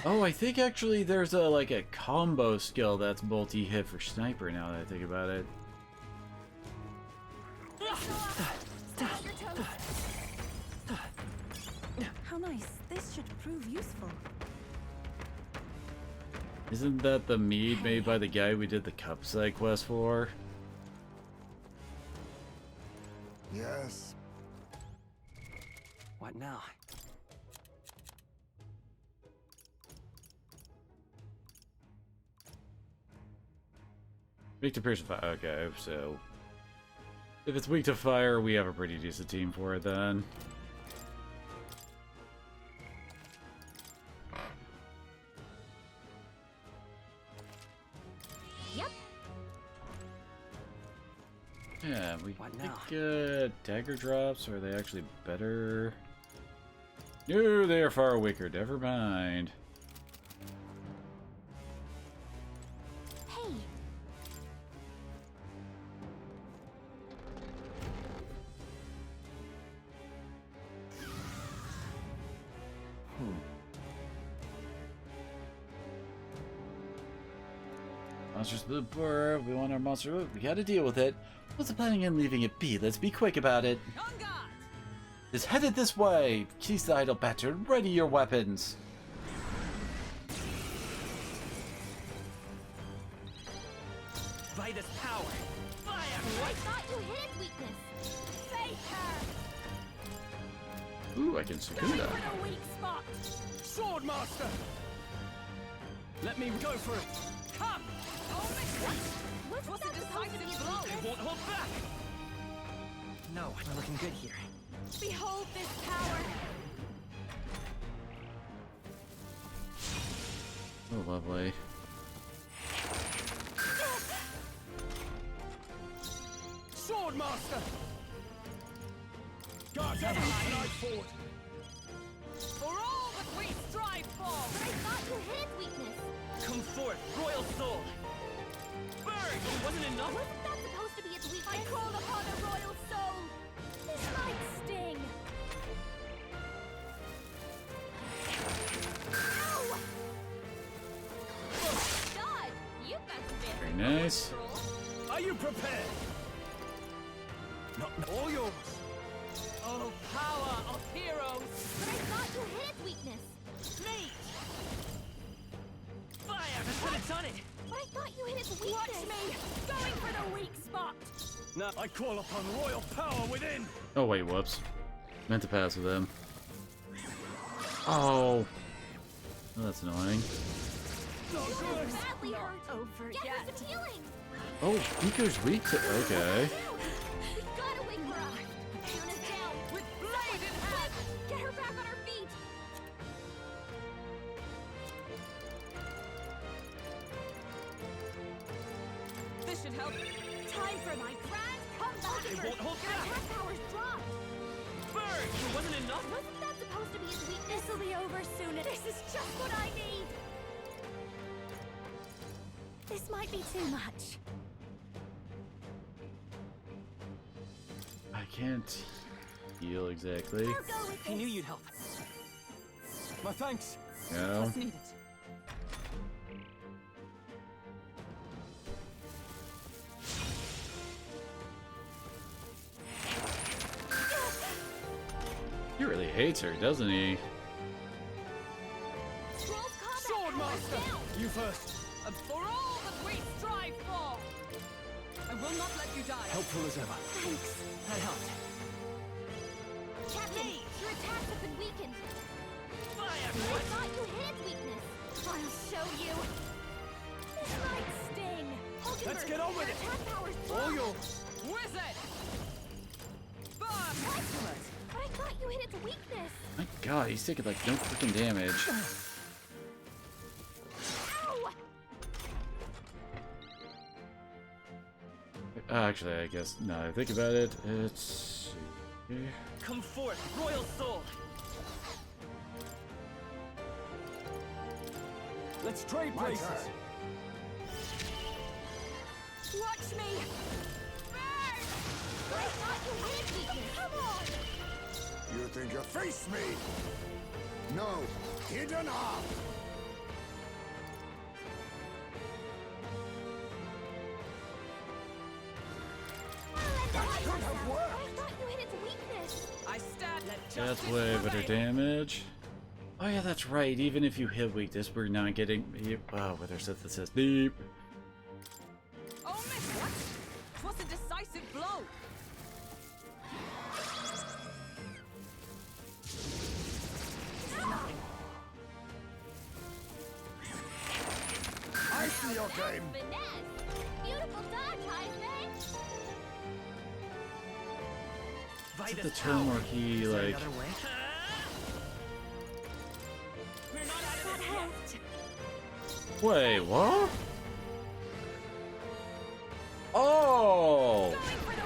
Speaker 1: Oh, I think actually there's a combo skill that's multi-hit for sniper now that I think about it.
Speaker 14: How nice. This should prove useful.
Speaker 1: Isn't that the mead made by the guy we did the cup side quest for?
Speaker 5: Yes.
Speaker 15: What now?
Speaker 1: Weak to piercing fire. Okay, so if it's weak to fire, we have a pretty decent team for it then.
Speaker 7: Yep.
Speaker 1: Yeah, we think dagger drops, or are they actually better? No, they are far weaker. Never mind.
Speaker 7: Hey.
Speaker 1: Monsters of the Burr, we want our monster. We gotta deal with it. What's the planning on leaving it be? Let's be quick about it. It's headed this way. Keys the idle bastard. Ready your weapons.
Speaker 11: By this power, fire!
Speaker 7: I thought you hit its weakness. Face her.
Speaker 1: Ooh, I can secure that.
Speaker 7: For the weak spot.
Speaker 8: Swordmaster! Let me go for it. Come!
Speaker 7: What's the decisive blow?
Speaker 8: It won't hold back!
Speaker 3: No, we're looking good here.
Speaker 7: Behold this power.
Speaker 1: Oh, lovely.
Speaker 8: Swordmaster! Guard down, slide forward!
Speaker 11: For all that we strive for!
Speaker 7: But I thought you hit weakness.
Speaker 11: Come forth, royal soul! Burn! It wasn't enough?
Speaker 7: Wasn't that supposed to be its weakness? I call upon a royal soul. This might sting. Ow!
Speaker 18: God, you've got some bit.
Speaker 1: Very nice.
Speaker 8: Are you prepared? Not all yours.
Speaker 11: Oh, power of heroes!
Speaker 7: But I thought you hit its weakness.
Speaker 11: Snake! Fire! That's what it's on it!
Speaker 7: But I thought you hit its weakness. Watch me! Going for the weak spot.
Speaker 8: Now I call upon royal power within.
Speaker 1: Oh, wait, whoops. Meant to pass with them. Oh. Oh, that's annoying.
Speaker 7: Badly hurt. Oh, forget. Get her some healing.
Speaker 1: Oh, Nico's weak to. Okay.
Speaker 7: We gotta wake her up. Yuna's down. With blade in hand. Get her back on her feet.
Speaker 11: This should help.
Speaker 7: Time for my grand comeback.
Speaker 11: It won't hold
Speaker 7: Your
Speaker 11: back.
Speaker 7: attack power's dropped.
Speaker 11: Burn! It wasn't enough?
Speaker 7: Wasn't that supposed to be its weakness? This'll be over soon. This is just what I need. This might be too much.
Speaker 1: I can't heal exactly.
Speaker 11: I knew you'd help.
Speaker 8: My thanks.
Speaker 1: No.
Speaker 11: Just need it.
Speaker 1: He really hates her, doesn't he?
Speaker 8: Swordmaster! You first.
Speaker 11: And for all that we strive for! I will not let you die.
Speaker 8: Helpful as ever.
Speaker 7: Thanks.
Speaker 11: That helped.
Speaker 7: Captain, your attacks have been weakened.
Speaker 11: Fire!
Speaker 7: I thought you hit weakness. I'll show you. This might sting. Hulkenberg,
Speaker 8: Let's get on with
Speaker 7: your
Speaker 8: it.
Speaker 7: attack power's
Speaker 8: All
Speaker 7: dropped.
Speaker 8: yours.
Speaker 11: Wizard! Burn!
Speaker 7: Excellent. But I thought you hit its weakness.
Speaker 1: My god, he's taking like no freaking damage.
Speaker 7: Ow!
Speaker 1: Actually, I guess, now that I think about it, it's...
Speaker 11: Come forth, royal soul!
Speaker 8: Let's trade
Speaker 5: My
Speaker 8: places.
Speaker 5: turn.
Speaker 7: Watch me! Burn! But I thought you hit weakness. Come on!
Speaker 5: You think you face me? No, hidden arm. That could have worked.
Speaker 7: I thought you hit its weakness.
Speaker 11: I stand at
Speaker 1: That's
Speaker 11: justice
Speaker 1: way better
Speaker 11: prevail.
Speaker 1: damage. Oh yeah, that's right. Even if you hit weakness, we're not getting... Oh, with our synthesis deep.
Speaker 11: Oh, miss, what? 'Twas a decisive blow.
Speaker 5: I see your game.
Speaker 7: Finesse. Beautiful done.
Speaker 1: Is it the turn where he like? Wait, what? Oh!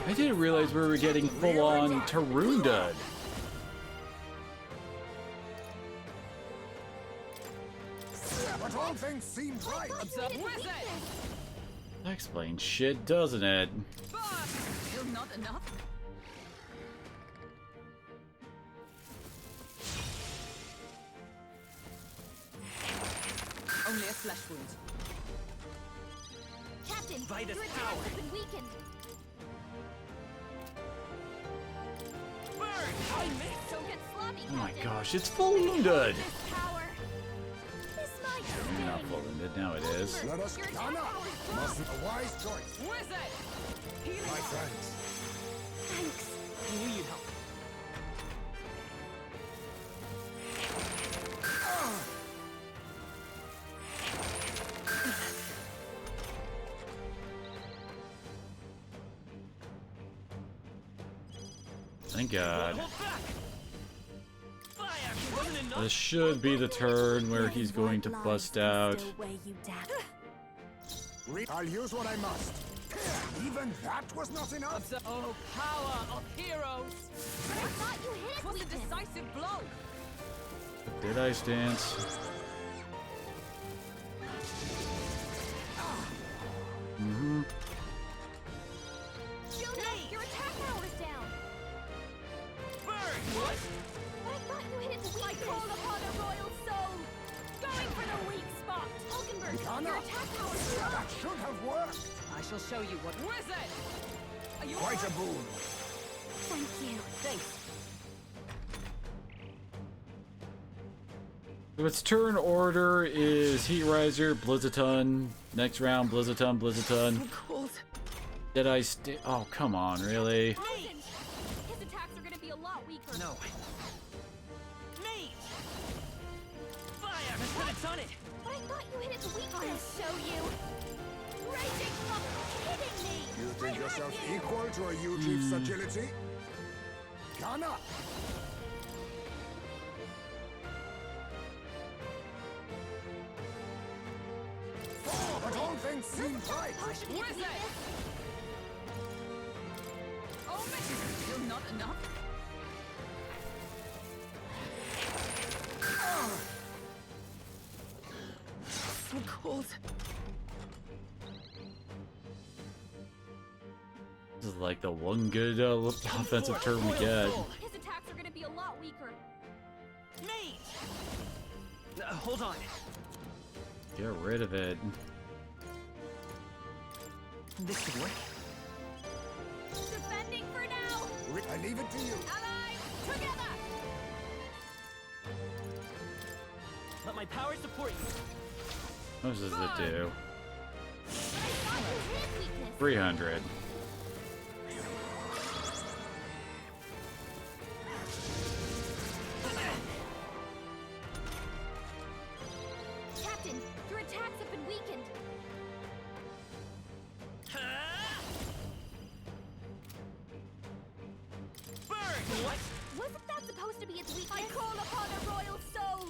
Speaker 1: I didn't realize we were getting full-on Tarundad.
Speaker 5: But all things seem right.
Speaker 1: That explains shit, doesn't it?
Speaker 4: Still not enough? Only a flesh wound.
Speaker 7: Captain,
Speaker 11: Vitus
Speaker 7: your attacks
Speaker 11: power.
Speaker 7: have been weakened. Don't get sloppy,
Speaker 1: Oh my
Speaker 7: Captain.
Speaker 1: gosh, it's full-wounded!
Speaker 7: This power. This might
Speaker 1: Maybe not full-wounded, now it is.
Speaker 5: Let us gun up. Mustn't a wise choice.
Speaker 4: Wizard!
Speaker 5: My friends.
Speaker 7: Thanks.
Speaker 11: I knew you'd help.
Speaker 1: Thank God. This should be the turn where he's going to bust out.
Speaker 5: I'll use what I must. Even that was not enough.
Speaker 4: Oh, power of heroes!
Speaker 7: I thought you hit it
Speaker 4: Was a
Speaker 7: weakness.
Speaker 4: decisive blow!
Speaker 1: Did I stance? Mm-hmm.
Speaker 7: Jonah, your attack power's down.
Speaker 4: Burn!
Speaker 7: What? But I thought you hit it weakness.
Speaker 18: I call upon a royal soul! Going for the weak spot!
Speaker 7: Hulkenberg,
Speaker 5: Kana,
Speaker 7: your attack power's down.
Speaker 5: that should have worked.
Speaker 4: I shall show you what. Wizard! Are you
Speaker 5: Quite a boon.
Speaker 7: Thank you.
Speaker 4: Thanks.
Speaker 1: So its turn order is Heat Riser, Blizzaton. Next round, Blizzaton, Blizzaton.
Speaker 4: Cold.
Speaker 1: Did I oh, come on, really?
Speaker 7: Listen, his attacks are gonna be a lot weaker.
Speaker 11: No. Mate! Fire! Let's put it on it!
Speaker 7: But I thought you hit it weakness.
Speaker 18: I'll show you! Raging fuck kidding me!
Speaker 5: You think yourself equal to a U-Chief's agility? Gun up! But all things seem right.
Speaker 4: Wizard! Oh, mission still not enough? So cold.
Speaker 1: This is like the one good offensive turn we get.
Speaker 7: His attacks are gonna be a lot weaker.
Speaker 11: Mate! Hold on.
Speaker 1: Get rid of it.
Speaker 11: This could work.
Speaker 18: Defending for now!
Speaker 5: I leave it to you.
Speaker 18: Allies, together!
Speaker 11: Let my power support you.
Speaker 1: What does it do?
Speaker 18: But I thought you hit weakness.
Speaker 1: 300.
Speaker 7: Captain, your attacks have been weakened.
Speaker 11: Burn! What?
Speaker 7: Wasn't that supposed to be its weakness?
Speaker 18: I call upon a royal soul!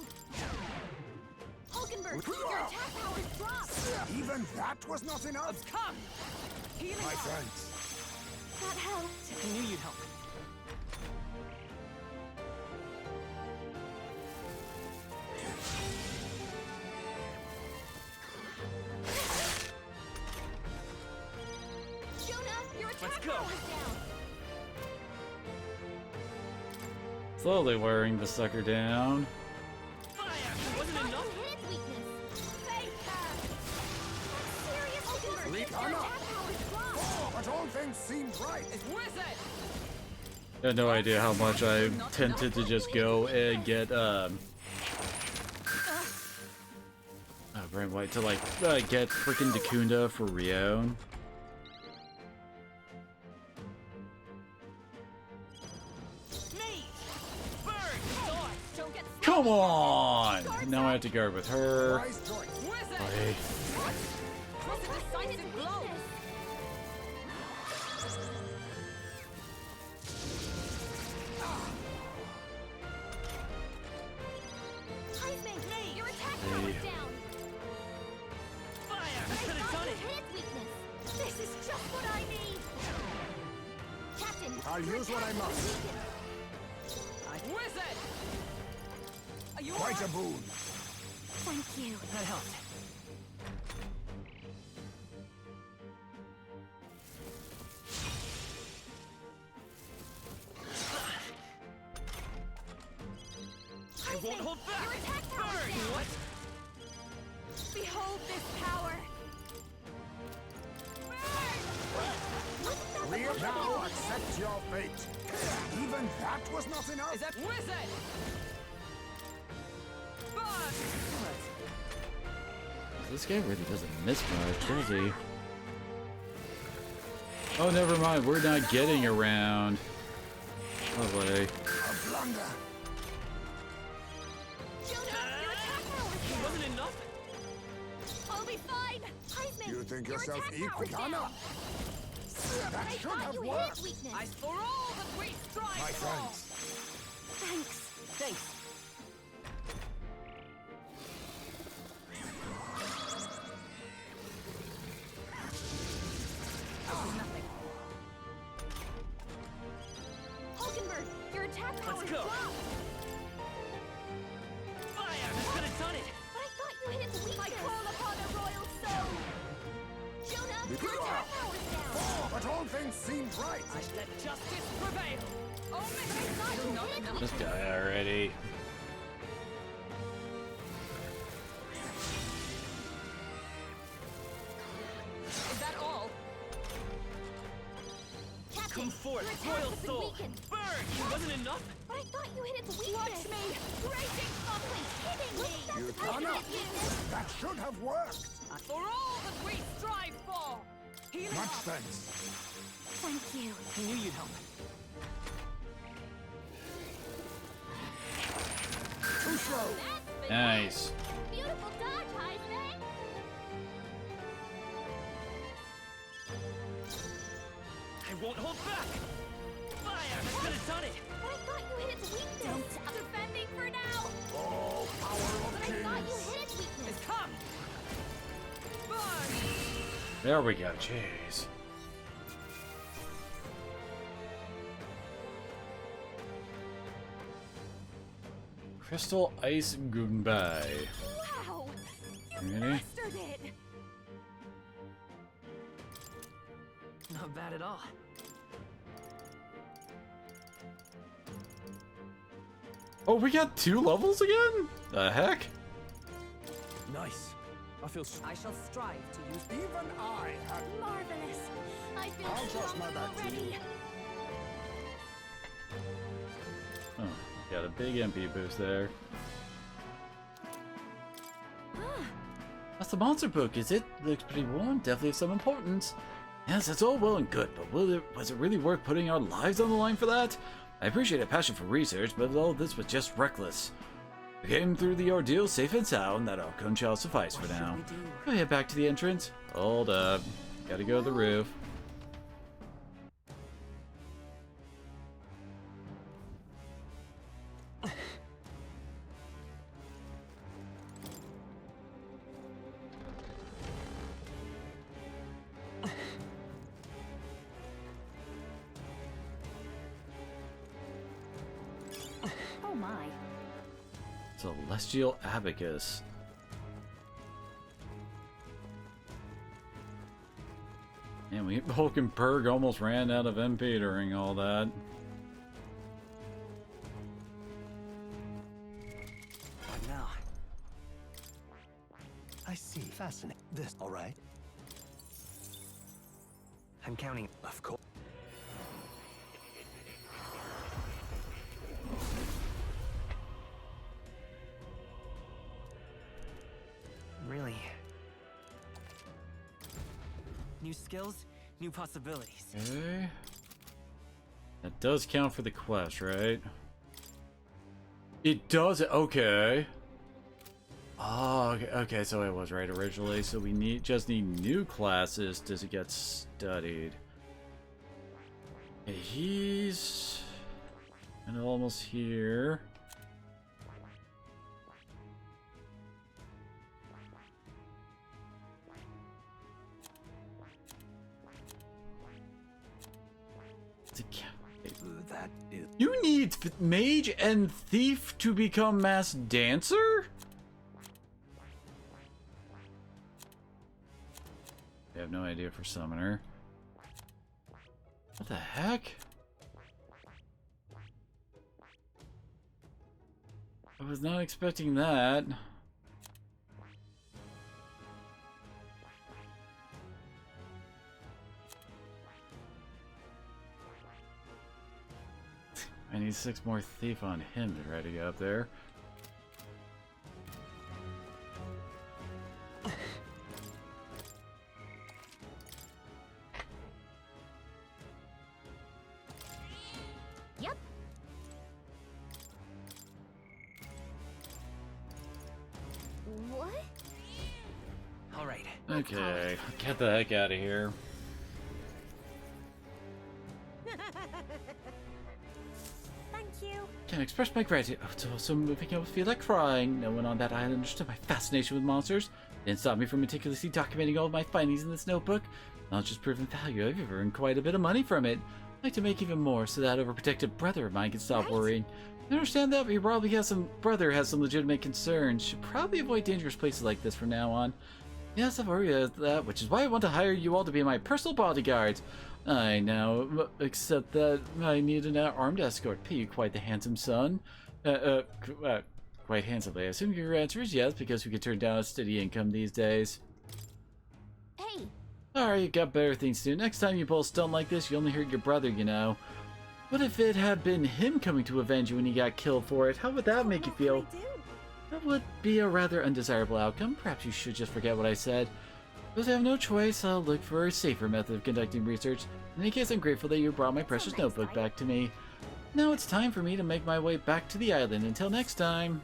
Speaker 7: Hulkenberg, your attack power's dropped.
Speaker 5: Even that was not enough.
Speaker 4: Come! Healing
Speaker 5: My
Speaker 4: up.
Speaker 5: friends.
Speaker 7: That helped.
Speaker 11: I knew you'd help.
Speaker 7: Jonah, your
Speaker 11: Let's
Speaker 7: attack
Speaker 11: go.
Speaker 7: power's down.
Speaker 1: Slowly wearing the sucker down.
Speaker 11: Fire!
Speaker 7: I
Speaker 11: Wasn't
Speaker 7: thought
Speaker 11: enough?
Speaker 7: you hit its weakness. Fake her. Serious, Hulkenberg,
Speaker 5: Leap
Speaker 7: your
Speaker 5: on
Speaker 7: attack
Speaker 5: up.
Speaker 7: power's dropped.
Speaker 5: But all things seem right.
Speaker 4: Wizard!
Speaker 1: I had no idea how much I tempted to just go and get Brain White to like get freaking Dakunda for Rio.
Speaker 11: Mate! Burn! Die!
Speaker 4: Don't get
Speaker 1: Come on! Now I have to guard with her.
Speaker 5: Wise choice.
Speaker 4: Wizard!
Speaker 1: Like,
Speaker 4: Was a decisive blow!
Speaker 5: I'll use what I must.
Speaker 18: Wizard! Are you
Speaker 5: Quite a boon.
Speaker 7: Thank you.
Speaker 18: That helped.
Speaker 11: I won't hold back!
Speaker 18: Your attack power is down. What? Behold this power!
Speaker 5: We now accept your fate. Even that was not enough.
Speaker 18: Is that wizard? Burn!
Speaker 1: This guy really doesn't miss much, does he? Oh, never mind. We're not getting around. Lovely.
Speaker 5: A blunder.
Speaker 18: It wasn't enough. I'll be fine.
Speaker 7: Heisman,
Speaker 5: You think
Speaker 7: your
Speaker 5: yourself
Speaker 7: attack
Speaker 5: equal?
Speaker 7: power's down.
Speaker 5: Anna! That
Speaker 7: I
Speaker 5: should
Speaker 7: thought
Speaker 5: have
Speaker 7: you hit
Speaker 5: worked.
Speaker 7: its weakness.
Speaker 18: I for all that we strive
Speaker 5: My
Speaker 18: for.
Speaker 5: friends,
Speaker 7: Thanks.
Speaker 18: Thanks. Nothing.
Speaker 7: Hulkenberg, your attack power's
Speaker 11: Let's go.
Speaker 7: dropped.
Speaker 11: Fire! This could have done it!
Speaker 7: But I thought you hit its
Speaker 18: I
Speaker 7: weakness.
Speaker 18: call upon a royal soul.
Speaker 7: Jonah,
Speaker 5: Be
Speaker 7: your
Speaker 5: good.
Speaker 7: attack power's down.
Speaker 5: but all things seem right.
Speaker 18: I let justice prevail. Oh, Mr. Not enough.
Speaker 1: Just die already.
Speaker 18: Is that all?
Speaker 7: Captain,
Speaker 11: Come forth,
Speaker 7: your attack
Speaker 11: royal
Speaker 7: has been
Speaker 11: soul!
Speaker 7: weakened.
Speaker 11: Burn! It wasn't enough?
Speaker 7: But I thought you hit its weakness.
Speaker 18: Watch me! Raging conflict!
Speaker 7: Hitting me.
Speaker 5: You
Speaker 7: That's
Speaker 5: Anna,
Speaker 7: its weakness.
Speaker 5: that should have worked.
Speaker 18: For all that we strive for! Healing
Speaker 5: Much
Speaker 18: up.
Speaker 5: thanks.
Speaker 7: Thank you.
Speaker 18: I knew you'd help.
Speaker 5: Too slow.
Speaker 1: Nice.
Speaker 7: Beautiful dodge, Heisman.
Speaker 11: I won't hold back! Fire! This could have done it!
Speaker 7: But I thought you hit its weakness.
Speaker 18: Defending for now!
Speaker 5: Oh, power
Speaker 7: But
Speaker 5: of
Speaker 7: I thought you
Speaker 5: kings.
Speaker 7: hit its weakness.
Speaker 18: It's come! Burn!
Speaker 1: There we go. Jeez. Crystal Ice Goodbye.
Speaker 7: Wow! You
Speaker 1: Really?
Speaker 7: mastered it.
Speaker 18: Not bad at all.
Speaker 1: Oh, we got 2 levels again? The heck?
Speaker 8: Nice. I feel
Speaker 18: I shall strive to use
Speaker 5: Even I had.
Speaker 7: Marvelous. I feel
Speaker 5: I'll toss my
Speaker 7: stronger
Speaker 5: back to
Speaker 7: already.
Speaker 5: you.
Speaker 1: Oh, got a big MP boost there. That's the monster book, is it? Looks pretty worn, definitely of some importance. Yes, that's all well and good, but was it really worth putting our lives on the line for that? I appreciate a passion for research, but all this was just reckless. We came through the ordeal safe and sound, that outcome shall suffice for now. We'll head back to the entrance. Hold up. Gotta go to the roof.
Speaker 4: Oh my.
Speaker 1: Celestial Abacus. And Hulkenberg almost ran out of MP during all that.
Speaker 15: What now? I see. Fascinating. This, all right? I'm counting. Of course. Really?
Speaker 18: new skills, new possibilities.
Speaker 1: Okay. That does count for the quest, right? It does. Okay. Oh, okay, so I was right originally. So we just need new classes to get studied. Okay, he's and almost here.
Speaker 3: that is...
Speaker 1: You need mage and thief to become mass dancer? I have no idea for summoner. What the heck? I was not expecting that. I need 6 more thief on him to try to get up there.
Speaker 7: Yep. What?
Speaker 15: All right.
Speaker 1: Okay, get the heck out of here.
Speaker 7: Thank you.
Speaker 1: Can't express my gratitude. Oh, it's also moving. I feel like crying. No one on that island understood my fascination with monsters. Didn't stop me from meticulously documenting all of my findings in this notebook. Knowledge has proven value. I've earned quite a bit of money from it. I'd like to make even more so that overprotective brother of mine can stop worrying. I understand that, but your probably has some legitimate concerns. Should probably avoid dangerous places like this from now on. Yes, I've already heard that, which is why I want to hire you all to be my personal bodyguards. I know, except that I need an armed escort. Pay you quite the handsome son. Quite handsomely. I assume your answer is yes, because we can turn down a steady income these days.
Speaker 7: Hey.
Speaker 1: Alright, you got better things to do. Next time you pull a stunt like this, you only hurt your brother, you know. What if it had been him coming to avenge you when he got killed for it? How would that make you feel? That would be a rather undesirable outcome. Perhaps you should just forget what I said. But I have no choice. I'll look for a safer method of conducting research. In any case, I'm grateful that you brought my precious notebook back to me. Now it's time for me to make my way back to the island. Until next time.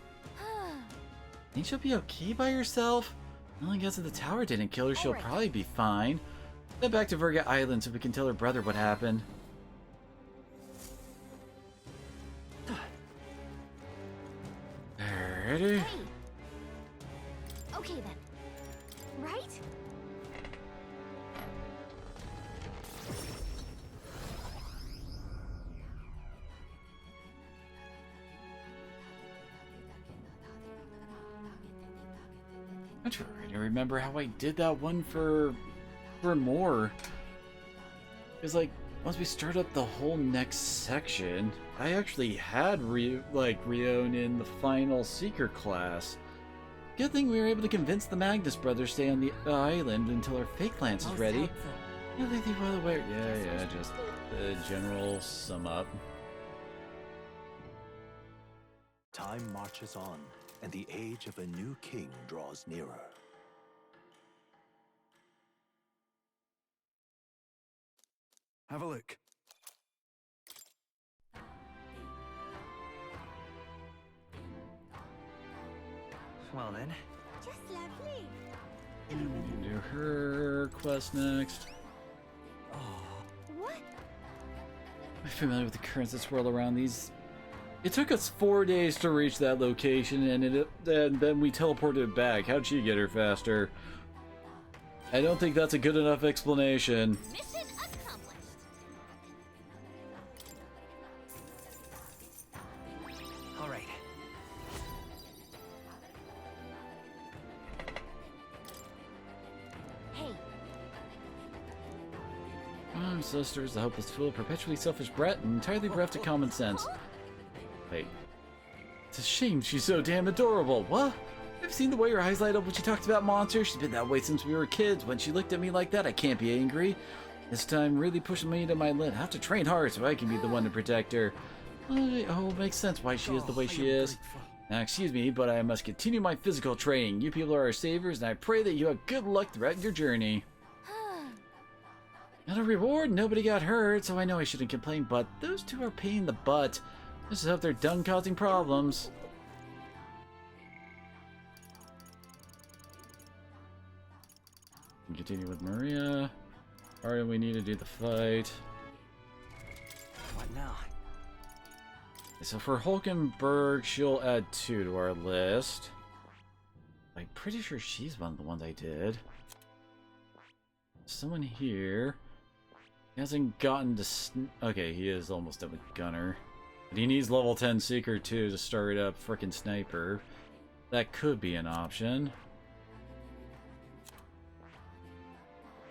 Speaker 1: Think she'll be okay by herself? Well, I guess if the tower didn't kill her, she'll probably be fine. Head back to Verga Island so we can tell her brother what happened. Ready?
Speaker 7: Hey. Okay then. Right?
Speaker 1: I'm trying to remember how I did that one for more. It's like once we start up the whole next section, I actually had Rion in the final Seeker class. Good thing we were able to convince the Magnus brothers to stay on the island until our fake lance is ready. Yeah, they well aware. Yeah, just the general sum up.
Speaker 19: Time marches on, and the age of a new king draws nearer.
Speaker 8: Have a look.
Speaker 15: Well then.
Speaker 18: Just lovely.
Speaker 1: We can do her quest next.
Speaker 18: What?
Speaker 1: I'm familiar with the currents that swirl around these. It took us 4 days to reach that location, and then we teleported back. How'd she get her faster? I don't think that's a good enough explanation.
Speaker 18: Mission accomplished.
Speaker 15: All right.
Speaker 18: Hey.
Speaker 1: Sisters, the hopeless fool, perpetually selfish brat, and entirely bereft of common sense. Wait. It's a shame she's so damn adorable. What? I've seen the way her eyes light up when she talks about monsters. She's been that way since we were kids. When she looked at me like that, I can't be angry. This time, really pushing me to my limit. I have to train hard so I can be the one to protect her. Oh, it makes sense why she is the way she is. Now, excuse me, but I must continue my physical training. You people are our saviors, and I pray that you have good luck throughout your journey. Not a reward, nobody got hurt, so I know I shouldn't complain, but those two are a pain in the butt. Let's just hope they're done causing problems. Continue with Maria. Alright, we need to do the fight.
Speaker 15: What now?
Speaker 1: So for Hulkenberg, she'll add 2 to our list. I'm pretty sure she's one of the ones I did. Someone here. He hasn't gotten to... Okay, he is almost done with Gunner. But he needs level 10 Seeker too to start up frickin' Sniper. That could be an option.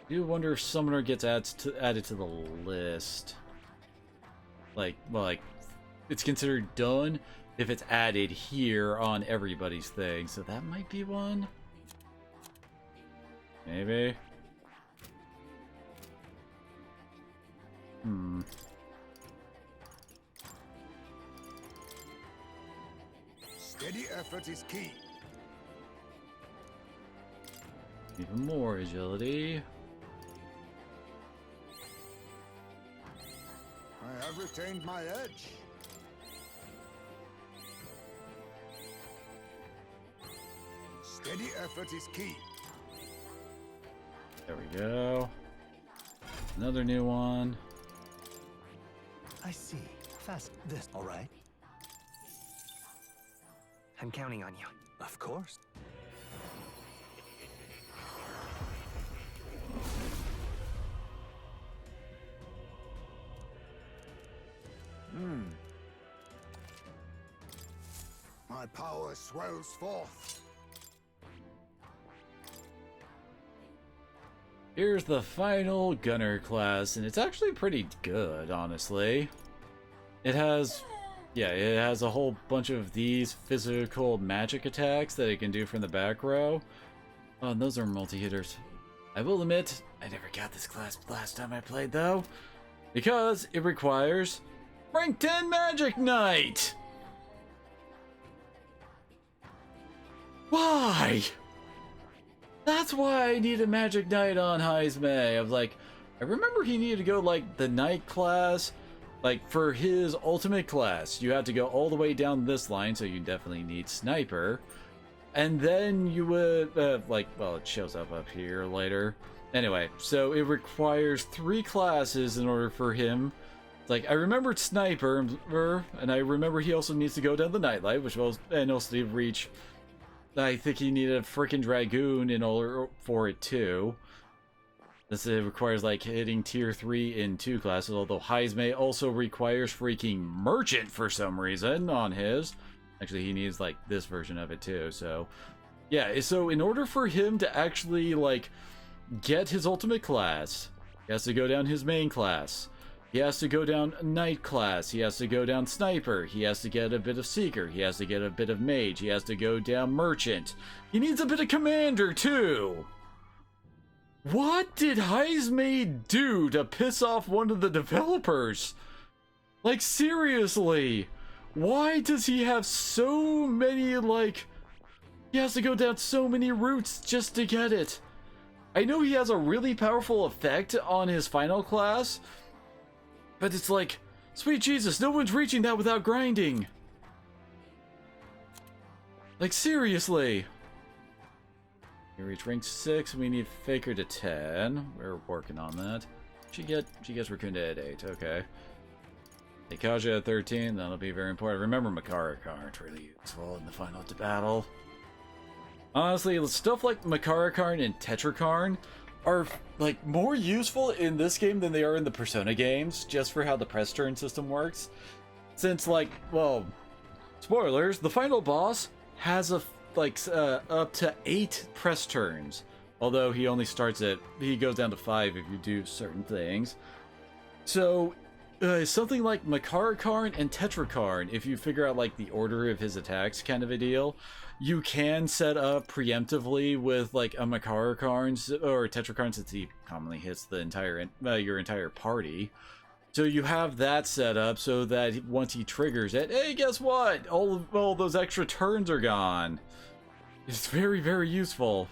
Speaker 1: I do wonder if Summoner gets added to the list. Like, well, like, it's considered done if it's added here on everybody's thing. So that might be one. Maybe.
Speaker 5: Steady effort is key.
Speaker 1: Even more agility.
Speaker 5: I have retained my edge. Steady effort is key.
Speaker 1: There we go. Another new one.
Speaker 15: I see. Fast. This, all right? I'm counting on you. Of course.
Speaker 5: My power swells forth.
Speaker 1: Here's the final Gunner class, and it's actually pretty good, honestly. It has, yeah, it has a whole bunch of these physical magic attacks that it can do from the back row. Oh, and those are multi-hitters. I will admit, I never got this class last time I played, though, because it requires rank 10 Magic Knight! Why? That's why I need a Magic Knight on Heismay. I was like, I remember he needed to go like the Knight class. Like for his ultimate class, you had to go all the way down this line, so you definitely need Sniper. And then you would, like, well, it shows up here later. Anyway, so it requires 3 classes in order for him. Like, I remembered Sniper, and I remember he also needs to go down the Nightlight, which was, and also to reach... I think he needed a freaking Dragoon in order for it too. This requires like hitting tier 3 in 2 classes, although Heismay also requires freaking Merchant for some reason on his. Actually, he needs like this version of it too, so... Yeah, so in order for him to actually like get his ultimate class, he has to go down his main class. He has to go down Knight class, he has to go down Sniper, he has to get a bit of Seeker, he has to get a bit of Mage, he has to go down Merchant. He needs a bit of Commander too! What did Heismay do to piss off one of the developers? Like, seriously, why does he have so many, like... He has to go down so many routes just to get it. I know he has a really powerful effect on his final class, but it's like, sweet Jesus, no one's reaching that without grinding. Like, seriously. We reach rank 6, we need Faker to 10. We're working on that. She gets Raccoonda at 8, okay. Ikaja at 13, that'll be very important. Remember, Makara Karn's really useful in the final battle. Honestly, stuff like Makara Karn and Tetrakarn are like more useful in this game than they are in the Persona games, just for how the press turn system works. Since, like, well, spoilers, the final boss has a up to 8 press turns, although he only starts at, he goes down to 5 if you do certain things. So something like Makara Karn and Tetrakarn, if you figure out like the order of his attacks kind of a deal, you can set up preemptively with like a Makara Karn's or Tetrakarn, since he commonly hits the entire your entire party. So you have that set up so that once he triggers it, hey, guess what? All those extra turns are gone. It's very, very useful.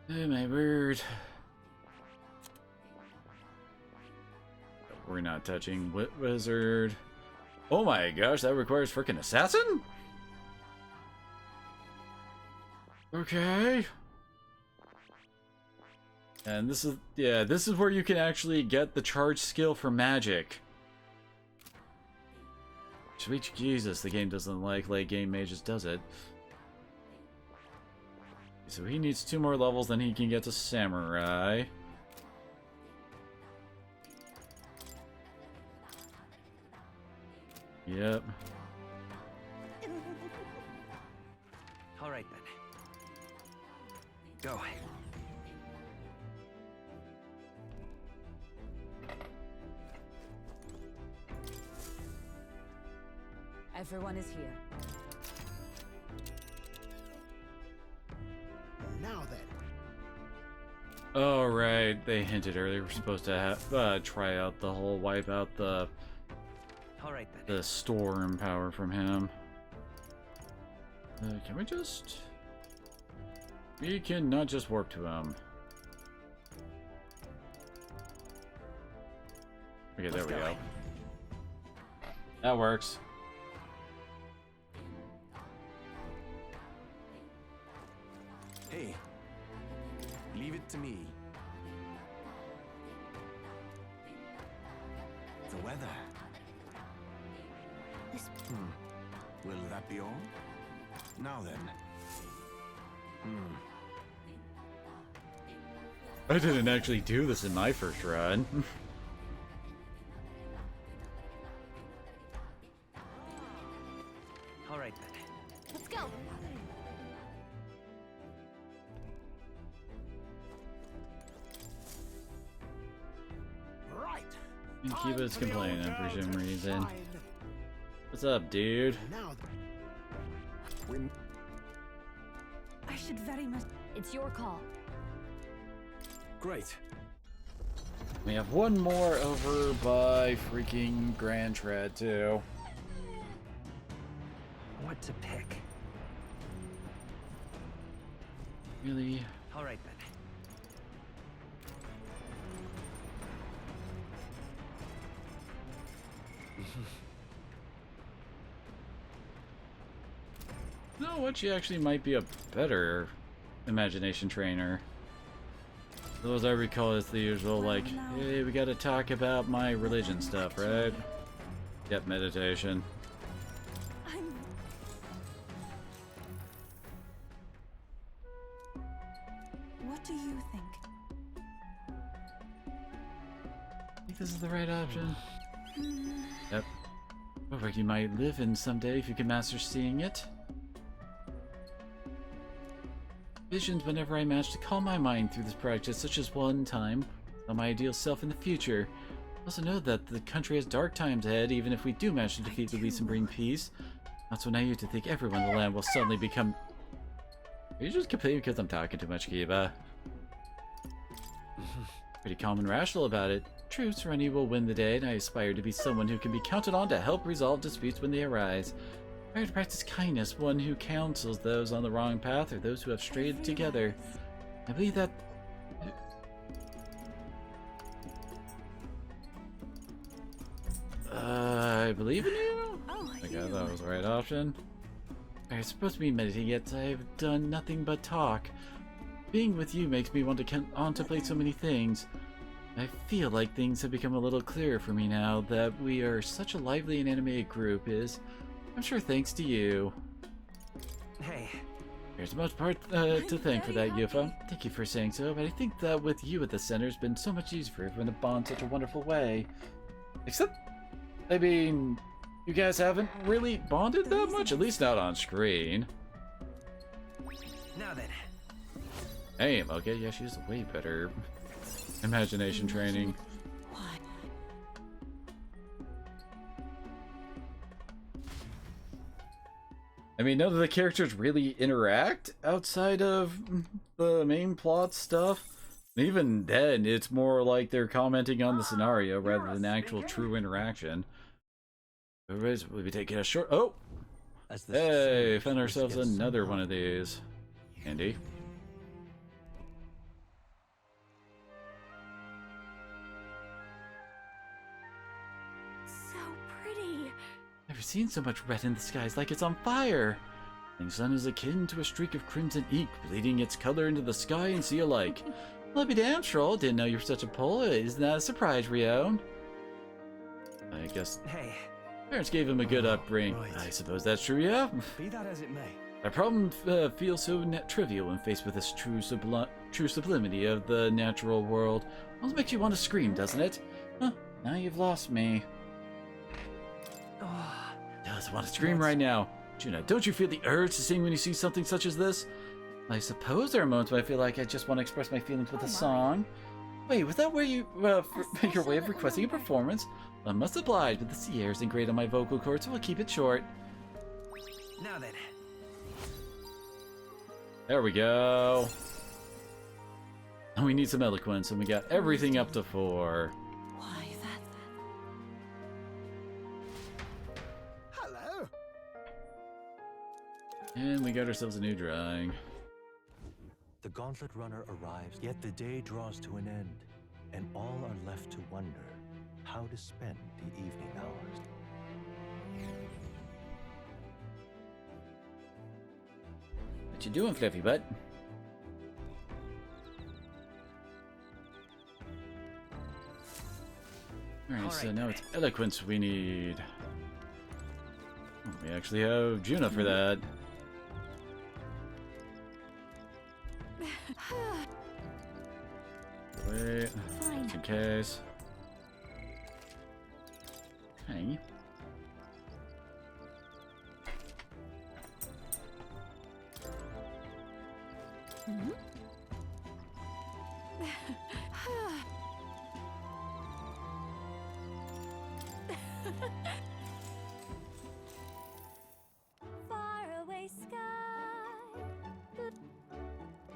Speaker 1: Oh my word. We're not touching Wizard. Oh my gosh, that requires freaking Assassin? Okay. And this is, yeah, this is where you can actually get the charge skill for magic. Sweet Jesus, the game doesn't like late game mages, does it? So he needs 2 more levels, then he can get to Samurai. Yep.
Speaker 15: All right then. Go.
Speaker 4: Everyone is here.
Speaker 17: Now then.
Speaker 1: Oh, right. They hinted earlier we're supposed to have, try out the whole wipe out the storm power from him. Can we just... We can not just warp to him. Okay, there we go. That works.
Speaker 13: Hey, leave it to me. The weather. Will that be all? Now then.
Speaker 1: I didn't actually do this in my first run.
Speaker 15: All right then.
Speaker 18: Let's go.
Speaker 17: Right.
Speaker 1: Kiba's complaining for some reason. What's up, dude?
Speaker 17: Now
Speaker 2: I should very much.
Speaker 7: It's your call.
Speaker 8: Great.
Speaker 1: We have one more over by freaking Grand Trad too.
Speaker 15: What to pick?
Speaker 1: Really?
Speaker 15: All right then.
Speaker 1: No, what she actually might be a better imagination trainer. Those I recall is the usual, like, hey, we gotta talk about my religion stuff, right? Yep, meditation.
Speaker 14: What do you think?
Speaker 1: I think this is the right option. Yep. Looks like you might live in someday if you can master seeing it. Visions whenever I manage to calm my mind through this practice, such as one time, saw my ideal self in the future. I also know that the country has dark times ahead, even if we do manage to defeat Luis and bring peace. Not so naive to think everyone in the land will suddenly become... Are you just complaining because I'm talking too much, Kiba? Pretty calm and rational about it. True, Serenity will win the day, and I aspire to be someone who can be counted on to help resolve disputes when they arise. I aspire to practice kindness, one who counsels those on the wrong path or those who have strayed together. I believe that... I believe in you? I guess that was the right option. I'm supposed to be meditating, yet I've done nothing but talk. Being with you makes me want to contemplate so many things. I feel like things have become a little clearer for me now that we are such a lively and animated group is. I'm sure thanks to you.
Speaker 15: Hey.
Speaker 1: There's much part to thank for that, Yufa. Thank you for saying so, but I think that with you at the center has been so much easier for everyone to bond such a wonderful way. Except, I mean, you guys haven't really bonded that much, at least not on screen.
Speaker 15: Now then.
Speaker 1: Hey, okay, yeah, she's way better imagination training. I mean, none of the characters really interact outside of the main plot stuff. Even then, it's more like they're commenting on the scenario rather than actual true interaction. Everybody's, we'll be taking a short... Oh! Hey, found ourselves another one of these. Andy.
Speaker 7: So pretty.
Speaker 1: Never seen so much red in the skies like it's on fire. The sun is akin to a streak of crimson ink, bleeding its color into the sky and sea alike. Well, I'll be damn troll. Didn't know you were such a poet. Isn't that a surprise, Rio? I guess...
Speaker 15: Hey.
Speaker 1: Parents gave him a good upbringing.
Speaker 8: Right.
Speaker 1: I suppose that's true, yeah?
Speaker 8: Be that as it may.
Speaker 1: Our problem feels so trivial when faced with this true sublimity of the natural world. Almost makes you want to scream, doesn't it? Huh, now you've lost me. just want to scream right now. Juna, don't you feel the urge to sing when you see something such as this? I suppose there are moments when I feel like I just want to express my feelings with a song. Wait, was that where you, your way of requesting a performance? I must oblige, but the sea air isn't great on my vocal cords, so we'll keep it short.
Speaker 15: Now then.
Speaker 1: There we go. And we need some eloquence, and we got everything up to 4.
Speaker 14: Why,
Speaker 17: Hello.
Speaker 1: And we got ourselves a new drawing.
Speaker 19: The Gauntlet Runner arrives, yet the day draws to an end, and all are left to wonder how to spend the evening hours.
Speaker 1: What you doing, Fluffy Butt? Alright, so now it's eloquence we need. Oh, we actually have Juna for that. Wait, just in case. Okay.
Speaker 7: Faraway sky.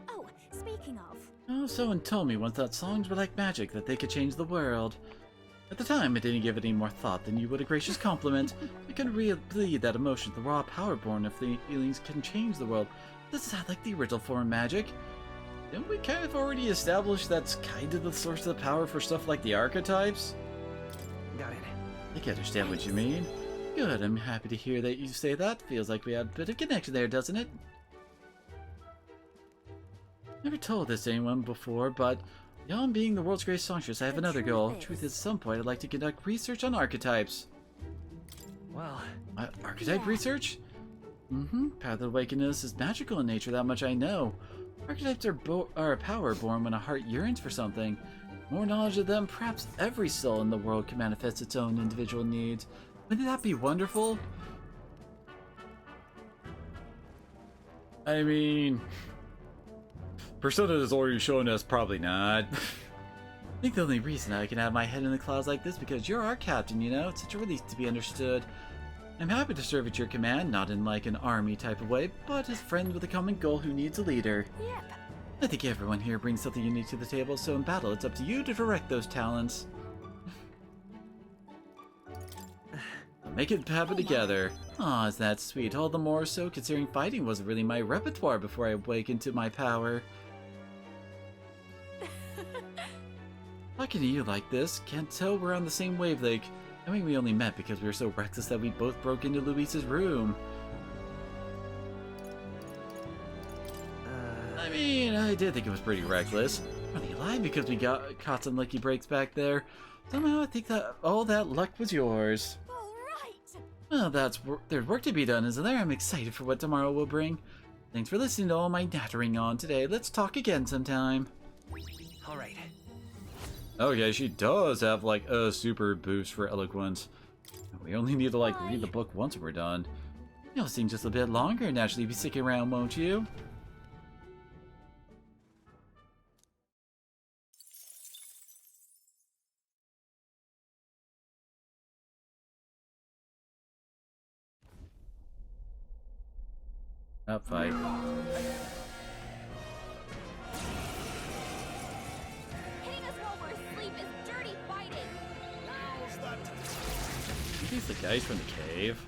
Speaker 7: Oh, speaking of.
Speaker 1: Oh, someone told me once that songs were like magic, that they could change the world. At the time, I didn't give it any more thought than you would a gracious compliment. I couldn't really believe that emotion, the raw power born of the feelings, can change the world. This is not like the original form of magic. Didn't we kind of already establish that's kind of the source of the power for stuff like the archetypes?
Speaker 15: Got it.
Speaker 1: I can understand what you mean. Good, I'm happy to hear that you say that. Feels like we had a bit of connection there, doesn't it? Never told this to anyone before, but beyond being the world's greatest songstress, I have another goal. Truth is, at some point, I'd like to conduct research on archetypes.
Speaker 15: Well,
Speaker 1: archetype research? Path of Awakeness is magical in nature, that much I know. Archetypes are a power born when a heart yearns for something. More knowledge of them, perhaps every soul in the world can manifest its own individual needs. Wouldn't that be wonderful? I mean, Persona has already shown us probably not. I think the only reason I can have my head in the clouds like this because you're our captain, you know? It's such a relief to be understood. I'm happy to serve at your command, not in like an army type of way, but as a friend with a common goal who needs a leader.
Speaker 7: Yep.
Speaker 1: I think everyone here brings something unique to the table, so in battle it's up to you to direct those talents. I'll make it happen together. Aw, is that sweet? All the more so considering fighting wasn't really my repertoire before I awakened to my power. Talking to you like this, can't tell we're on the same wavelength. I mean, we only met because we were so reckless that we both broke into Luis's room. I mean, I did think it was pretty reckless. Really lied because we caught some lucky breaks back there. Somehow I think that all that luck was yours. Well, there's work to be done, isn't there? I'm excited for what tomorrow will bring. Thanks for listening to all my nattering on today. Let's talk again sometime.
Speaker 15: All right.
Speaker 1: Okay, she does have like a super boost for eloquence. We only need to like read the book once we're done. You'll sing just a bit longer and actually be sticking around, won't you? Up fight. These the guys from the cave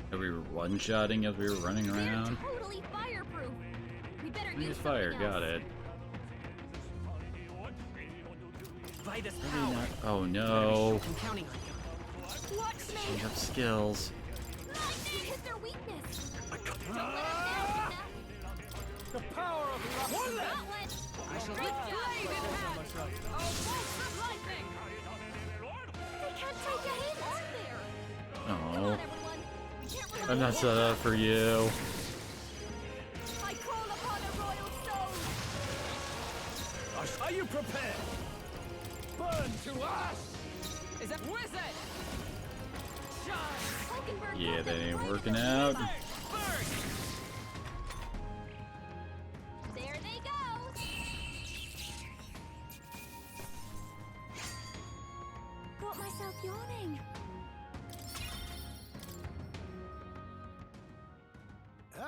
Speaker 1: that we were one-shotting as we were running around.
Speaker 7: Totally fireproof. We better
Speaker 1: Use fire, got it. Not, oh no.
Speaker 7: Watch me.
Speaker 1: She have skills.
Speaker 7: Lightning hit their weakness.
Speaker 9: The power of love.
Speaker 7: I shall lift blade in hand. A bolt of lightning. They can't take a hit, aren't there?
Speaker 1: Oh. I'm not set up for you.
Speaker 7: I call upon a royal soul.
Speaker 9: Are you prepared? Burn to ash!
Speaker 11: Is that wizard?
Speaker 7: Shine.
Speaker 18: Hulkenberg
Speaker 1: Yeah,
Speaker 18: got
Speaker 1: that
Speaker 18: them
Speaker 1: ain't
Speaker 18: right
Speaker 1: working
Speaker 18: at the
Speaker 1: out.
Speaker 18: There they go.
Speaker 7: Got myself yawning.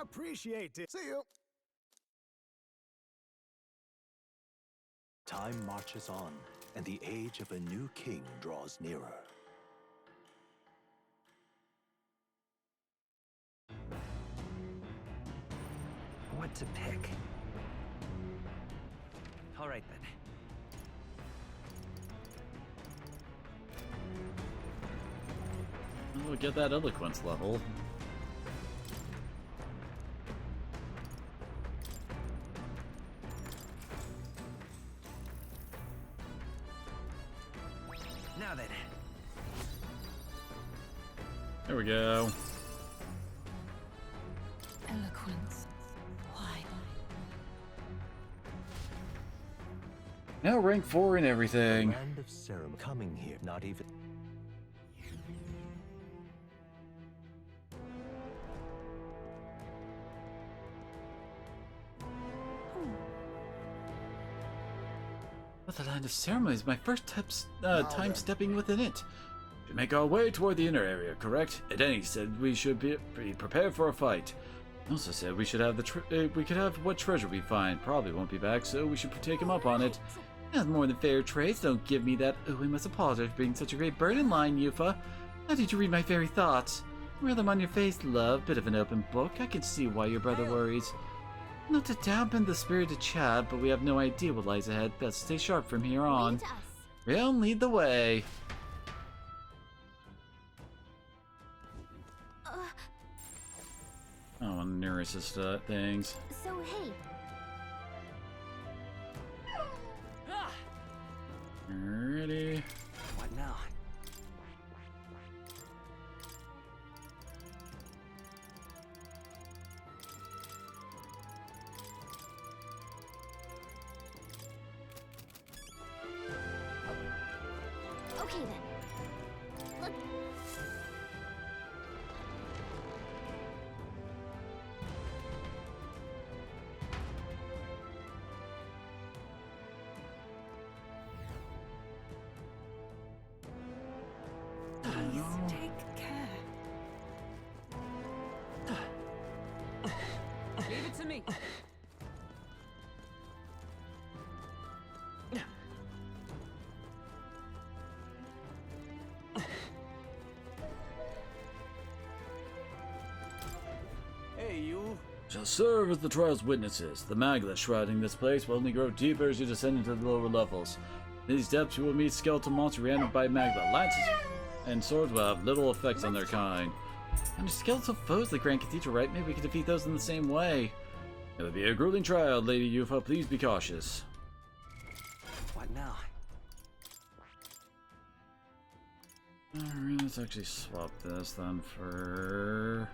Speaker 17: Appreciate it. See you.
Speaker 19: Time marches on, and the age of a new king draws nearer.
Speaker 15: What to pick? All right then.
Speaker 1: We'll get that eloquence level.
Speaker 15: Now then.
Speaker 1: There we go.
Speaker 6: Eloquence. Why?
Speaker 1: Now rank 4 and everything.
Speaker 19: Land of Serum coming here, not even.
Speaker 1: But the Land of Ceremonies, my first time stepping within it. To make our way toward the inner area, correct? Edeni said we should be prepared for a fight. Also said we should have we could have what treasure we find. Probably won't be back, so we should take him up on it. Not more than fair trades. Don't give me that. Oh, I must apologize for being such a great bird in line, Yufa. How did you read my very thoughts? Read them on your face, love. Bit of an open book. I can see why your brother worries. Not to dampen the spirited chat, but we have no idea what lies ahead. Best stay sharp from here on. Realm, lead the way. Oh, neurosist things.
Speaker 7: So, hey.
Speaker 1: Alrighty.
Speaker 15: What now?
Speaker 7: Okay then. Look.
Speaker 6: Please take care.
Speaker 11: Leave it to me.
Speaker 8: Hey, you.
Speaker 1: Shall serve as the trial's witnesses. The magla shrouding this place will only grow deeper as you descend into the lower levels. In these depths you will meet skeletal monsters reanimated by magla. Lances and swords will have little effects on their kind. And skeletal foes the Grand Cathedral, right? Maybe we can defeat those in the same way. It will be a grueling trial, Lady Yufa. Please be cautious.
Speaker 15: What now?
Speaker 1: Alright, let's actually swap this then for...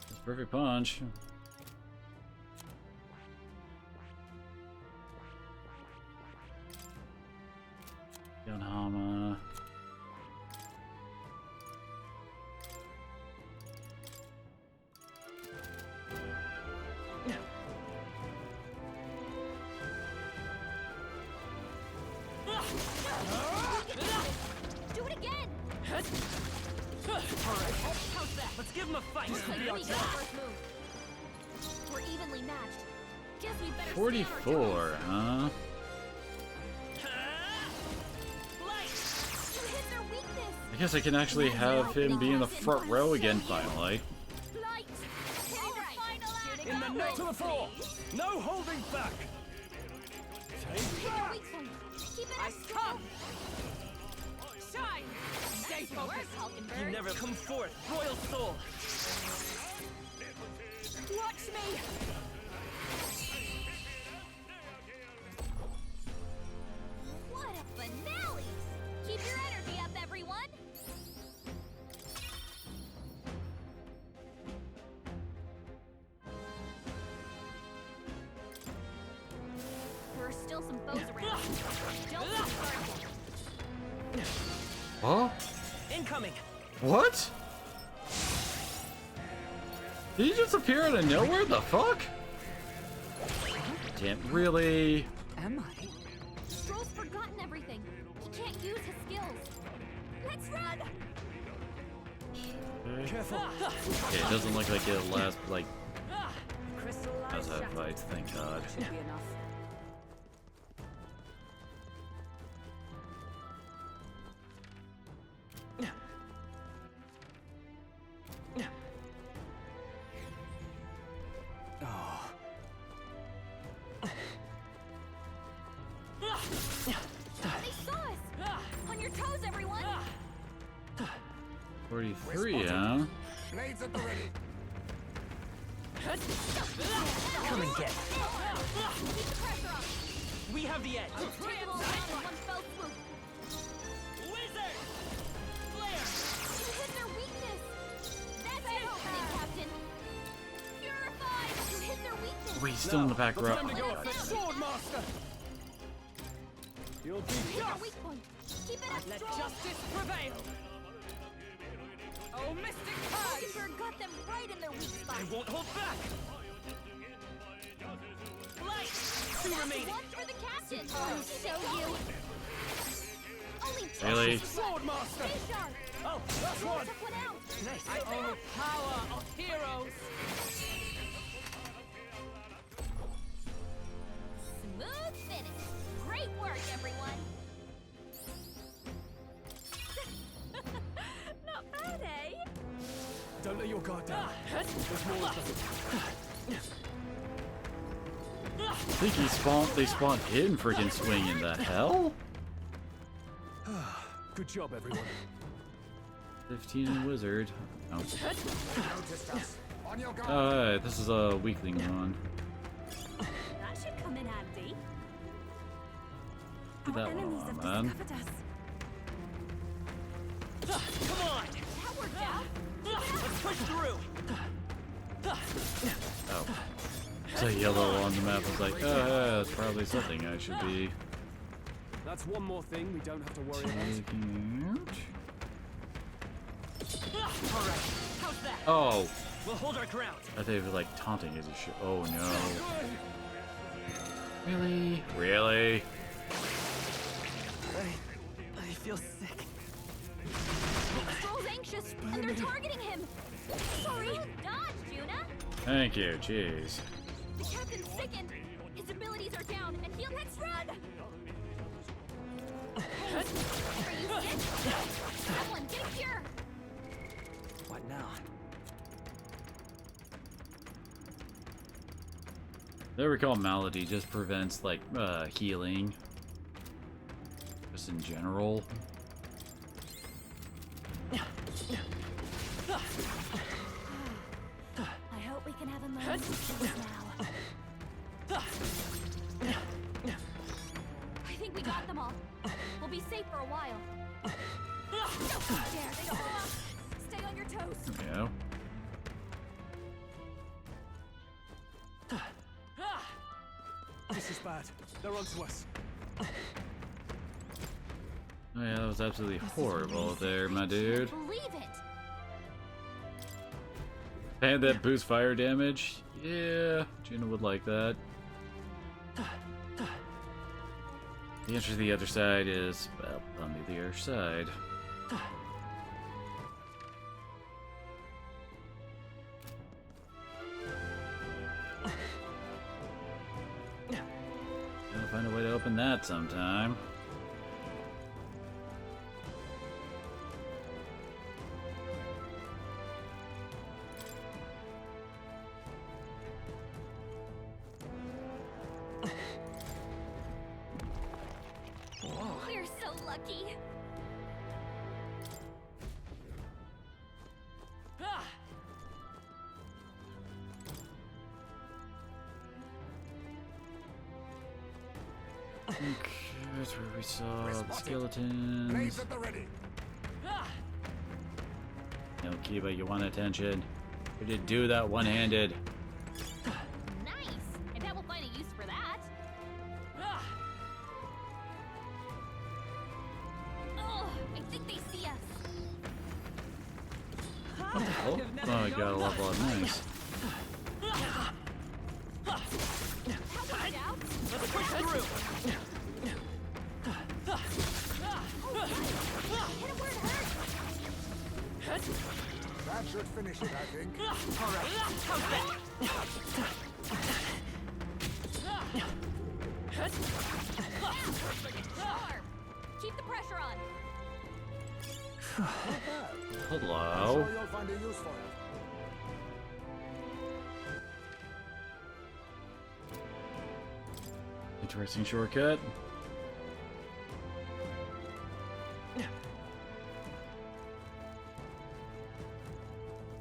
Speaker 1: this perfect punch. Yonhama.
Speaker 18: Do it again!
Speaker 11: Alright, how's that? Let's give him a fight.
Speaker 18: Looks like we got the first move. We're evenly matched. Guess we better
Speaker 1: 44, huh? I guess I can actually have him be in the front row again, finally.
Speaker 8: In the neck to the floor. No holding back. Take that.
Speaker 18: I come! Shine! Stay focused, Hulkenberg!
Speaker 11: You never come forth, Royal Soul!
Speaker 18: Watch me! What a finale! Keep your energy up, everyone! There are still some foes around. Don't be
Speaker 1: Huh?
Speaker 11: Incoming.
Speaker 1: What? Did he just appear out of nowhere? The fuck? Damn, really?
Speaker 4: Am I?
Speaker 18: Stroll's forgotten everything. He can't use his skills. Let's run!
Speaker 11: Careful.
Speaker 1: Okay, it doesn't look like it'll last, like,
Speaker 4: Crystallized
Speaker 1: as I
Speaker 4: shadow.
Speaker 1: fight, thank God.
Speaker 4: Should be enough.
Speaker 18: They saw us! On your toes, everyone!
Speaker 1: 43, huh?
Speaker 5: Blades at the ready.
Speaker 11: Come and get.
Speaker 18: Keep the pressure on!
Speaker 11: We have the edge.
Speaker 18: Take them all down in one fell swoop!
Speaker 11: Wizard! Flare!
Speaker 18: You hit their weakness! That's it, opening, Captain! Purified! You hit their weakness!
Speaker 1: Wait, he's still in the back row.
Speaker 8: Time to
Speaker 1: Oh,
Speaker 8: go
Speaker 1: God.
Speaker 8: for Sword Master. You'll be
Speaker 18: Hit their
Speaker 8: just.
Speaker 18: weak point! Keep it up,
Speaker 11: Let
Speaker 18: Stroll!
Speaker 11: justice prevail. Oh, Mystic Eyes!
Speaker 18: Hulkenberg got them right in their weak spot!
Speaker 11: I won't hold back. Light. Two remaining.
Speaker 18: One for the captain! I'll show you! Only two!
Speaker 1: Really?
Speaker 8: Sword Master.
Speaker 18: Stay sharp!
Speaker 11: Oh,
Speaker 8: That's
Speaker 18: Stroll
Speaker 8: one.
Speaker 18: took one out!
Speaker 11: nice. I own the power of heroes.
Speaker 18: Smooth finish! Great work, everyone! Not bad, eh?
Speaker 8: Don't let your guard down. There's more of them.
Speaker 1: I think they spawned him freaking swinging. The hell?
Speaker 8: Good job, everyone.
Speaker 1: 15 and wizard. No.
Speaker 5: Noticed us. On your guard.
Speaker 1: Alright, this is a weakling one.
Speaker 18: That should come in handy.
Speaker 1: That
Speaker 2: Enemies
Speaker 1: one
Speaker 2: have
Speaker 1: on, man.
Speaker 2: discovered us.
Speaker 11: Come on.
Speaker 18: That worked out!
Speaker 11: Let's push through.
Speaker 1: Oh. It's a yellow on the map. I was like, that's probably something I should be
Speaker 8: That's one more thing we don't have to worry about.
Speaker 1: taking out.
Speaker 11: All right. How's that?
Speaker 1: Oh,
Speaker 11: We'll hold our ground.
Speaker 1: I think it was like taunting as a shit. Oh no. Really? Really?
Speaker 15: I feel sick.
Speaker 18: Stroll's anxious, and they're targeting him! Sorry! Dodge, Juna!
Speaker 1: Thank you, jeez.
Speaker 18: The captain's sickened! His abilities are down, and he'll... Let's run! Are you sick? Someone, get a cure!
Speaker 15: What now?
Speaker 1: I recall malady just prevents like healing. Just in general.
Speaker 18: I hope we can have a moment of peace now. I think we got them all. We'll be safe for a while. Don't dare, they don't want us. Stay on your toes.
Speaker 1: Yeah.
Speaker 8: This is bad. They're onto us.
Speaker 1: Oh yeah, that was absolutely horrible there, my dude.
Speaker 18: Believe it.
Speaker 1: And that boost fire damage? Yeah, Gina would like that. The answer to the other side is, well, on the other side. Gotta find a way to open that sometime.
Speaker 18: We're so lucky.
Speaker 1: Okay, that's where we saw the skeletons.
Speaker 5: Blades at the ready.
Speaker 1: No, Kiba, you want attention. We did do that one-handed.
Speaker 18: Nice. I bet we'll find a use for that. Oh, I think they see us.
Speaker 1: What the hell? Oh, I got a level up. Nice.
Speaker 18: Let's push through.
Speaker 5: That should finish it, I think.
Speaker 18: All right. How's that? Keep the pressure on.
Speaker 1: Hello.
Speaker 5: I'm sure you'll find a use for it.
Speaker 1: Interesting shortcut.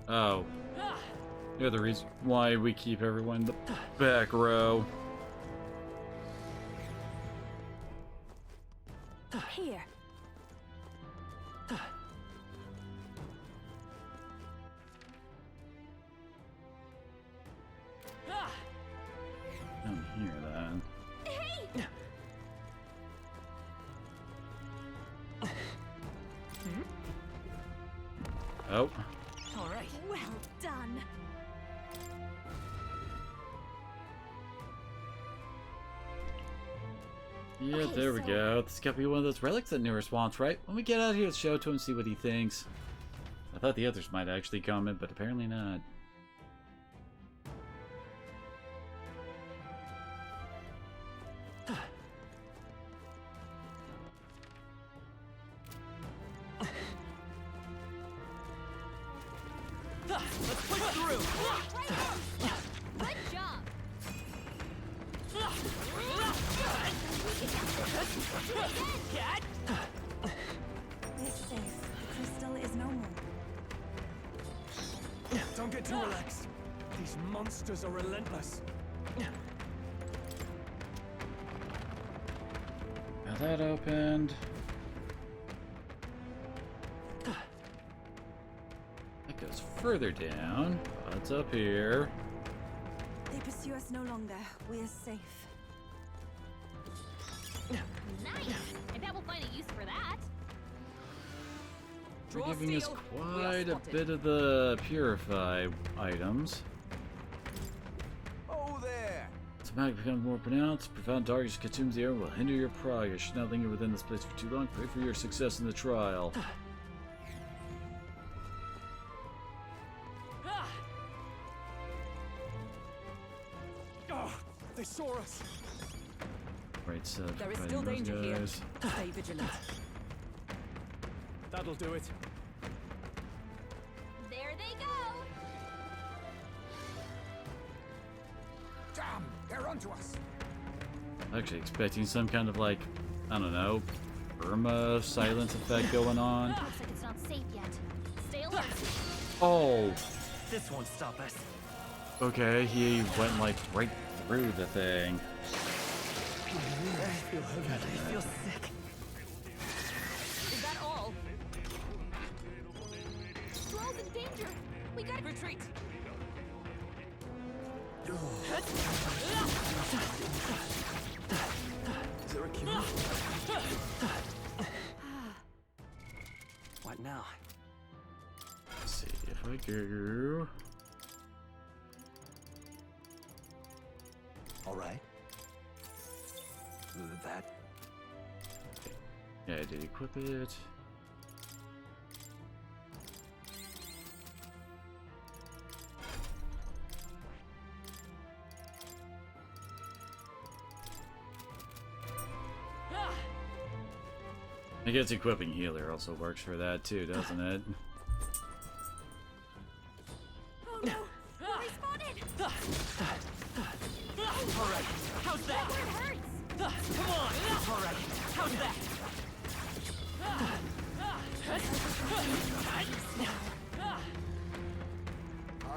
Speaker 1: Oh. You're the reason why we keep everyone in the back row.
Speaker 4: Here.
Speaker 1: Down here, then.
Speaker 18: Hey!
Speaker 1: Oh.
Speaker 18: All right. Well done.
Speaker 1: Yeah,
Speaker 18: Okay,
Speaker 1: there we
Speaker 18: so-
Speaker 1: go. This got to be one of those relics that Nearest wants, right? When we get out here, let's show it to him, see what he thinks. I thought the others might actually comment, but apparently not.
Speaker 18: Let's push through. Good job. Cat.
Speaker 14: We're safe. The crystal is no more.
Speaker 8: Don't get too relaxed. These monsters are relentless.
Speaker 1: Now that opened. That goes further down. What's up here?
Speaker 14: They pursue us no longer. We're safe.
Speaker 18: Nice. I bet we'll find a use for that.
Speaker 1: They're giving us quite a bit of the purify items.
Speaker 9: Oh there.
Speaker 1: As the magic becomes more pronounced, profound darkness consumes the air and will hinder your progress. Should not linger within this place for too long. Pray for your success in the trial.
Speaker 8: Oh, they saw us.
Speaker 1: Right, so
Speaker 4: There is
Speaker 1: fighting
Speaker 4: still
Speaker 1: those
Speaker 4: danger here.
Speaker 1: guys.
Speaker 4: Stay vigilant.
Speaker 8: That'll do it.
Speaker 18: There they go.
Speaker 5: Damn, they're onto us.
Speaker 1: Actually expecting some kind of like, I don't know, Irma silence effect going on.
Speaker 18: Looks like it's not safe yet. Stay alert.
Speaker 1: Oh,
Speaker 15: This won't stop us.
Speaker 1: okay, he went like right through the thing.
Speaker 15: I feel sick.
Speaker 18: Is that all? Thrall's in danger. We gotta retreat.
Speaker 8: Is there a cure?
Speaker 15: What now?
Speaker 1: Let's see if I go.
Speaker 15: All right. That.
Speaker 1: Yeah, I did equip it. I guess equipping healer also works for that too, doesn't it?
Speaker 18: Oh no! We're respawning!
Speaker 9: Alright, how's that?
Speaker 18: Where it hurts!
Speaker 9: Come on! Alright, how's that?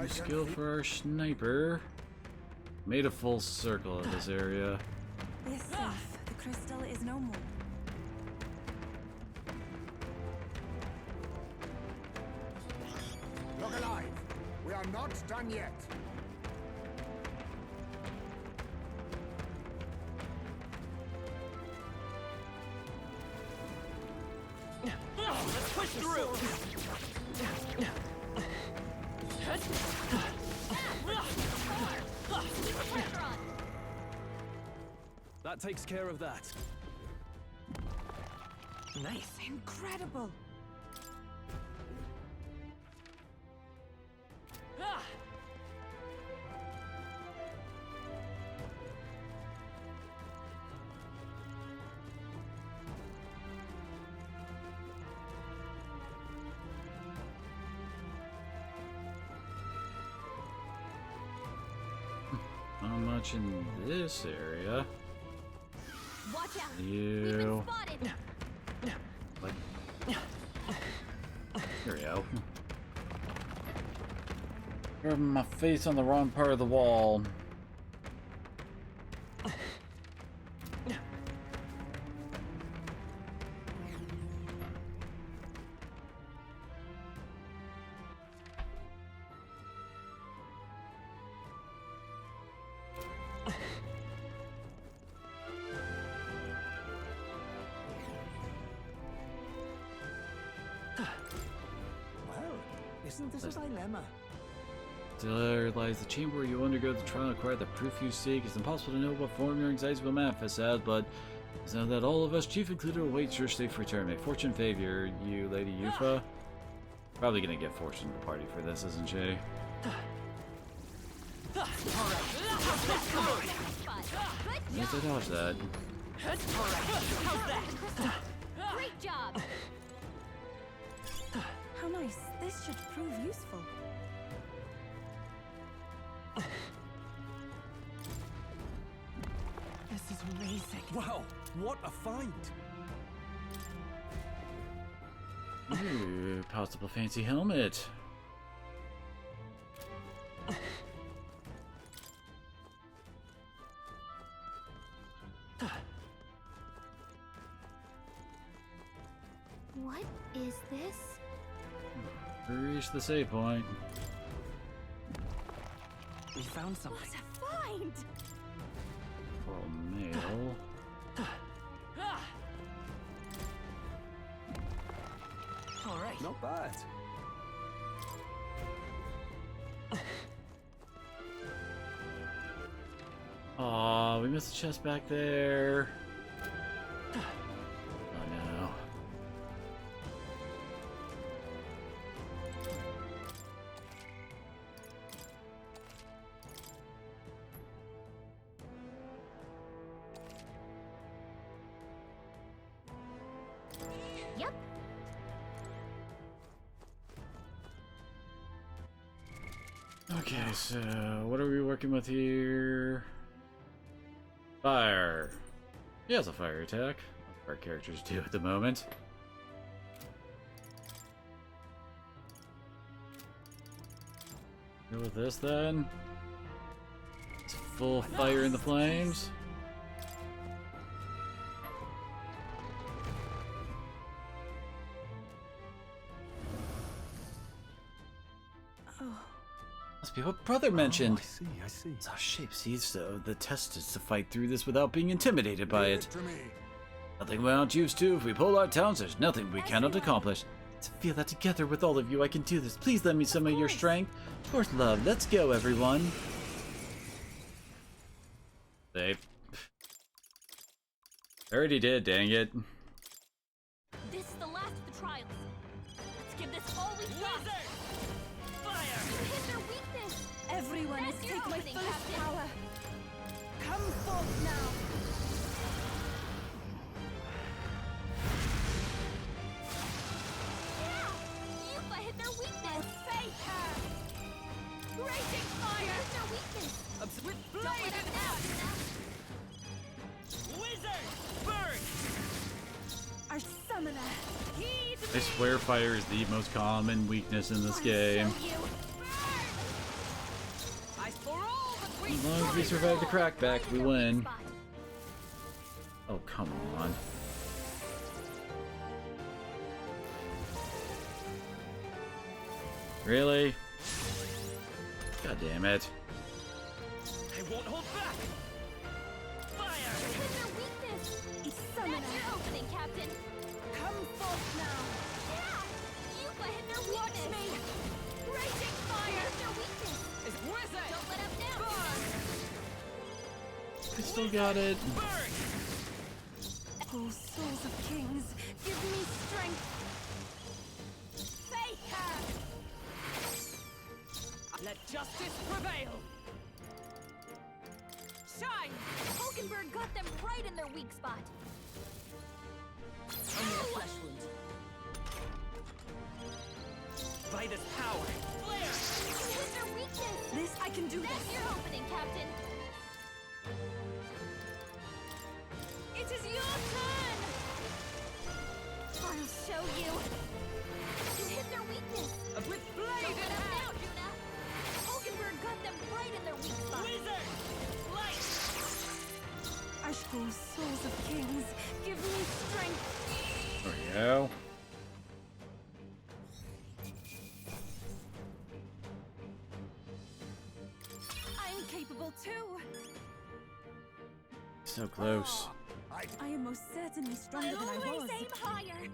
Speaker 1: New skill for our sniper. Made a full circle of this area.
Speaker 14: We're safe. The crystal is no more.
Speaker 5: Look alive. We are not done yet.
Speaker 11: Push through!
Speaker 8: That takes care of that.
Speaker 3: Nice.
Speaker 14: Incredible.
Speaker 1: Not much in this area.
Speaker 18: Watch out.
Speaker 1: You. Like. Here we go. Rubbing my face on the wrong part of the wall.
Speaker 3: Isn't this a dilemma?
Speaker 1: There lies the chamber where you undergo the trial and acquire the proof you seek. It's impossible to know what form your anxiety will manifest as, but it's known that all of us, chief included, await your safe return. May fortune favor you, Lady Yufa. Probably gonna get fortune in the party for this, isn't she? Need to dodge that.
Speaker 18: Great job.
Speaker 14: How nice. This should prove useful.
Speaker 3: This is amazing.
Speaker 8: Wow, what a find!
Speaker 1: Ooh, possible fancy helmet.
Speaker 16: What is this?
Speaker 1: We reached the save point.
Speaker 3: We found something.
Speaker 18: What a find!
Speaker 1: Coral mail.
Speaker 3: All right.
Speaker 8: Not bad.
Speaker 1: Aw, we missed the chest back there. Oh no.
Speaker 16: Yep.
Speaker 1: Okay, so what are we working with here? Fire. He has a fire attack. Our characters do at the moment. Go with this then. It's full fire in the flames. Must be what brother mentioned.
Speaker 8: I see.
Speaker 1: It's our shape, see, so the test is to fight through this without being intimidated by it. Nothing we're not used to. If we pull our towns, there's nothing we cannot accomplish. To feel that together with all of you, I can do this. Please lend me some of your strength. Of course, love. Let's go, everyone. Save. Already did, dang it.
Speaker 18: This is the last of the trials. Let's give this all we've got. Fire! Hit their weakness.
Speaker 2: Everyone is
Speaker 18: That's your
Speaker 2: taking my
Speaker 18: opening,
Speaker 2: fullest
Speaker 18: Captain.
Speaker 2: power. Come forth now.
Speaker 18: Yeah! Yufa hit their weakness. Face her. Raging fire. Hit their weakness. With blade and Wizard! Burn!
Speaker 2: Our summoner.
Speaker 1: I swear fire is the most common weakness in this game. As long as we survive the crackback, we win. Oh, come on. Really? God damn it.
Speaker 11: I won't hold back! Fire!
Speaker 18: Hit their weakness.
Speaker 2: Summoner.
Speaker 18: That's your opening, Captain.
Speaker 2: Come forth now.
Speaker 1: still got it.
Speaker 2: Oh, souls of kings, give me strength.
Speaker 18: Faker!
Speaker 11: Let justice prevail!
Speaker 18: Shine!
Speaker 7: Hulkenberg got them right in their weak spot.
Speaker 11: Only a flesh wound. By this power! Flare!
Speaker 7: Here's their weakness!
Speaker 2: This, I can do
Speaker 7: That's
Speaker 2: this.
Speaker 7: your opening, Captain.
Speaker 2: It is your turn!
Speaker 7: I'll show you. You hit their weakness.
Speaker 11: With blade
Speaker 7: Don't
Speaker 11: in
Speaker 7: let them
Speaker 11: hand!
Speaker 7: down, Yuna. Hulkenberg got them right in their weak spot.
Speaker 11: Wizard! Light!
Speaker 2: Ashkul, souls of kings, give me strength.
Speaker 1: There we go.
Speaker 2: I'm capable too.
Speaker 1: So close.
Speaker 2: I am most certainly stronger than I
Speaker 7: Always
Speaker 2: was.
Speaker 7: aim higher.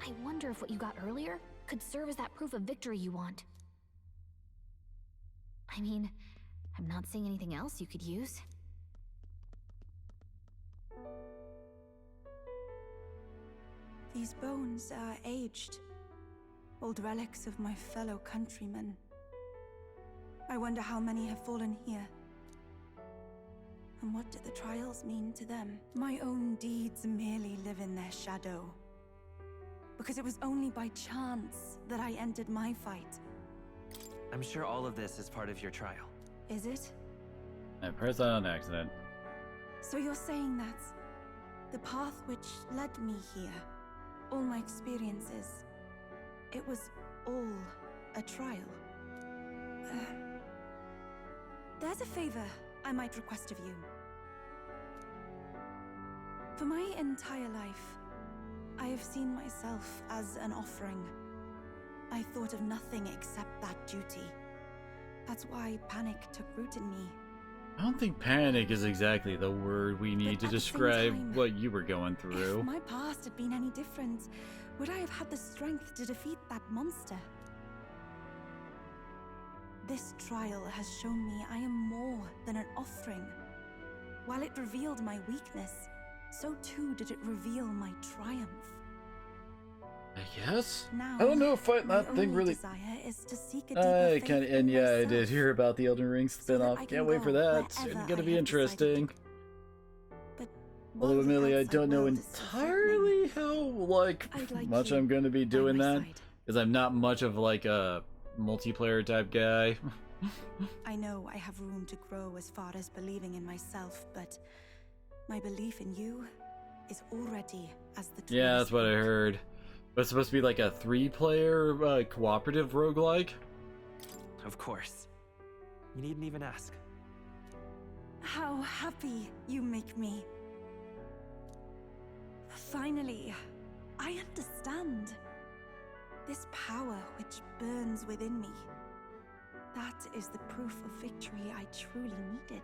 Speaker 7: I wonder if what you got earlier could serve as that proof of victory you want. I mean, I'm not seeing anything else you could use.
Speaker 14: These bones are aged. Old relics of my fellow countrymen. I wonder how many have fallen here. And what do the trials mean to them? My own deeds merely live in their shadow. Because it was only by chance that I entered my fight.
Speaker 15: I'm sure all of this is part of your trial.
Speaker 14: Is it?
Speaker 1: I pressed that on accident.
Speaker 14: So you're saying that the path which led me here, all my experiences, it was all a trial? There's a favor I might request of you. For my entire life, I have seen myself as an offering. I thought of nothing except that duty. That's why panic took root in me.
Speaker 1: I don't think panic is exactly the word we need to
Speaker 14: at the same
Speaker 1: describe
Speaker 14: time,
Speaker 1: what you were going through.
Speaker 14: If my past had been any different, would I have had the strength to defeat that monster? This trial has shown me I am more than an offering. While it revealed my weakness, so too did it reveal my triumph.
Speaker 1: I guess?
Speaker 14: Now,
Speaker 1: I don't know if fighting
Speaker 14: my
Speaker 1: that thing
Speaker 14: only
Speaker 1: really...
Speaker 14: desire is to seek a deeper faith in
Speaker 1: and yeah, I
Speaker 14: myself.
Speaker 1: did hear about the Elden Ring spin-off.
Speaker 14: I
Speaker 1: Can't
Speaker 14: can
Speaker 1: wait for
Speaker 14: go
Speaker 1: that. It's
Speaker 14: wherever
Speaker 1: gonna
Speaker 14: I
Speaker 1: be
Speaker 14: have
Speaker 1: interesting.
Speaker 14: But
Speaker 1: Although,
Speaker 14: while the
Speaker 1: admittedly, I
Speaker 14: outside
Speaker 1: don't know
Speaker 14: world is so
Speaker 1: entirely how,
Speaker 14: I'd like
Speaker 1: much
Speaker 14: you
Speaker 1: I'm gonna be doing
Speaker 14: my
Speaker 1: that.
Speaker 14: side.
Speaker 1: Because I'm not much of, like, a multiplayer type guy.
Speaker 14: I know I have room to grow as far as believing in myself, but my belief in you is already as the
Speaker 1: Yeah, that's what I heard. But it's supposed to be like a 3-player cooperative roguelike?
Speaker 15: Of course. You needn't even ask.
Speaker 14: How happy you make me. Finally, I understand. This power which burns within me. That is the proof of victory I truly needed.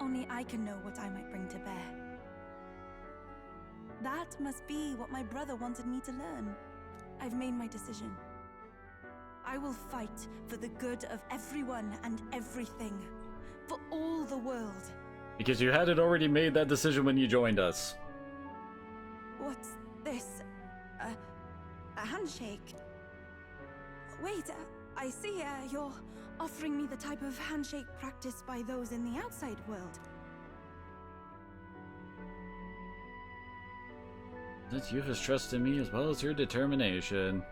Speaker 14: Only I can know what I might bring to bear. That must be what my brother wanted me to learn. I've made my decision. I will fight for the good of everyone and everything. For all the world.
Speaker 1: Because you had it already made that decision when you joined us.
Speaker 14: What's this? A handshake? Wait, I see you're offering me the type of handshake practiced by those in the outside world.
Speaker 1: Since you have trust in me as well as your determination.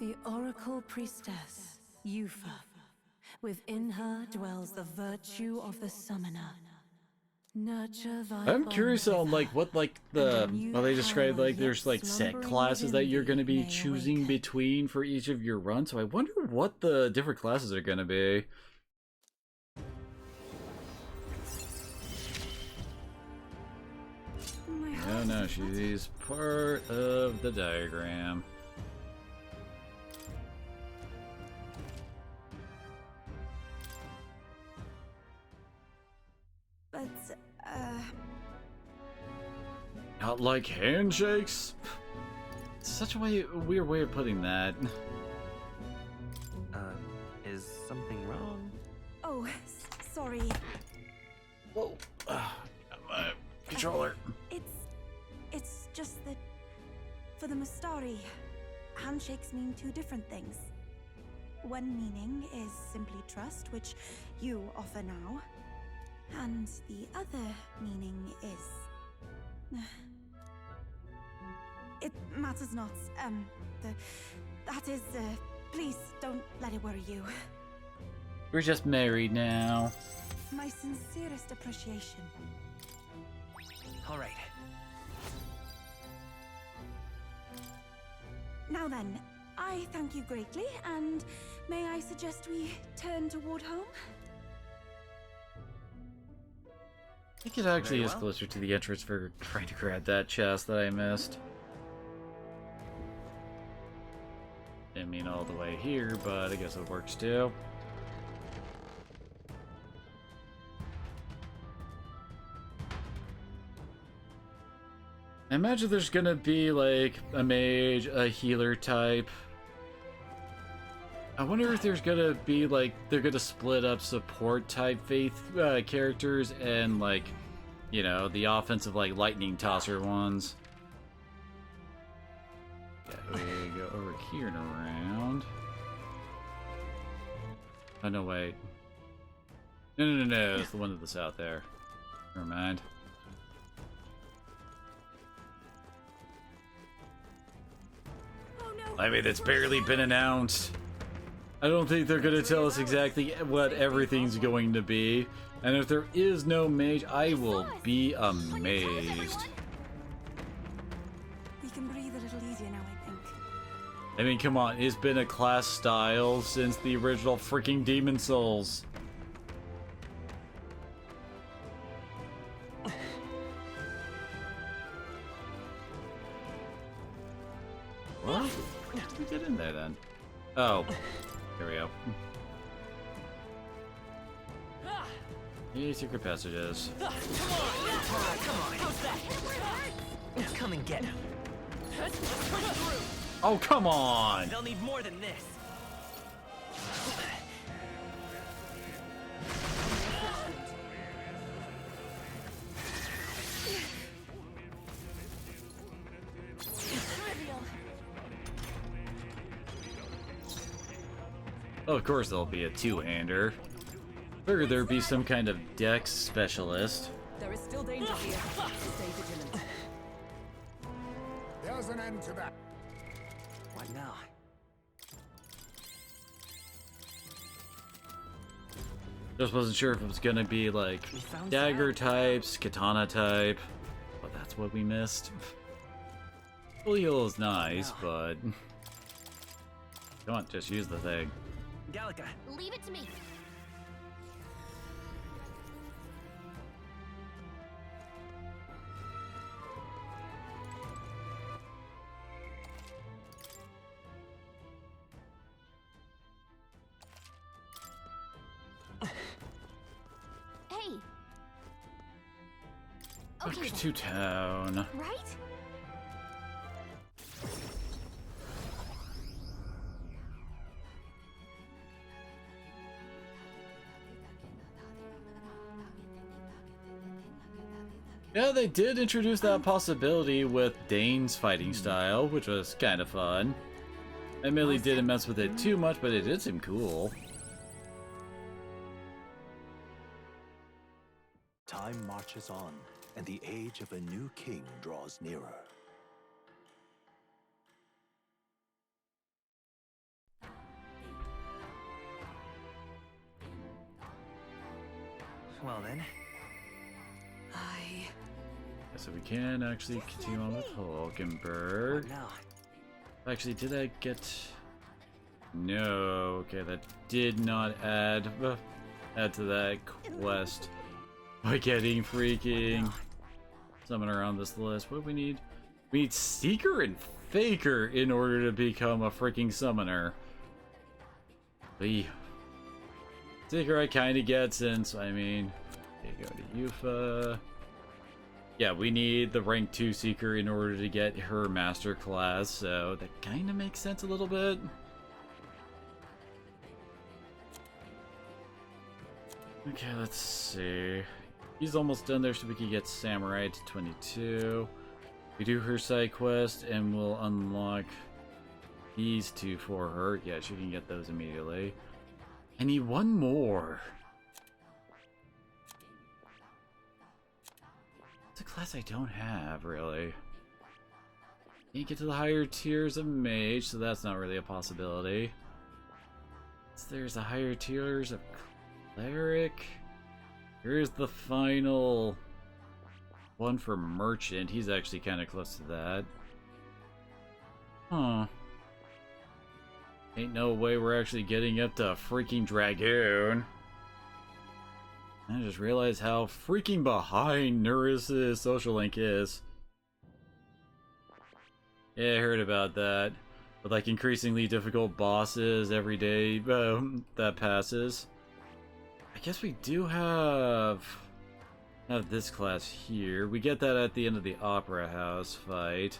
Speaker 6: The Oracle Priestess, Yufa. Within her dwells the virtue of the Summoner. Nurture thy
Speaker 1: I'm curious
Speaker 6: bond
Speaker 1: on
Speaker 6: with
Speaker 1: like
Speaker 6: her,
Speaker 1: what like
Speaker 6: and a
Speaker 1: the
Speaker 6: new
Speaker 1: how they describe
Speaker 6: power
Speaker 1: like there's
Speaker 6: yet
Speaker 1: like set
Speaker 6: slumbering
Speaker 1: classes that
Speaker 6: within
Speaker 1: you're going to
Speaker 6: thee
Speaker 1: be
Speaker 6: may
Speaker 1: choosing
Speaker 6: awaken.
Speaker 1: between for each of your runs. So I wonder what the different classes are going to be. No, no, she's part of the diagram.
Speaker 14: But,
Speaker 1: Not like handshakes? such a weird way of putting that.
Speaker 15: Is something wrong?
Speaker 14: Oh, sorry.
Speaker 1: Whoa. My controller.
Speaker 14: It's just that for the Mustari, handshakes mean two different things. One meaning is simply trust, which you offer now. And the other meaning is... It matters not. Please don't let it worry you.
Speaker 1: We're just married now.
Speaker 14: My sincerest appreciation.
Speaker 15: All right.
Speaker 14: Now then, I thank you greatly, and may I suggest we turn toward home?
Speaker 1: I think it actually is closer to the entrance for trying to grab that chest that I missed. Didn't mean all the way here, but I guess it works too. I imagine there's gonna be like a mage, a healer type. I wonder if there's gonna be like they're gonna split up support type faith characters and like, you know, the offensive like lightning tosser ones. Yeah, we go over here and around. Oh no, wait. No, it's the one to the south there. Never mind. I mean, it's barely been announced. I don't think they're gonna tell us exactly what everything's going to be. And if there is no mage, I will be amazed.
Speaker 14: We can breathe a little easier now, I think.
Speaker 1: I mean, come on, it's been a class style since the original freaking Demon Souls. What? What did we get in there then? Oh, here we go. Hey, secret passages.
Speaker 15: Come on. Come and get him.
Speaker 1: Oh, come on!
Speaker 15: They'll need more than this.
Speaker 1: Of course there'll be a two-hander. Figured there'd be some kind of dex specialist.
Speaker 4: There is still danger here. Stay vigilant.
Speaker 5: There's an end to that.
Speaker 15: What now?
Speaker 1: Just wasn't sure if it was gonna be like dagger types, katana type, but that's what we missed. Full heal is nice, but come on, just use the thing.
Speaker 15: Gallica,
Speaker 18: leave it to me. Hey. Okay.
Speaker 1: To town.
Speaker 18: Right?
Speaker 1: Yeah, they did introduce that possibility with Dane's fighting style, which was kind of fun. I admittedly didn't mess with it too much, but it did seem cool.
Speaker 19: Time marches on, and the age of a new king draws nearer.
Speaker 15: well then.
Speaker 1: So we can actually continue on with Hulkenberg.
Speaker 15: Now.
Speaker 1: Actually, did I get... No, okay, that did not add to that quest by getting freaking summoner on this list. What do we need? We need Seeker and Faker in order to become a freaking summoner. The Seeker I kind of get since, I mean, okay, go to Yuffie. Yeah, we need the rank 2 Seeker in order to get her master class, so that kind of makes sense a little bit. Okay, let's see. He's almost done there, so we can get Samurai to 22. We do her side quest, and we'll unlock these 2 for her. Yeah, she can get those immediately. I need one more. It's a class I don't have, really. Can't get to the higher tiers of mage, so that's not really a possibility. So there's the higher tiers of cleric. Here's the final one for merchant. He's actually kind of close to that. Huh. Ain't no way we're actually getting up to freaking Dragoon. I just realized how freaking behind Neris's social link is. Yeah, I heard about that. With like increasingly difficult bosses every day that passes. I guess we do have this class here. We get that at the end of the Opera House fight.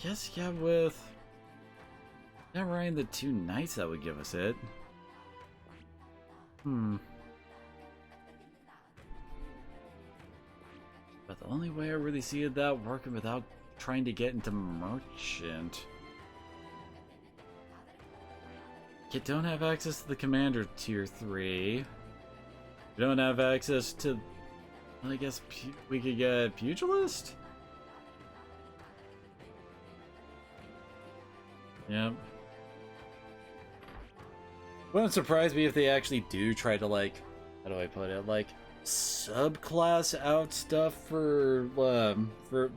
Speaker 1: Guess, yeah, with Ryan, the 2 knights, that would give us it. But the only way I really see that working without trying to get into merchant. You don't have access to the commander tier 3. You don't have access to, well, I guess we could get pugilist? Yep. Wouldn't surprise me if they actually do try to, like, how do I put it, like, subclass out stuff for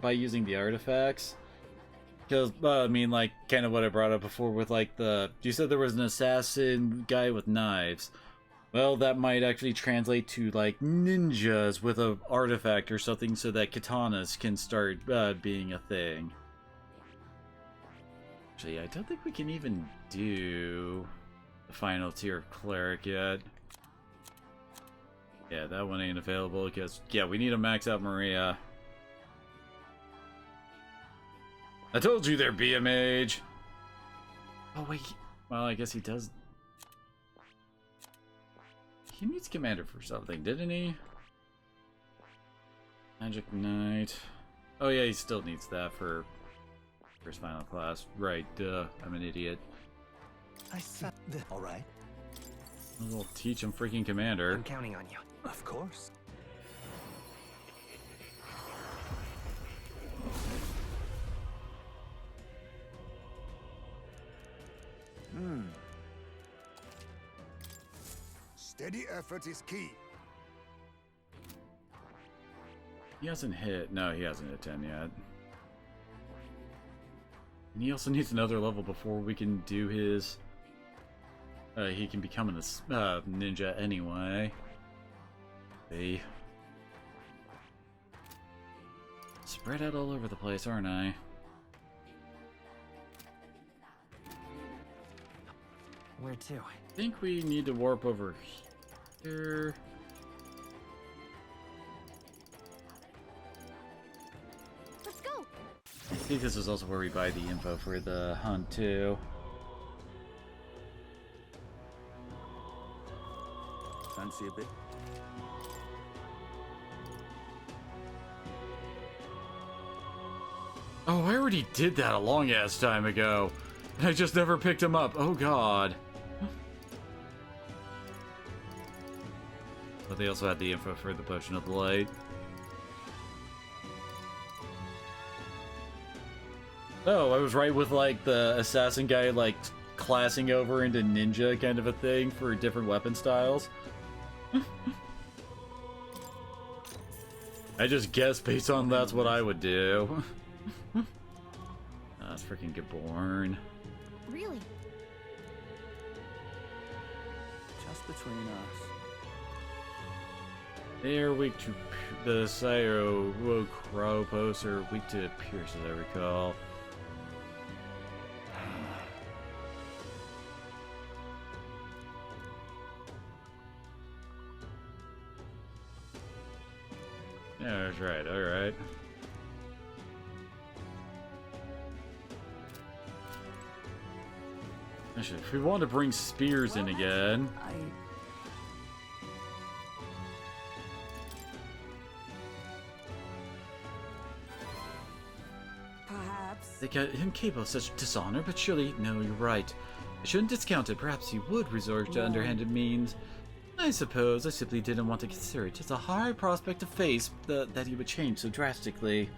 Speaker 1: by using the artifacts. Because, I mean, like, kind of what I brought up before with, like, you said there was an assassin guy with knives. Well, that might actually translate to, like, ninjas with an artifact or something so that katanas can start being a thing. Actually, I don't think we can even do the final tier of cleric yet. Yeah, that one ain't available because, yeah, we need to max out Maria. I told you there'd be a mage! Oh, wait. Well, I guess he does. He needs commander for something, didn't he? Magic Knight. Oh, yeah, he still needs that for his final class. Right, duh. I'm an idiot.
Speaker 15: I said that. All right.
Speaker 1: We'll teach him freaking commander.
Speaker 15: I'm counting on you. Of course.
Speaker 5: Steady effort is key.
Speaker 1: He hasn't hit. No, he hasn't hit 10 yet. And he also needs another level before we can do his. He can become a ninja anyway. Hey. Spread out all over the place, aren't I?
Speaker 15: Where to?
Speaker 1: I think we need to warp over here.
Speaker 18: Let's go.
Speaker 1: I think this is also where we buy the info for the hunt too.
Speaker 13: Fancy a bit?
Speaker 1: Oh, I already did that a long ass time ago. And I just never picked him up. Oh god. But they also had the info for the Potion of the Light. Oh, I was right with like the assassin guy like classing over into ninja kind of a thing for different weapon styles. I just guessed based on that's what I would do. That's freaking Gaborn.
Speaker 18: Really?
Speaker 13: Just between us.
Speaker 1: They are weak to the Syro Cropos are weak to Pierce, as I recall. Yeah, that's right. Alright. Actually, if we want to bring spears in again...
Speaker 2: Perhaps.
Speaker 1: They got him capable of such dishonor, but surely, no, you're right. I shouldn't discount it. Perhaps he would resort to underhanded means. I suppose I simply didn't want to consider it. It's a hard prospect to face that he would change so drastically.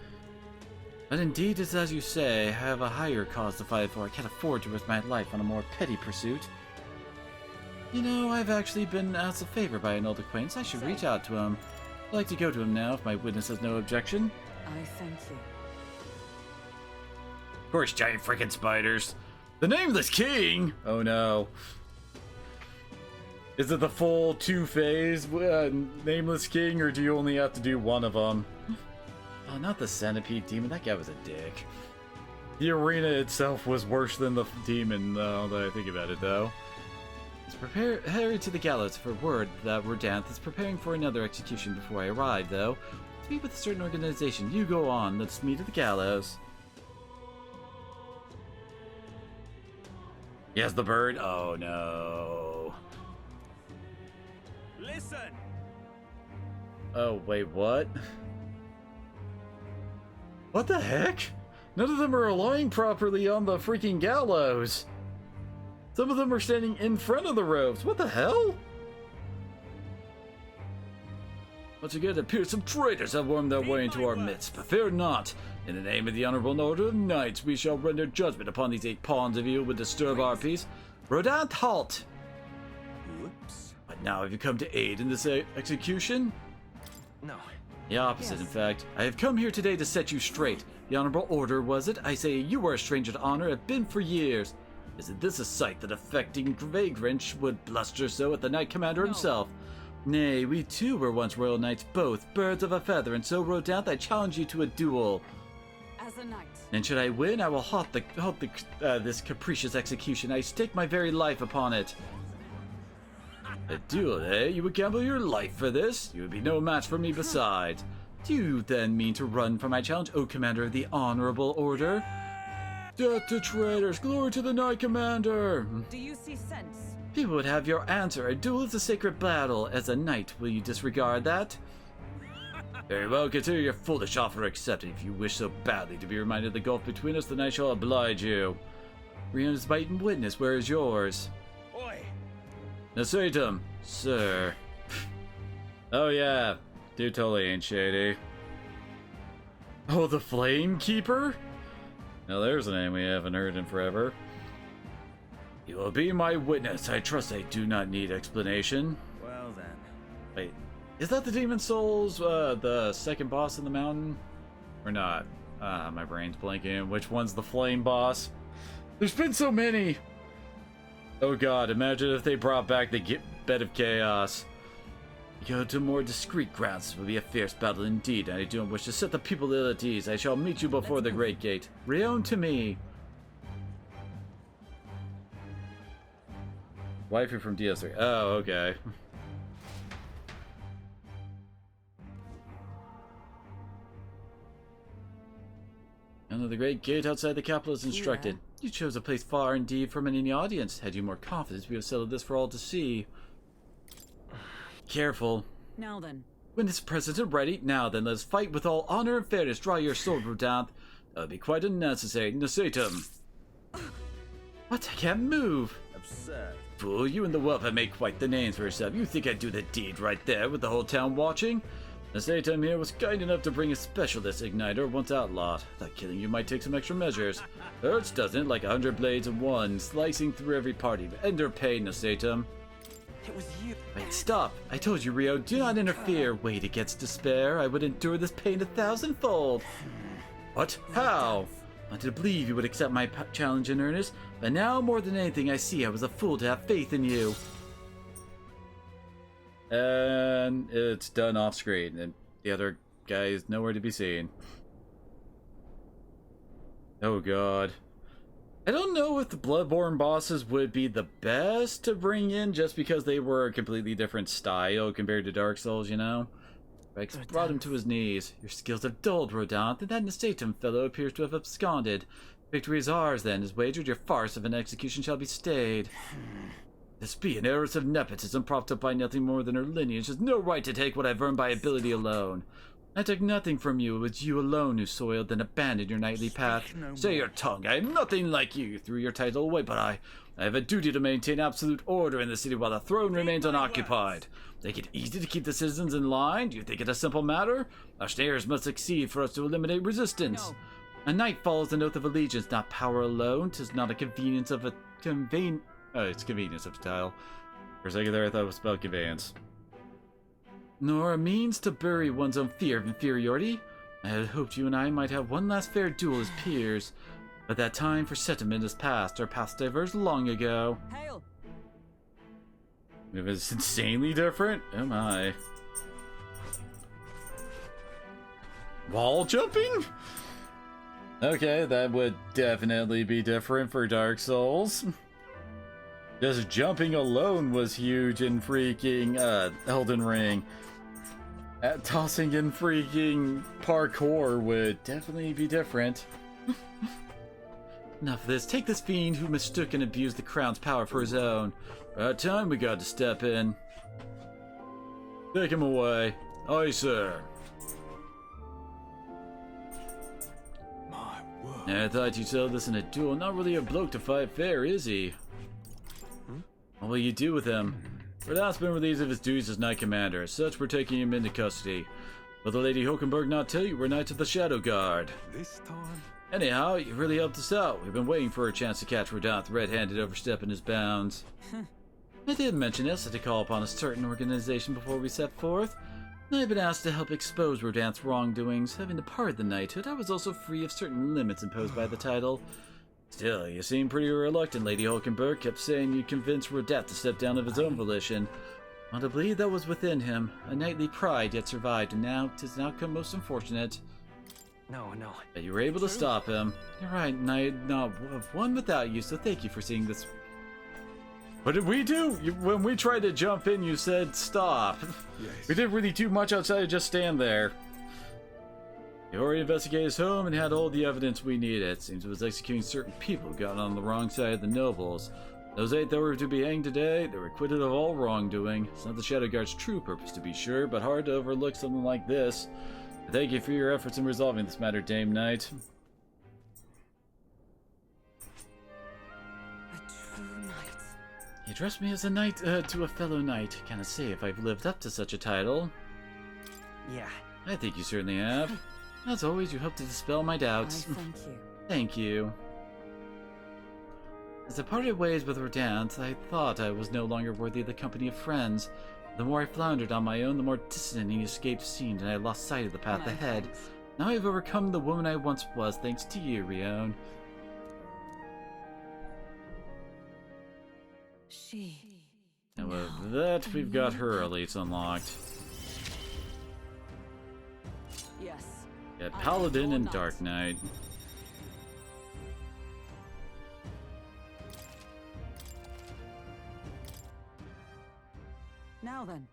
Speaker 1: But indeed, it's as you say, I have a higher cause to fight for. I can't afford to risk my life on a more petty pursuit. You know, I've actually been asked a favor by an old acquaintance. I should reach out to him. I'd like to go to him now if my witness has no objection.
Speaker 4: I thank you.
Speaker 1: Of course, giant freaking spiders. The Nameless King! Oh no. Is it the full two-phase Nameless King, or do you only have to do one of them? Oh, not the Centipede Demon. That guy was a dick. The arena itself was worse than the demon, now that I think about it, though. Let's prepare to the gallows for word that Rodanth is preparing for another execution before I arrive, though. Speak with a certain organization. You go on. Let's meet at the gallows. Yes, the bird. Oh, no.
Speaker 12: Listen!
Speaker 1: Oh, wait, what? What the heck? None of them are lying properly on the freaking gallows. Some of them are standing in front of the ropes. What the hell? Once again, it appears some traitors have wormed their way into our midst. But fear not. In the name of the Honorable Order of Knights, we shall render judgment upon these 8 pawns of you who would disturb our peace. Rodanth, halt!
Speaker 13: Whoops.
Speaker 1: But now have you come to aid in this execution?
Speaker 13: No.
Speaker 1: The opposite, in fact. I have come here today to set you straight. The Honorable Order, was it? I say you are a stranger to honor, have been for years. Isn't this a sight that affecting vagrant would bluster so at the Knight Commander himself? Nay, we too were once royal knights, both birds of a feather, and so Rodanth, I challenge you to a duel.
Speaker 4: As a knight.
Speaker 1: And should I win, I will halt this capricious execution. I stake my very life upon it. A duel, eh? You would gamble your life for this? You would be no match for me besides. Do you then mean to run from my challenge, O Commander of the Honorable Order? Death to traitors! Glory to the Knight Commander!
Speaker 4: Do you see sense?
Speaker 1: People would have your answer. A duel is a sacred battle. As a knight, will you disregard that? Very well, consider your foolish offer accepted. If you wish so badly to be reminded of the gulf between us, then I shall oblige you. Rion's biting witness, where is yours?
Speaker 12: Oi!
Speaker 1: Nasatum, sir. Oh yeah, dude totally ain't shady. Oh, the Flame Keeper? Now there's a name we haven't heard in forever. You will be my witness. I trust I do not need explanation.
Speaker 12: Well then.
Speaker 1: Wait, is that the Demon Souls, the second boss in the mountain? Or not? My brain's blanking. Which one's the flame boss? There's been so many! Oh god, imagine if they brought back the Bed of Chaos. Go to more discreet grounds. This will be a fierce battle indeed, and I do not wish to set the people ill at ease. I shall meet you before the Great Gate. Rion to me! Wifey from DS3. Oh, okay. Under the Great Gate outside the capital is instructed. Yeah. You chose a place far indeed from any in the audience. Had you more confidence, we would have settled this for all to see. Careful.
Speaker 4: Now then.
Speaker 1: When this present is ready, now then, let's fight with all honor and fairness. Draw your sword, Rodanth. That would be quite unnecessary. Nasatum. What? I can't move.
Speaker 12: Absurd.
Speaker 1: Fool, you and the whelp have made quite the names for yourself. You think I'd do the deed right there with the whole town watching? Nasatum here was kind enough to bring a specialist igniter once outlawed. That killing you might take some extra measures. Hurts, doesn't it? Like 100 blades in one, slicing through every party. Ender pain, Nasatum.
Speaker 15: It was you.
Speaker 1: Wait, stop. I told you, Rio, do not interfere. Wait against despair. I would endure this pain 1,000-fold. What? How? I wanted to believe you would accept my challenge in earnest, but now more than anything I see I was a fool to have faith in you. And it's done off screen, and the other guy is nowhere to be seen. Oh god. I don't know if the Bloodborne bosses would be the best to bring in just because they were a completely different style compared to Dark Souls, you know? Rex brought him to his knees. Your skills have dulled, Rodant, and that Nestatum fellow appears to have absconded. Victory is ours, then, as wagered. Your farce of an execution shall be stayed. This be an heiress of nepotism propped up by nothing more than her lineage has no right to take what I've earned by ability alone. I took nothing from you. It was you alone who soiled and abandoned your knightly path. Say your tongue. I am nothing like you. You threw your title away, but I have a duty to maintain absolute order in the city while the throne remains unoccupied. Think it easy to keep the citizens in line? Do you think it a simple matter? Our snares must succeed for us to eliminate resistance. No. A knight follows an oath of allegiance, not power alone. 'Tis not a convenience of a it's convenience of style. For a second there, I thought it was spelled conveyance. Nor a means to bury one's own fear of inferiority. I had hoped you and I might have one last fair duel as peers, but that time for sentiment is past. Our paths diverged long ago.
Speaker 4: Hail!
Speaker 1: It was insanely different? Oh my. Wall jumping? Okay, that would definitely be different for Dark Souls. Just jumping alone was huge in freaking Elden Ring. Tossing in freaking parkour would definitely be different. Enough of this. Take this fiend who mistook and abused the crown's power for his own. About time we got to step in. Take him away. Aye, sir.
Speaker 10: My word.
Speaker 1: I thought you settled this in a duel. Not really a bloke to fight fair, is he? What will you do with him? Rodant's been relieved of his duties as Knight Commander. As such, we're taking him into custody. Will the Lady Hulkenberg not tell you we're Knights of the Shadow Guard?
Speaker 10: This time?
Speaker 1: Anyhow, you really helped us out. We've been waiting for a chance to catch Rodant red-handed overstepping his bounds. I did mention this to call upon a certain organization before we set forth. I've been asked to help expose Rodant's wrongdoings. Having departed the knighthood, I was also free of certain limits imposed by the title. Still, you seem pretty reluctant, Lady Hulkenberg. Kept saying you'd convince Rodant to step down of his own volition. Well, to believe that was within him. A knightly pride yet survived, and now 'tis an outcome most unfortunate.
Speaker 15: No.
Speaker 1: But you were able to stop him. You're right, Knight. Not of one without you, so thank you for seeing this. What did we do? When we tried to jump in, you said stop. Yes. We didn't really do much outside of just stand there. You already investigated his home and had all the evidence we needed. Seems it was executing certain people who got on the wrong side of the nobles. Those 8 that were to be hanged today, they were acquitted of all wrongdoing. It's not the Shadow Guard's true purpose, to be sure, but hard to overlook something like this. Thank you for your efforts in resolving this matter, Dame Knight.
Speaker 4: A true knight.
Speaker 1: You addressed me as a knight to a fellow knight. Can't say if I've lived up to such a title.
Speaker 15: Yeah.
Speaker 1: I think you certainly have. As always, you helped to dispel my doubts.
Speaker 4: Thank you.
Speaker 1: Thank you. As I parted ways with Rodant, I thought I was no longer worthy of the company of friends. The more I floundered on my own, the more distant any escape seemed, and I lost sight of the path ahead. Now I've overcome the woman I once was, thanks to you, Rion. And with that, we've got her elites unlocked.
Speaker 4: Yes.
Speaker 1: Got Paladin and Dark Knight.
Speaker 4: Now then.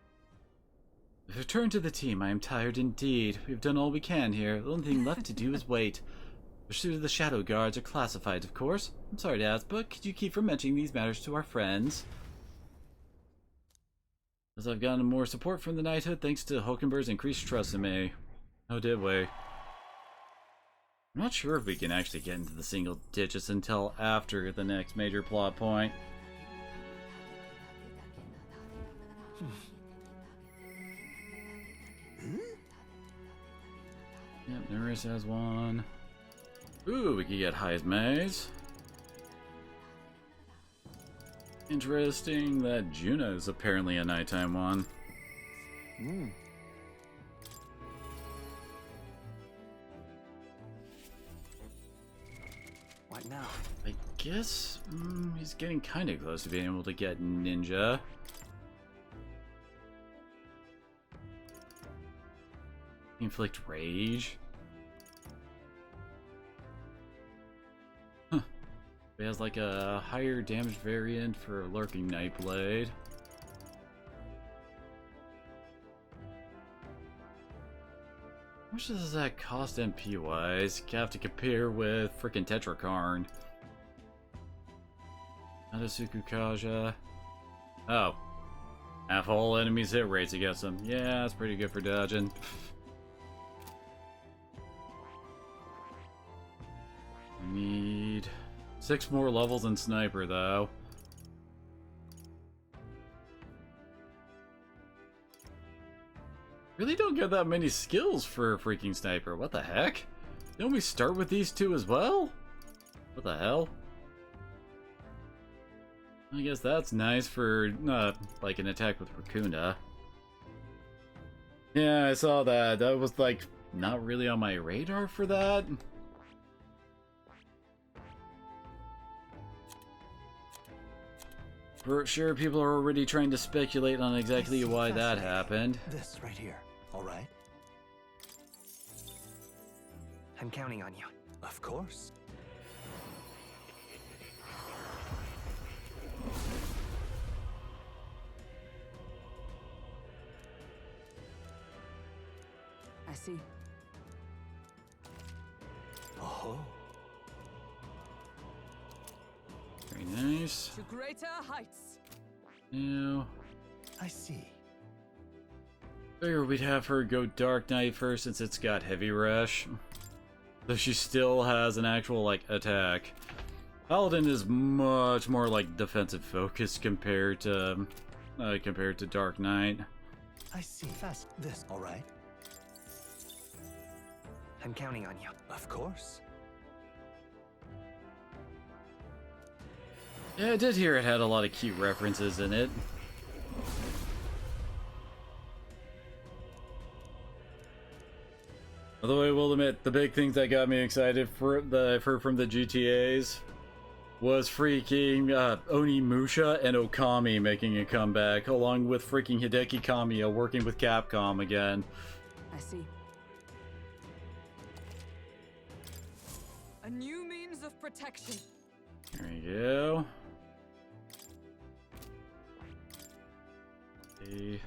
Speaker 1: Return to the team. I am tired indeed. We've done all we can here. The only thing left to do is wait. Pursuit of the Shadow Guards are classified, of course. I'm sorry to ask, but could you keep from mentioning these matters to our friends? As I've gotten more support from the Knighthood thanks to Hulkenberg's increased trust in me. Oh, did we? I'm not sure if we can actually get into the single digits until after the next major plot point. Yep, Nerys has one. Ooh, we can get High's Maze. Interesting that Juno is apparently a nighttime one.
Speaker 15: What now?
Speaker 1: I guess he's getting kind of close to being able to get Ninja. Inflict Rage. Huh. He has like a higher damage variant for Lurking Nightblade. much does that cost MP-wise? You have to compare with frickin' Tetrakarn. Nadasuku Kaja. Oh. Half all enemies' hit rates against them. Yeah, that's pretty good for dodging. We need 6 more levels in Sniper, though. Really don't get that many skills for a freaking Sniper. What the heck? Don't we start with these two as well? What the hell? I guess that's nice for, like an attack with Raccoona. Yeah, I saw that. That was, like, not really on my radar for that. For sure, people are already trying to speculate on exactly why that happened.
Speaker 15: This right here, all right? I'm counting on you. Of course.
Speaker 4: I see.
Speaker 15: Oh.
Speaker 1: Very nice.
Speaker 4: To greater heights.
Speaker 1: Now,
Speaker 15: I see.
Speaker 1: figured we'd have her go Dark Knight first since it's got Heavy Rush. So she still has an actual, like, attack. Paladin is much more, like, defensive focused compared to Dark Knight.
Speaker 15: I see. Fast. This, all right? I'm counting on you. Of course.
Speaker 1: Yeah, I did hear it had a lot of cute references in it. Although I will admit, the big things that got me excited from the GTAs was freaking Onimusha and Okami making a comeback, along with freaking Hideki Kamiya working with Capcom again.
Speaker 4: I see. A new means of protection.
Speaker 1: There you go. Okay.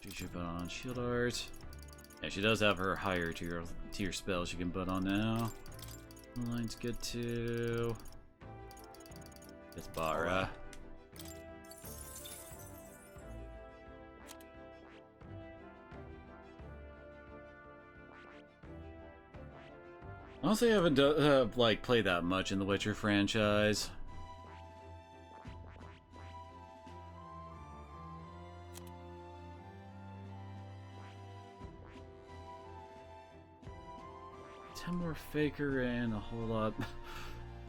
Speaker 1: She should put on Shield Art. Yeah, she does have her higher tier spell she can put on now. Line's good too. It's Bara. Honestly, I haven't like played that much in the Witcher franchise. More Faker and a whole lot.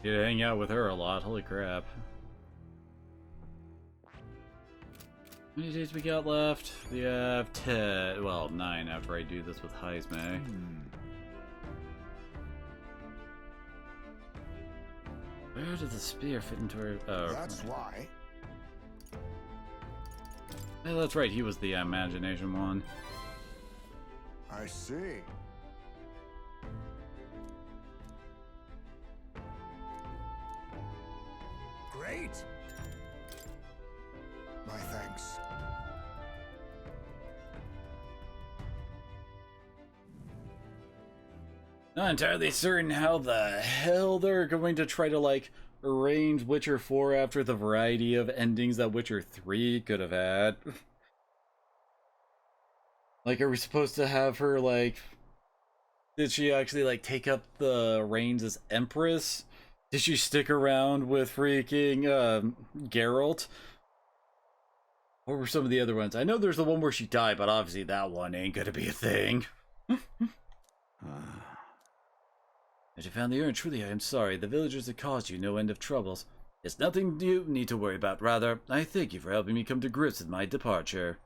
Speaker 1: You hang out with her a lot. Holy crap! How many days we got left? We have 10. Well, 9 after I do this with Heisme. Where does the spear fit into her? Oh,
Speaker 5: that's why.
Speaker 1: Yeah, that's right. He was the imagination one.
Speaker 5: I see. Great. My thanks.
Speaker 1: Not entirely certain how the hell they're going to try to, like, arrange Witcher 4 after the variety of endings that Witcher 3 could have had. Like, are we supposed to have her, like... Did she actually, like, take up the reins as Empress? Did she stick around with freaking, Geralt? What were some of the other ones? I know there's the one where she died, but obviously that one ain't gonna be a thing. As you found the urn, truly I am sorry. The villagers have caused you no end of troubles. It's nothing you need to worry about, rather. I thank you for helping me come to grips with my departure.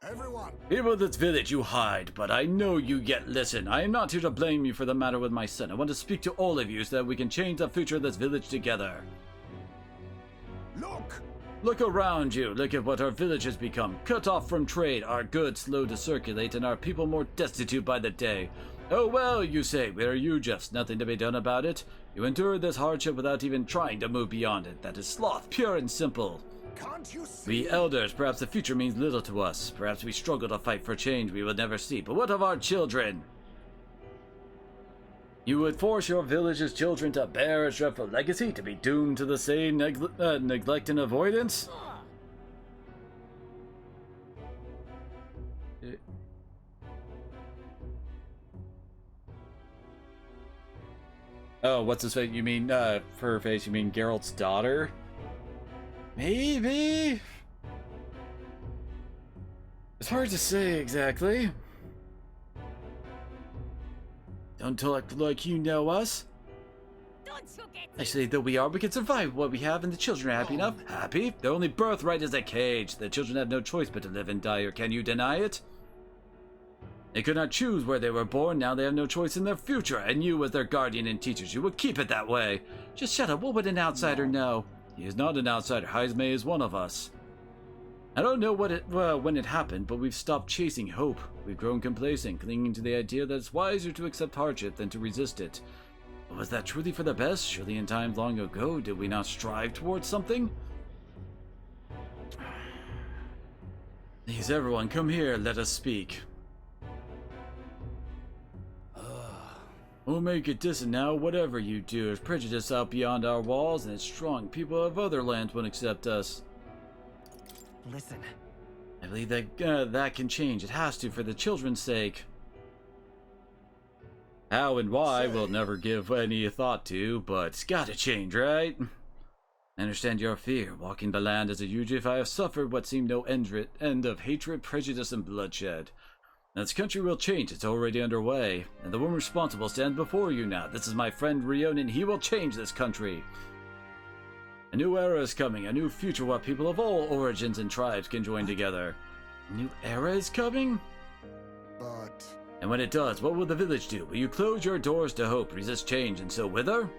Speaker 5: Everyone!
Speaker 1: People of this village, you hide, but I know you yet listen. I am not here to blame you for the matter with my son. I want to speak to all of you so that we can change the future of this village together.
Speaker 5: Look!
Speaker 1: Look around you. Look at what our village has become. Cut off from trade, our goods slow to circulate, and our people more destitute by the day. Oh well, you say, where are you just? Nothing to be done about it? You endured this hardship without even trying to move beyond it. That is sloth, pure and simple.
Speaker 5: Can't you see?
Speaker 1: We elders, perhaps the future means little to us. Perhaps we struggle to fight for change we will never see. But what of our children? You would force your village's children to bear a dreadful legacy, to be doomed to the same neglect and avoidance? Oh, what's his face? You mean, for her face, you mean Geralt's daughter? Maybe? It's hard to say exactly. Don't talk like you know us. Actually, though we are, we can survive what we have, and the children are happy enough. Happy? Their only birthright is a cage. The children have no choice but to live and die, or can you deny it? They could not choose where they were born, now they have no choice in their future, and you as their guardian and teachers, you would keep it that way. Just shut up, what would an outsider know? He is not an outsider, Heisme is one of us. I don't know when it happened, but we've stopped chasing hope. We've grown complacent, clinging to the idea that it's wiser to accept hardship than to resist it. But was that truly for the best? Surely in times long ago, did we not strive towards something? Please, everyone, come here, let us speak. We'll make it distant now, whatever you do. There's prejudice out beyond our walls, and it's strong. People of other lands won't accept us.
Speaker 15: Listen.
Speaker 1: I believe that that can change. It has to, for the children's sake. How and why we'll never give any thought to, but it's gotta change, right? I understand your fear. Walking the land as a Yuji, I have suffered what seemed no end of hatred, prejudice, and bloodshed. Now, this country will change. It's already underway. And the one responsible stands before you now. This is my friend Rion, and he will change this country. A new era is coming. A new future where people of all origins and tribes can join together. A new era is coming?
Speaker 5: But...
Speaker 1: And when it does, what will the village do? Will you close your doors to hope, resist change, and so wither?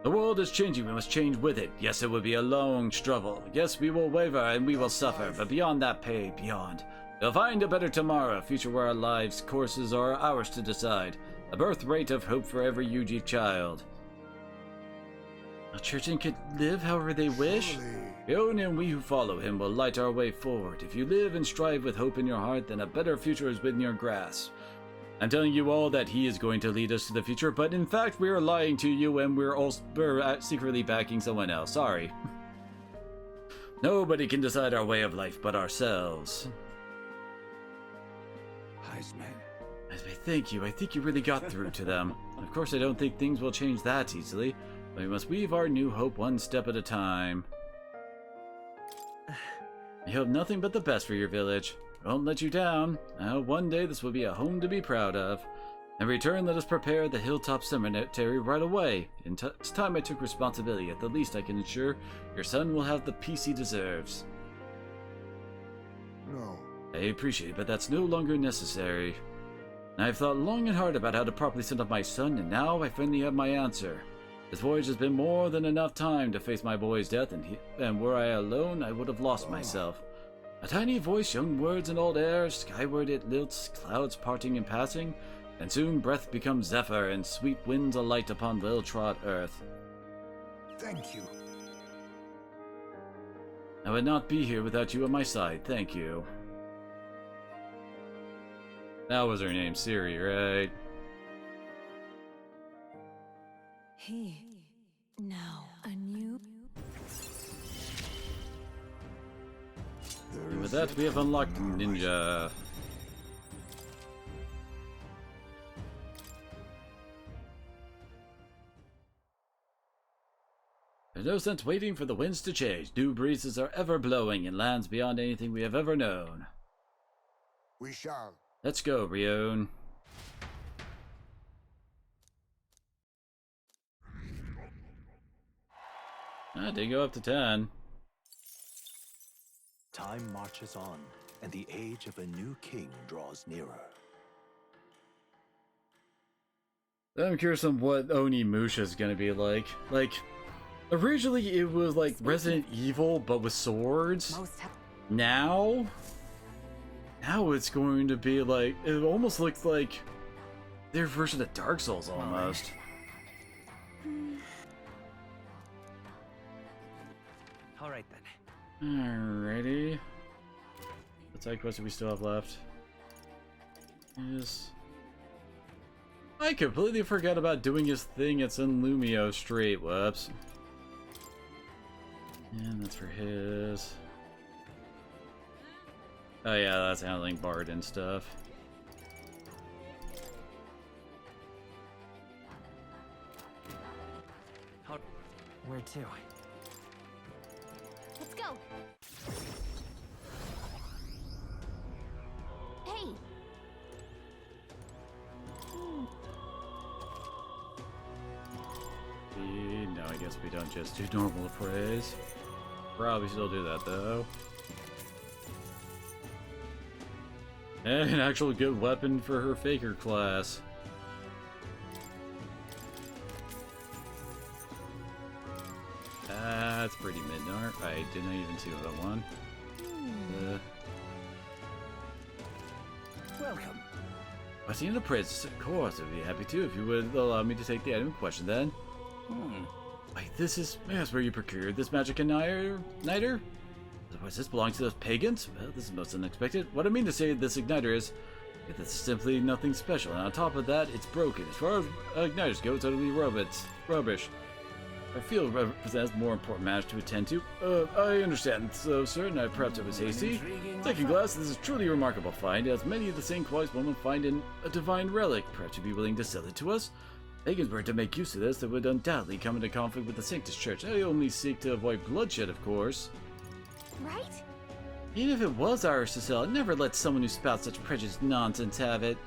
Speaker 1: The world is changing. We must change with it. Yes, it will be a long struggle. Yes, we will waver and we will suffer. But beyond that beyond... We'll find a better tomorrow, a future where our lives' courses are ours to decide. A birth rate of hope for every Yuji child. A children can live however they wish. Rion and we who follow him will light our way forward. If you live and strive with hope in your heart, then a better future is within your grasp. I'm telling you all that he is going to lead us to the future, but in fact we are lying to you and we're secretly backing someone else. Sorry. Nobody can decide our way of life but ourselves. Heisme, thank you. I think you really got through to them. Of course, I don't think things will change that easily, but we must weave our new hope one step at a time. I hope nothing but the best for your village. I won't let you down. I hope one day this will be a home to be proud of. In return, let us prepare the Hilltop Cemetery right away. It's time I took responsibility. At the least, I can ensure your son will have the peace he deserves.
Speaker 5: No.
Speaker 1: I appreciate it, but that's no longer necessary. I've thought long and hard about how to properly send off my son, and now I finally have my answer. This voyage has been more than enough time to face my boy's death, and were I alone, I would have lost myself. A tiny voice, young words and old air, skyward it lilts, clouds parting and passing, and soon breath becomes zephyr, and sweet winds alight upon well-trod earth.
Speaker 5: Thank you.
Speaker 1: I would not be here without you at my side, thank you. That was her name, Ciri, right?
Speaker 6: Now, a new...
Speaker 1: And with that, we have unlocked Ninja. There's no sense waiting for the winds to change. New breezes are ever blowing in lands beyond anything we have ever known.
Speaker 5: We shall.
Speaker 1: Let's go, Rion. Did go up to 10.
Speaker 19: Time marches on, and the age of a new king draws nearer.
Speaker 1: I'm curious on what Onimusha is gonna be like. Like, originally it was like Resident Evil, but with swords. Now it's going to be like, it almost looks like their version of Dark Souls almost.
Speaker 15: Alright then.
Speaker 1: Alrighty. What side quest do we still have left? Yes. I completely forgot about doing his thing at Sunlumio Strait. Whoops. And that's for his. Oh yeah, that's handling Bard and stuff.
Speaker 15: Where to?
Speaker 18: Let's go. Hey.
Speaker 1: No, I guess we don't just do normal appraise. Probably still do that though. And an actual good weapon for her Faker class. That's pretty Midnar. I didn't even see what I won.
Speaker 15: Welcome.
Speaker 1: I see the princess, of course. I'd be happy to if you would allow me to take the item in question then. Like, this is where you procured this magic igniter? Otherwise, this belongs to those pagans? Well, this is most unexpected. What I mean to say, this igniter is, this is simply nothing special, and on top of that, it's broken. As far as igniters go, it's utterly rubbish. Our field represents more important matters to attend to. I understand, so sir, and perhaps I was hasty. Second glass, this is truly a remarkable find. It has many of the same qualities one would find in a divine relic. Perhaps you'd be willing to sell it to us? Pagans were to make use of this, they would undoubtedly come into conflict with the Sanctus Church. I only seek to avoid bloodshed, of course.
Speaker 18: Right?
Speaker 1: Even if it was ours to sell, I'd never let someone who spouts such prejudiced nonsense have it.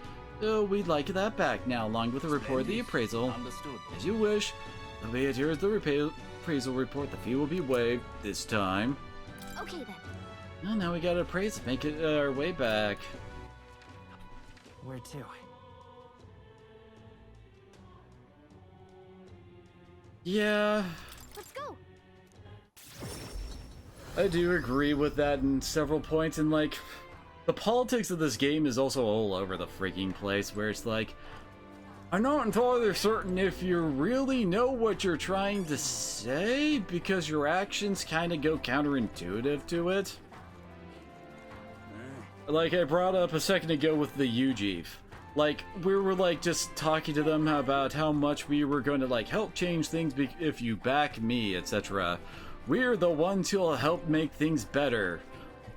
Speaker 1: So we'd like that back now, along with a report of the appraisal.
Speaker 13: Understood.
Speaker 1: As you wish. The way it here is the appraisal report. The fee will be waived this time.
Speaker 18: Okay then.
Speaker 1: Well, now we gotta appraise, make it our way back.
Speaker 15: Where to?
Speaker 1: Yeah.
Speaker 18: Let's go.
Speaker 1: I do agree with that in several points, and like, the politics of this game is also all over the freaking place, where it's like, I'm not entirely certain if you really know what you're trying to say, because your actions kind of go counterintuitive to it. Like I brought up a second ago with the Yuji. Like, we were like just talking to them about how much we were going to like help change things if you back me, etc. We're the ones who'll help make things better.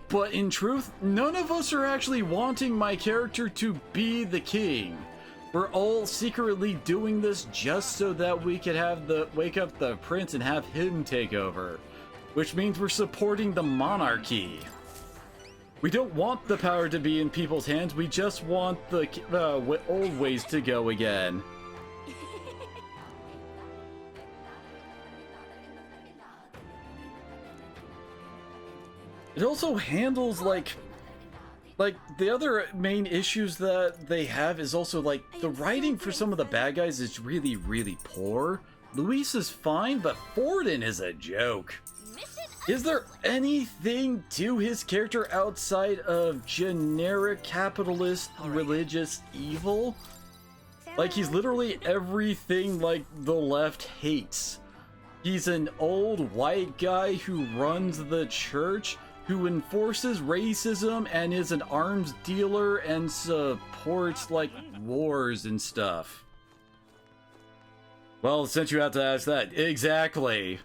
Speaker 1: But in truth, none of us are actually wanting my character to be the king. We're all secretly doing this just so that we could have wake up the prince and have him take over. Which means we're supporting the monarchy. We don't want the power to be in people's hands, we just want the old ways to go again. It also handles like the other main issues that they have is also like the writing for some of the bad guys is really, really poor. Luis is fine, but Forden is a joke. Is there anything to his character outside of generic capitalist religious evil? Like, he's literally everything like the left hates. He's an old white guy who runs the church, who enforces racism and is an arms dealer and supports like wars and stuff. Well, since you have to ask that, exactly.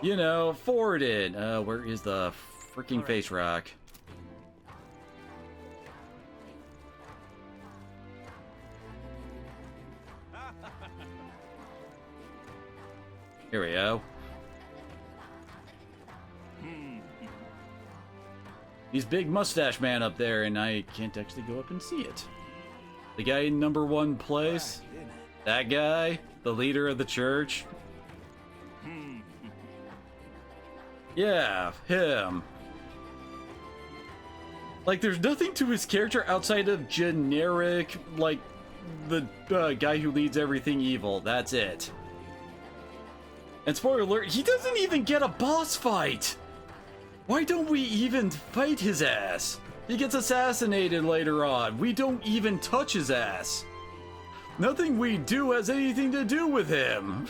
Speaker 1: You know, Forden. Where is the freaking face rock? Here we go. He's big mustache man up there, and I can't actually go up and see it. The guy in #1 place. That guy, the leader of the church. Yeah, him. Like, there's nothing to his character outside of generic, like, the guy who leads everything evil. That's it. And spoiler alert, he doesn't even get a boss fight! Why don't we even fight his ass? He gets assassinated later on. We don't even touch his ass. Nothing we do has anything to do with him.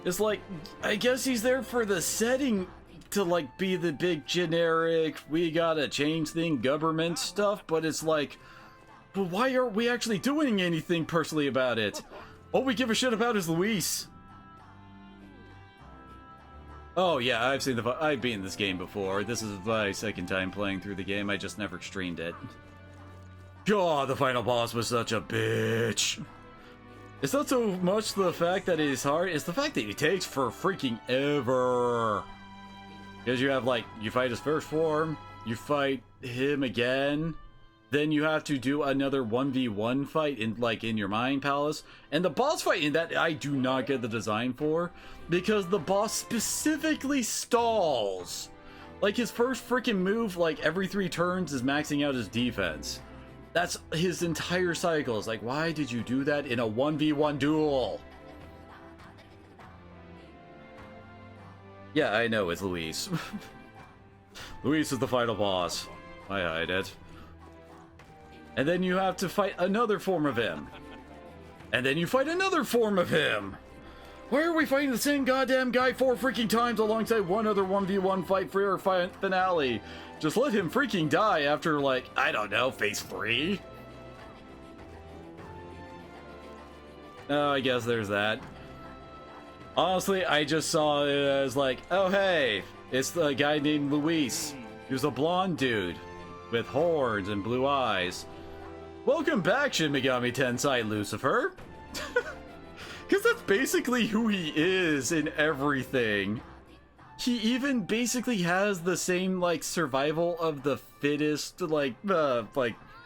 Speaker 1: It's like, I guess he's there for the setting to like be the big generic, we gotta change thing government stuff, but it's like, but why aren't we actually doing anything personally about it? All we give a shit about is Luis. Oh yeah, I've beaten this game before. This is my second time playing through the game. I just never streamed it. God, the final boss was such a bitch. It's not so much the fact that it is hard, it's the fact that it takes for freaking ever. Because you have like, you fight his first form, you fight him again, then you have to do another 1v1 fight in your Mind Palace. And the boss fight in that I do not get the design for, because the boss specifically stalls. Like his first freaking move, like every 3 turns, is maxing out his defense. That's his entire cycle. It's like, why did you do that in a 1v1 duel? Yeah, I know, it's Luis. Luis is the final boss. I hide it. And then you have to fight another form of him. And then you fight another form of him. Why are we fighting the same goddamn guy 4 freaking times alongside one other 1v1 fight for our finale? Just let him freaking die after, like, I don't know, phase 3? Oh, I guess there's that. Honestly, I just saw it as like, oh hey, it's the guy named Luis. He was a blonde dude with horns and blue eyes. Welcome back, Shin Megami Tensei Lucifer. Because that's basically who he is in everything. He even basically has the same, like, survival of the fittest, like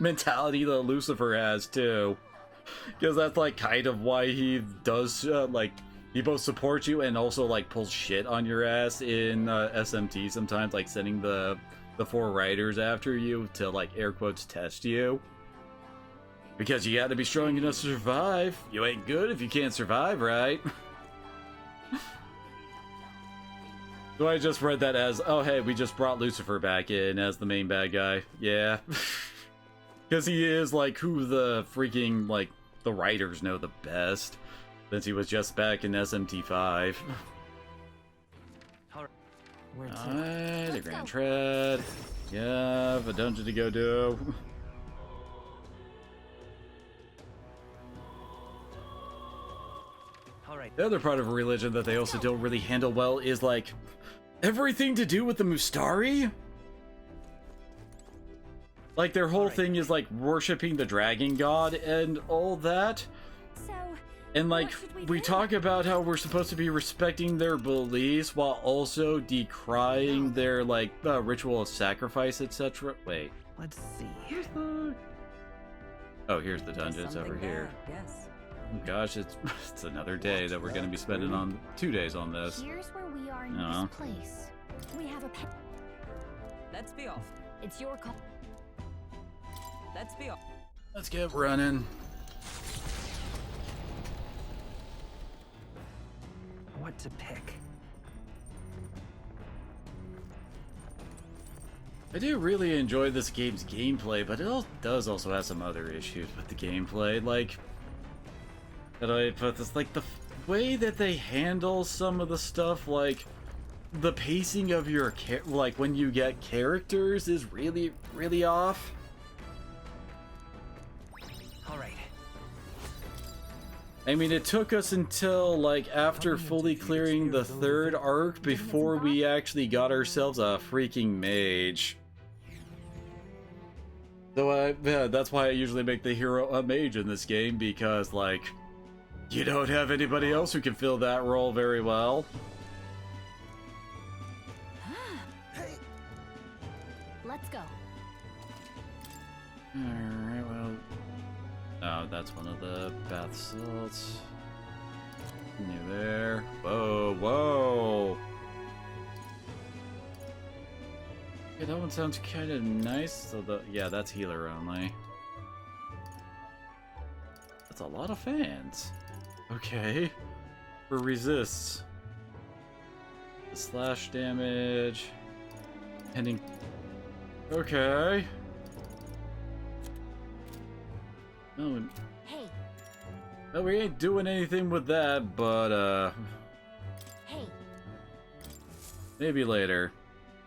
Speaker 1: mentality that Lucifer has, too. Because that's, like, kind of why he does, like, he both supports you and also, like, pulls shit on your ass in SMT sometimes, like, sending the 4 riders after you to, like, air quotes, test you. Because you gotta be strong enough to survive. You ain't good if you can't survive, right? So I just read that as, oh hey, we just brought Lucifer back in as the main bad guy. Yeah. Because he is, like, who the freaking, like, the writers know the best. Since he was just back in SMT5. Alright, the Grand Tread. Yeah, a dungeon to go do. The other part of religion that they also don't really handle well is, like, everything to do with the Mustari. Like, their whole thing is, like, worshipping the dragon god and all that. And, like, we talk about how we're supposed to be respecting their beliefs while also decrying their, like, ritual of sacrifice, etc. Wait.
Speaker 3: Let's see.
Speaker 1: Here's the... Oh, here's the dungeons over here.
Speaker 4: Yes.
Speaker 1: Oh gosh, it's another day that we're going to be spending on 2 days on this.
Speaker 16: Here's where we are in this place.
Speaker 7: We have a pet.
Speaker 4: Let's be off.
Speaker 7: It's your call.
Speaker 4: Let's be off.
Speaker 1: Let's get running.
Speaker 3: What to pick?
Speaker 1: I do really enjoy this game's gameplay, but it does also have some other issues with the gameplay, like... How do I put this? Like, the way that they handle some of the stuff, like, the pacing of your, like, when you get characters is really, really off.
Speaker 3: Alright.
Speaker 1: I mean, it took us until, like, after fully clearing the 3rd arc before we actually got ourselves a freaking mage. So, yeah, that's why I usually make the hero a mage in this game, because, like... You don't have anybody else who can fill that role very well.
Speaker 7: Let's go.
Speaker 1: Alright, well... Oh, that's one of the bath salts. New there. Whoa, whoa! Yeah, that one sounds kind of nice. So yeah, that's healer only. That's a lot of fans. Okay. For resists. The slash damage. Pending. Okay. Oh.
Speaker 7: Hey.
Speaker 1: Well, we ain't doing anything with that, but Maybe later.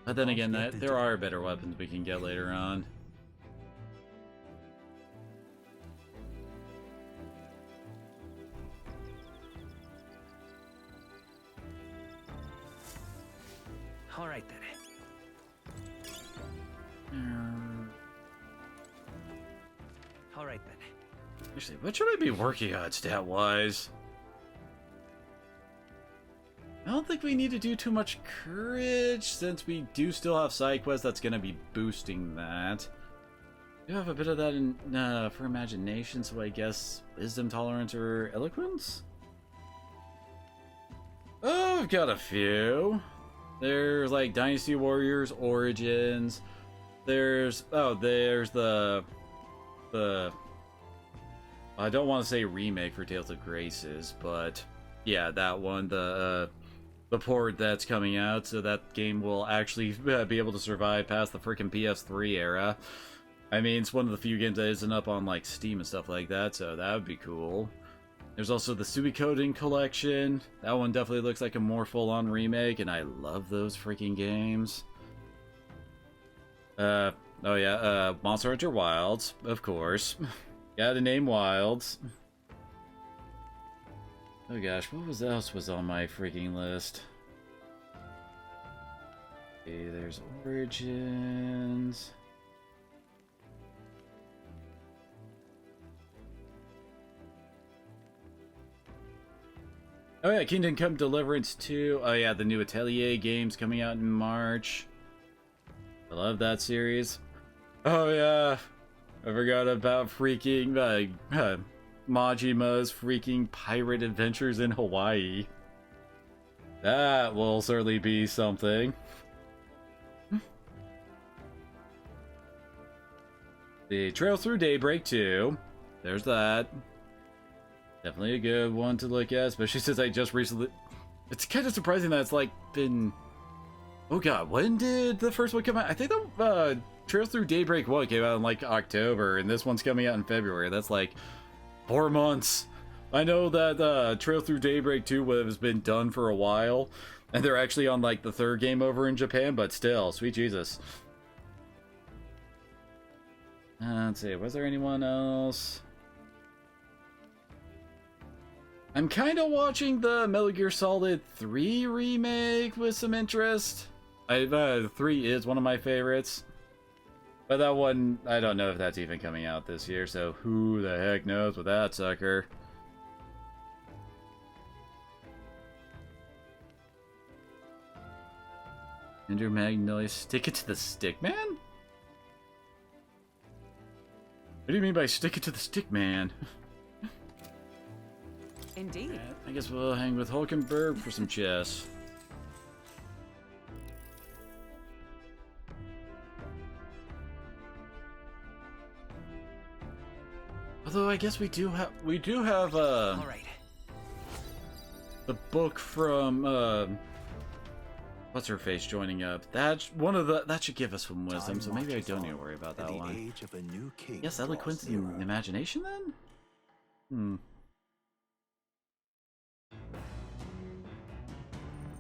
Speaker 1: But then again, there are better weapons we can get later on.
Speaker 15: All right then. All right then.
Speaker 1: Actually, what should I be working on stat-wise? I don't think we need to do too much courage, since we do still have side quests that's going to be boosting that. We have a bit of that in for imagination, so I guess wisdom, tolerance, or eloquence? Oh, I've got a few. There's like Dynasty Warriors, Origins. There's the I don't want to say remake for Tales of Graces, but yeah, that one, the port that's coming out, so that game will actually be able to survive past the freaking PS3 era. I mean, it's one of the few games that isn't up on like Steam and stuff like that, so that would be cool. There's also the Suikoden collection. That one definitely looks like a more full-on remake, and I love those freaking games. Oh yeah, Monster Hunter Wilds, of course. Gotta name Wilds. Oh gosh, what else was on my freaking list? Okay, there's Origins. Oh yeah, Kingdom Come Deliverance 2. Oh yeah, the new Atelier game's coming out in March. I love that series. Oh yeah, I forgot about freaking Majima's freaking pirate adventures in Hawaii. That will certainly be something. The Trail Through Daybreak 2. There's that. Definitely a good one to look at, especially since I just recently... It's kind of surprising that it's like been... Oh god, when did the first one come out? I think the Trail Through Daybreak 1 came out in like October, and this one's coming out in February. That's like 4 months. I know that Trail Through Daybreak 2 has been done for a while, and they're actually on like the 3rd game over in Japan, but still, sweet Jesus. Let's see, was there anyone else? I'm kind of watching the Metal Gear Solid 3 remake with some interest. 3 is one of my favorites. But that one, I don't know if that's even coming out this year, so who the heck knows with that sucker. Ender Magnolia, stick it to the stick, man? What do you mean by stick it to the stick, man?
Speaker 4: Indeed.
Speaker 1: I guess we'll hang with Hulkenberg for some chess. Although I guess we do have
Speaker 15: All right.
Speaker 1: the book from what's her face joining up. That's one of the that should give us some wisdom, so maybe I don't need to worry about that one. Yes, eloquence and imagination then?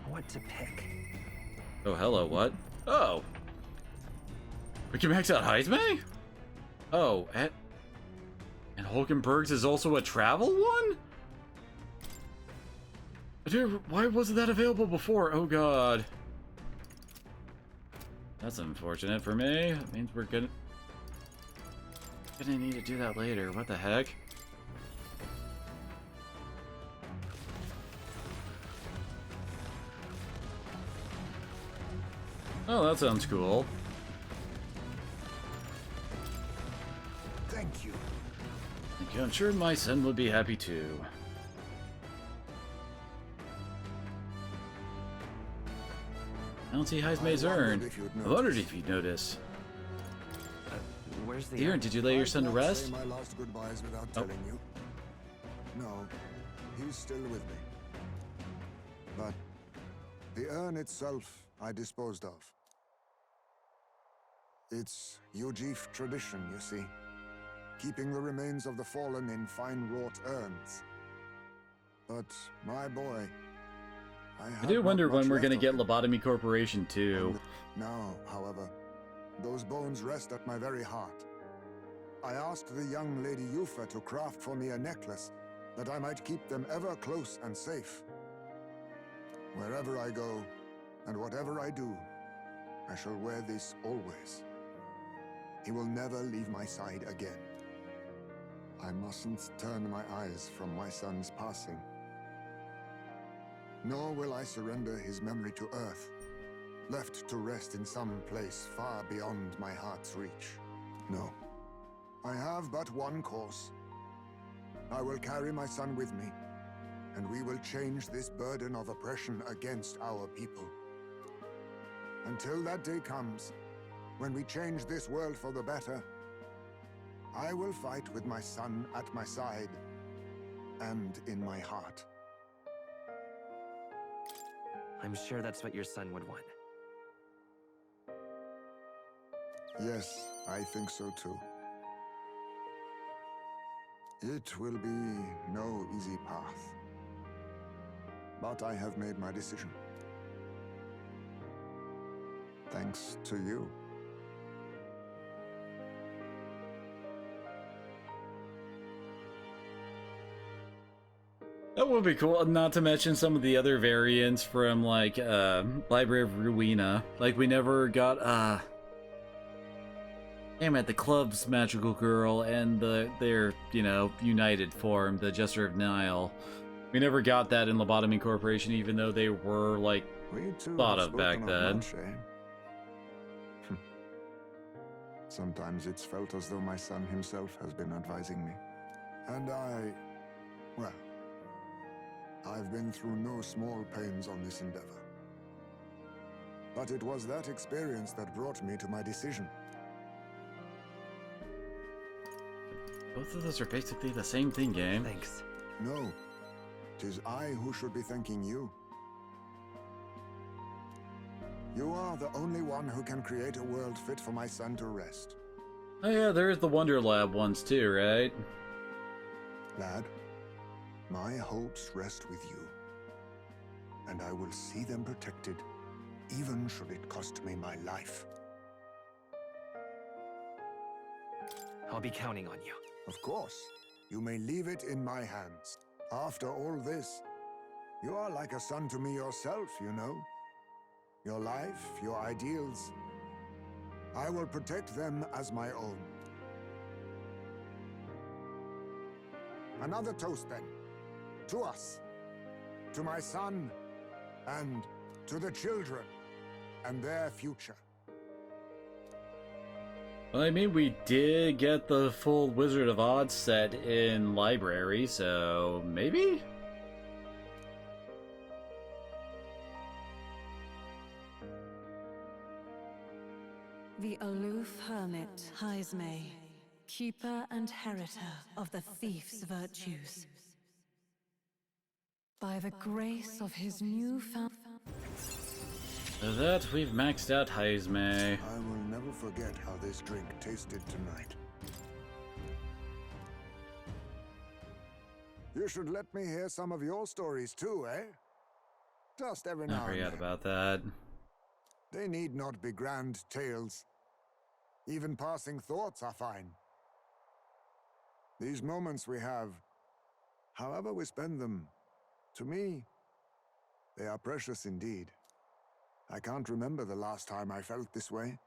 Speaker 15: What to pick?
Speaker 1: Oh, hello, what? Oh! We can max out Heisme? Oh, and Hulkenberg's is also a travel one? Dude, why wasn't that available before? Oh god. That's unfortunate for me. That means we're gonna need to do that later. What the heck? Oh, that sounds cool.
Speaker 5: Thank you.
Speaker 1: Thank you. I'm sure my son would be happy too. I don't see Heisme's earned. I wondered if you'd notice.
Speaker 15: Where's the
Speaker 1: Dear, did you lay your son to rest?
Speaker 5: Say my last goodbyes without telling you. No, he's still with me. But the urn itself I disposed of. It's Yojif tradition, you see. Keeping the remains of the fallen in fine wrought urns. But my boy,
Speaker 1: I do wonder when we're gonna get Lobotomy Corporation too.
Speaker 5: Now, however, those bones rest at my very heart. I asked the young Lady Yufa to craft for me a necklace that I might keep them ever close and safe. Wherever I go, and whatever I do, I shall wear this always. He will never leave my side again. I mustn't turn my eyes from my son's passing. Nor will I surrender his memory to Earth, left to rest in some place far beyond my heart's reach. No. I have but one course. I will carry my son with me, and we will change this burden of oppression against our people. Until that day comes, when we change this world for the better, I will fight with my son at my side and in my heart.
Speaker 15: I'm sure that's what your son would want.
Speaker 5: Yes, I think so too. It will be no easy path. But I have made my decision. Thanks to you.
Speaker 1: That would be cool, not to mention some of the other variants from, like, Library of Ruina. Like, we never got, damn it, the club's magical girl and their, you know, united form, the Jester of Nile. We never got that in Lobotomy Corporation, even though they were, like, thought of back then.
Speaker 5: Much, eh? Sometimes it's felt as though my son himself has been advising me. And well, I've been through no small pains on this endeavor. But it was that experience that brought me to my decision.
Speaker 1: Both of those are basically the same thing, game.
Speaker 15: Thanks.
Speaker 5: No, 'tis I who should be thanking you. You are the only one who can create a world fit for my son to rest.
Speaker 1: Oh yeah, there's the Wonder Lab ones too, right?
Speaker 5: Lad, my hopes rest with you. And I will see them protected, even should it cost me my life.
Speaker 15: I'll be counting on you.
Speaker 5: Of course. You may leave it in my hands. After all this, you are like a son to me yourself, you know. Your life, your ideals. I will protect them as my own. Another toast, then. To us. To my son. And to the children. And their future.
Speaker 1: Well, I mean, we did get the full Wizard of Oz set in Library, so maybe?
Speaker 6: The aloof hermit, Heismay, keeper and heritor of the thief's virtues. By the grace of his newfound...
Speaker 1: That we've maxed out Heismay.
Speaker 5: I will never forget how this drink tasted tonight. You should let me hear some of your stories too, eh? Just every now and then.
Speaker 1: I forgot about that.
Speaker 5: They need not be grand tales. Even passing thoughts are fine. These moments we have, however we spend them, to me, they are precious indeed. I can't remember the last time I felt this way.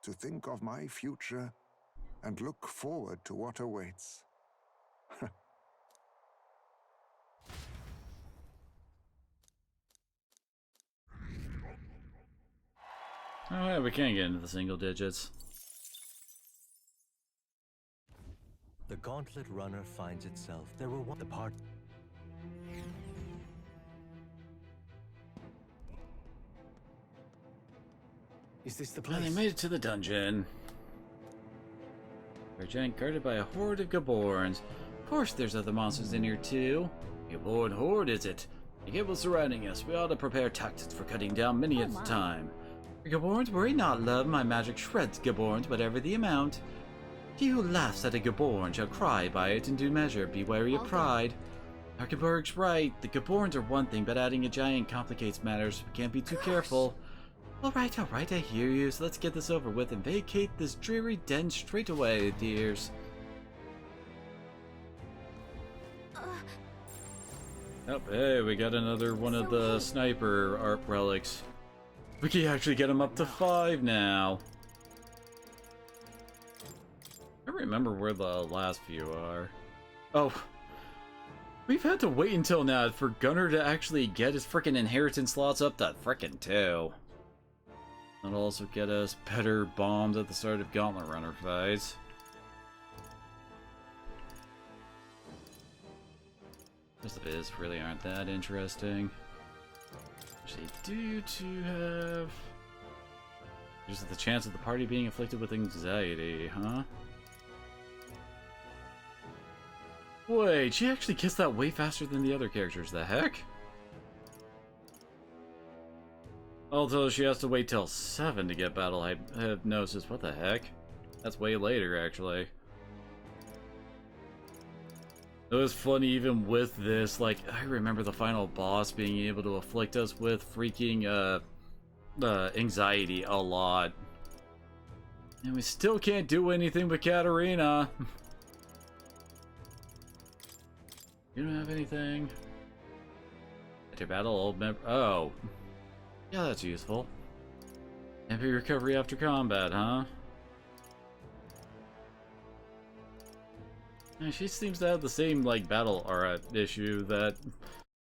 Speaker 5: To think of my future and look forward to what awaits.
Speaker 1: Oh yeah, we can't get into the single digits.
Speaker 19: The Gauntlet Runner finds itself. There were one. The part.
Speaker 8: Is this the
Speaker 1: Well,
Speaker 8: place?
Speaker 1: they made it to the dungeon. We're giant guarded by a horde of Gaborns. Of course there's other monsters in here too. Gaborn horde, is it? The Gable surrounding us. We ought to prepare tactics for cutting down many at a time. Gaborns, worry not, love. My magic shreds Gaborns, whatever the amount. He who laughs at a Gaborn shall cry by it in due measure. Be wary of pride. Arkenberg's right. The Gaborns are one thing, but adding a giant complicates matters. We can't be too careful. Alright, I hear you. So let's get this over with and vacate this dreary den straight away, dears. Oh, hey, we got another one of the sniper art relics. We can actually get him up to 5 now. I don't remember where the last few are. Oh. We've had to wait until now for Gunnar to actually get his frickin' inheritance slots up to frickin' 2. That'll also get us better bombs at the start of Gauntlet Runner fights. Most of his really aren't that interesting. Actually, do you two have... There's the chance of the party being afflicted with anxiety, huh? Wait, she actually gets that way faster than the other characters, the heck? Although she has to wait till 7 to get battle hypnosis, what the heck? That's way later, actually. It was funny even with this, like, I remember the final boss being able to afflict us with freaking, anxiety a lot. And we still can't do anything with Katarina. You don't have anything? Enter battle, old member. Oh. Yeah, that's useful. MP recovery after combat, huh? Yeah, she seems to have the same, like, battle aura issue that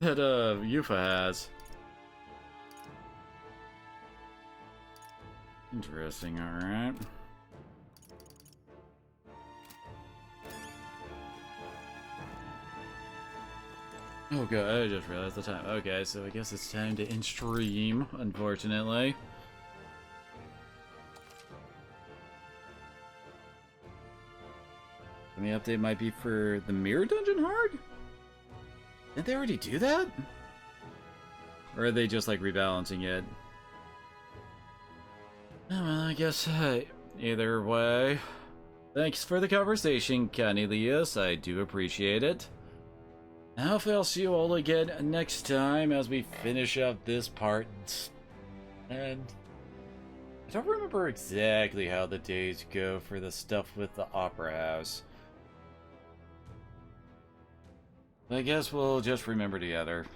Speaker 1: Yuffie has. Interesting, alright. Oh god, I just realized the time. Okay, so I guess it's time to end stream, unfortunately. And the update might be for the Mirror Dungeon hard? Didn't they already do that? Or are they just like rebalancing it? Oh, well, I guess either way. Thanks for the conversation, Cornelius. I do appreciate it. I hope I'll see you all again next time as we finish up this part. And I don't remember exactly how the days go for the stuff with the Opera House. I guess we'll just remember together.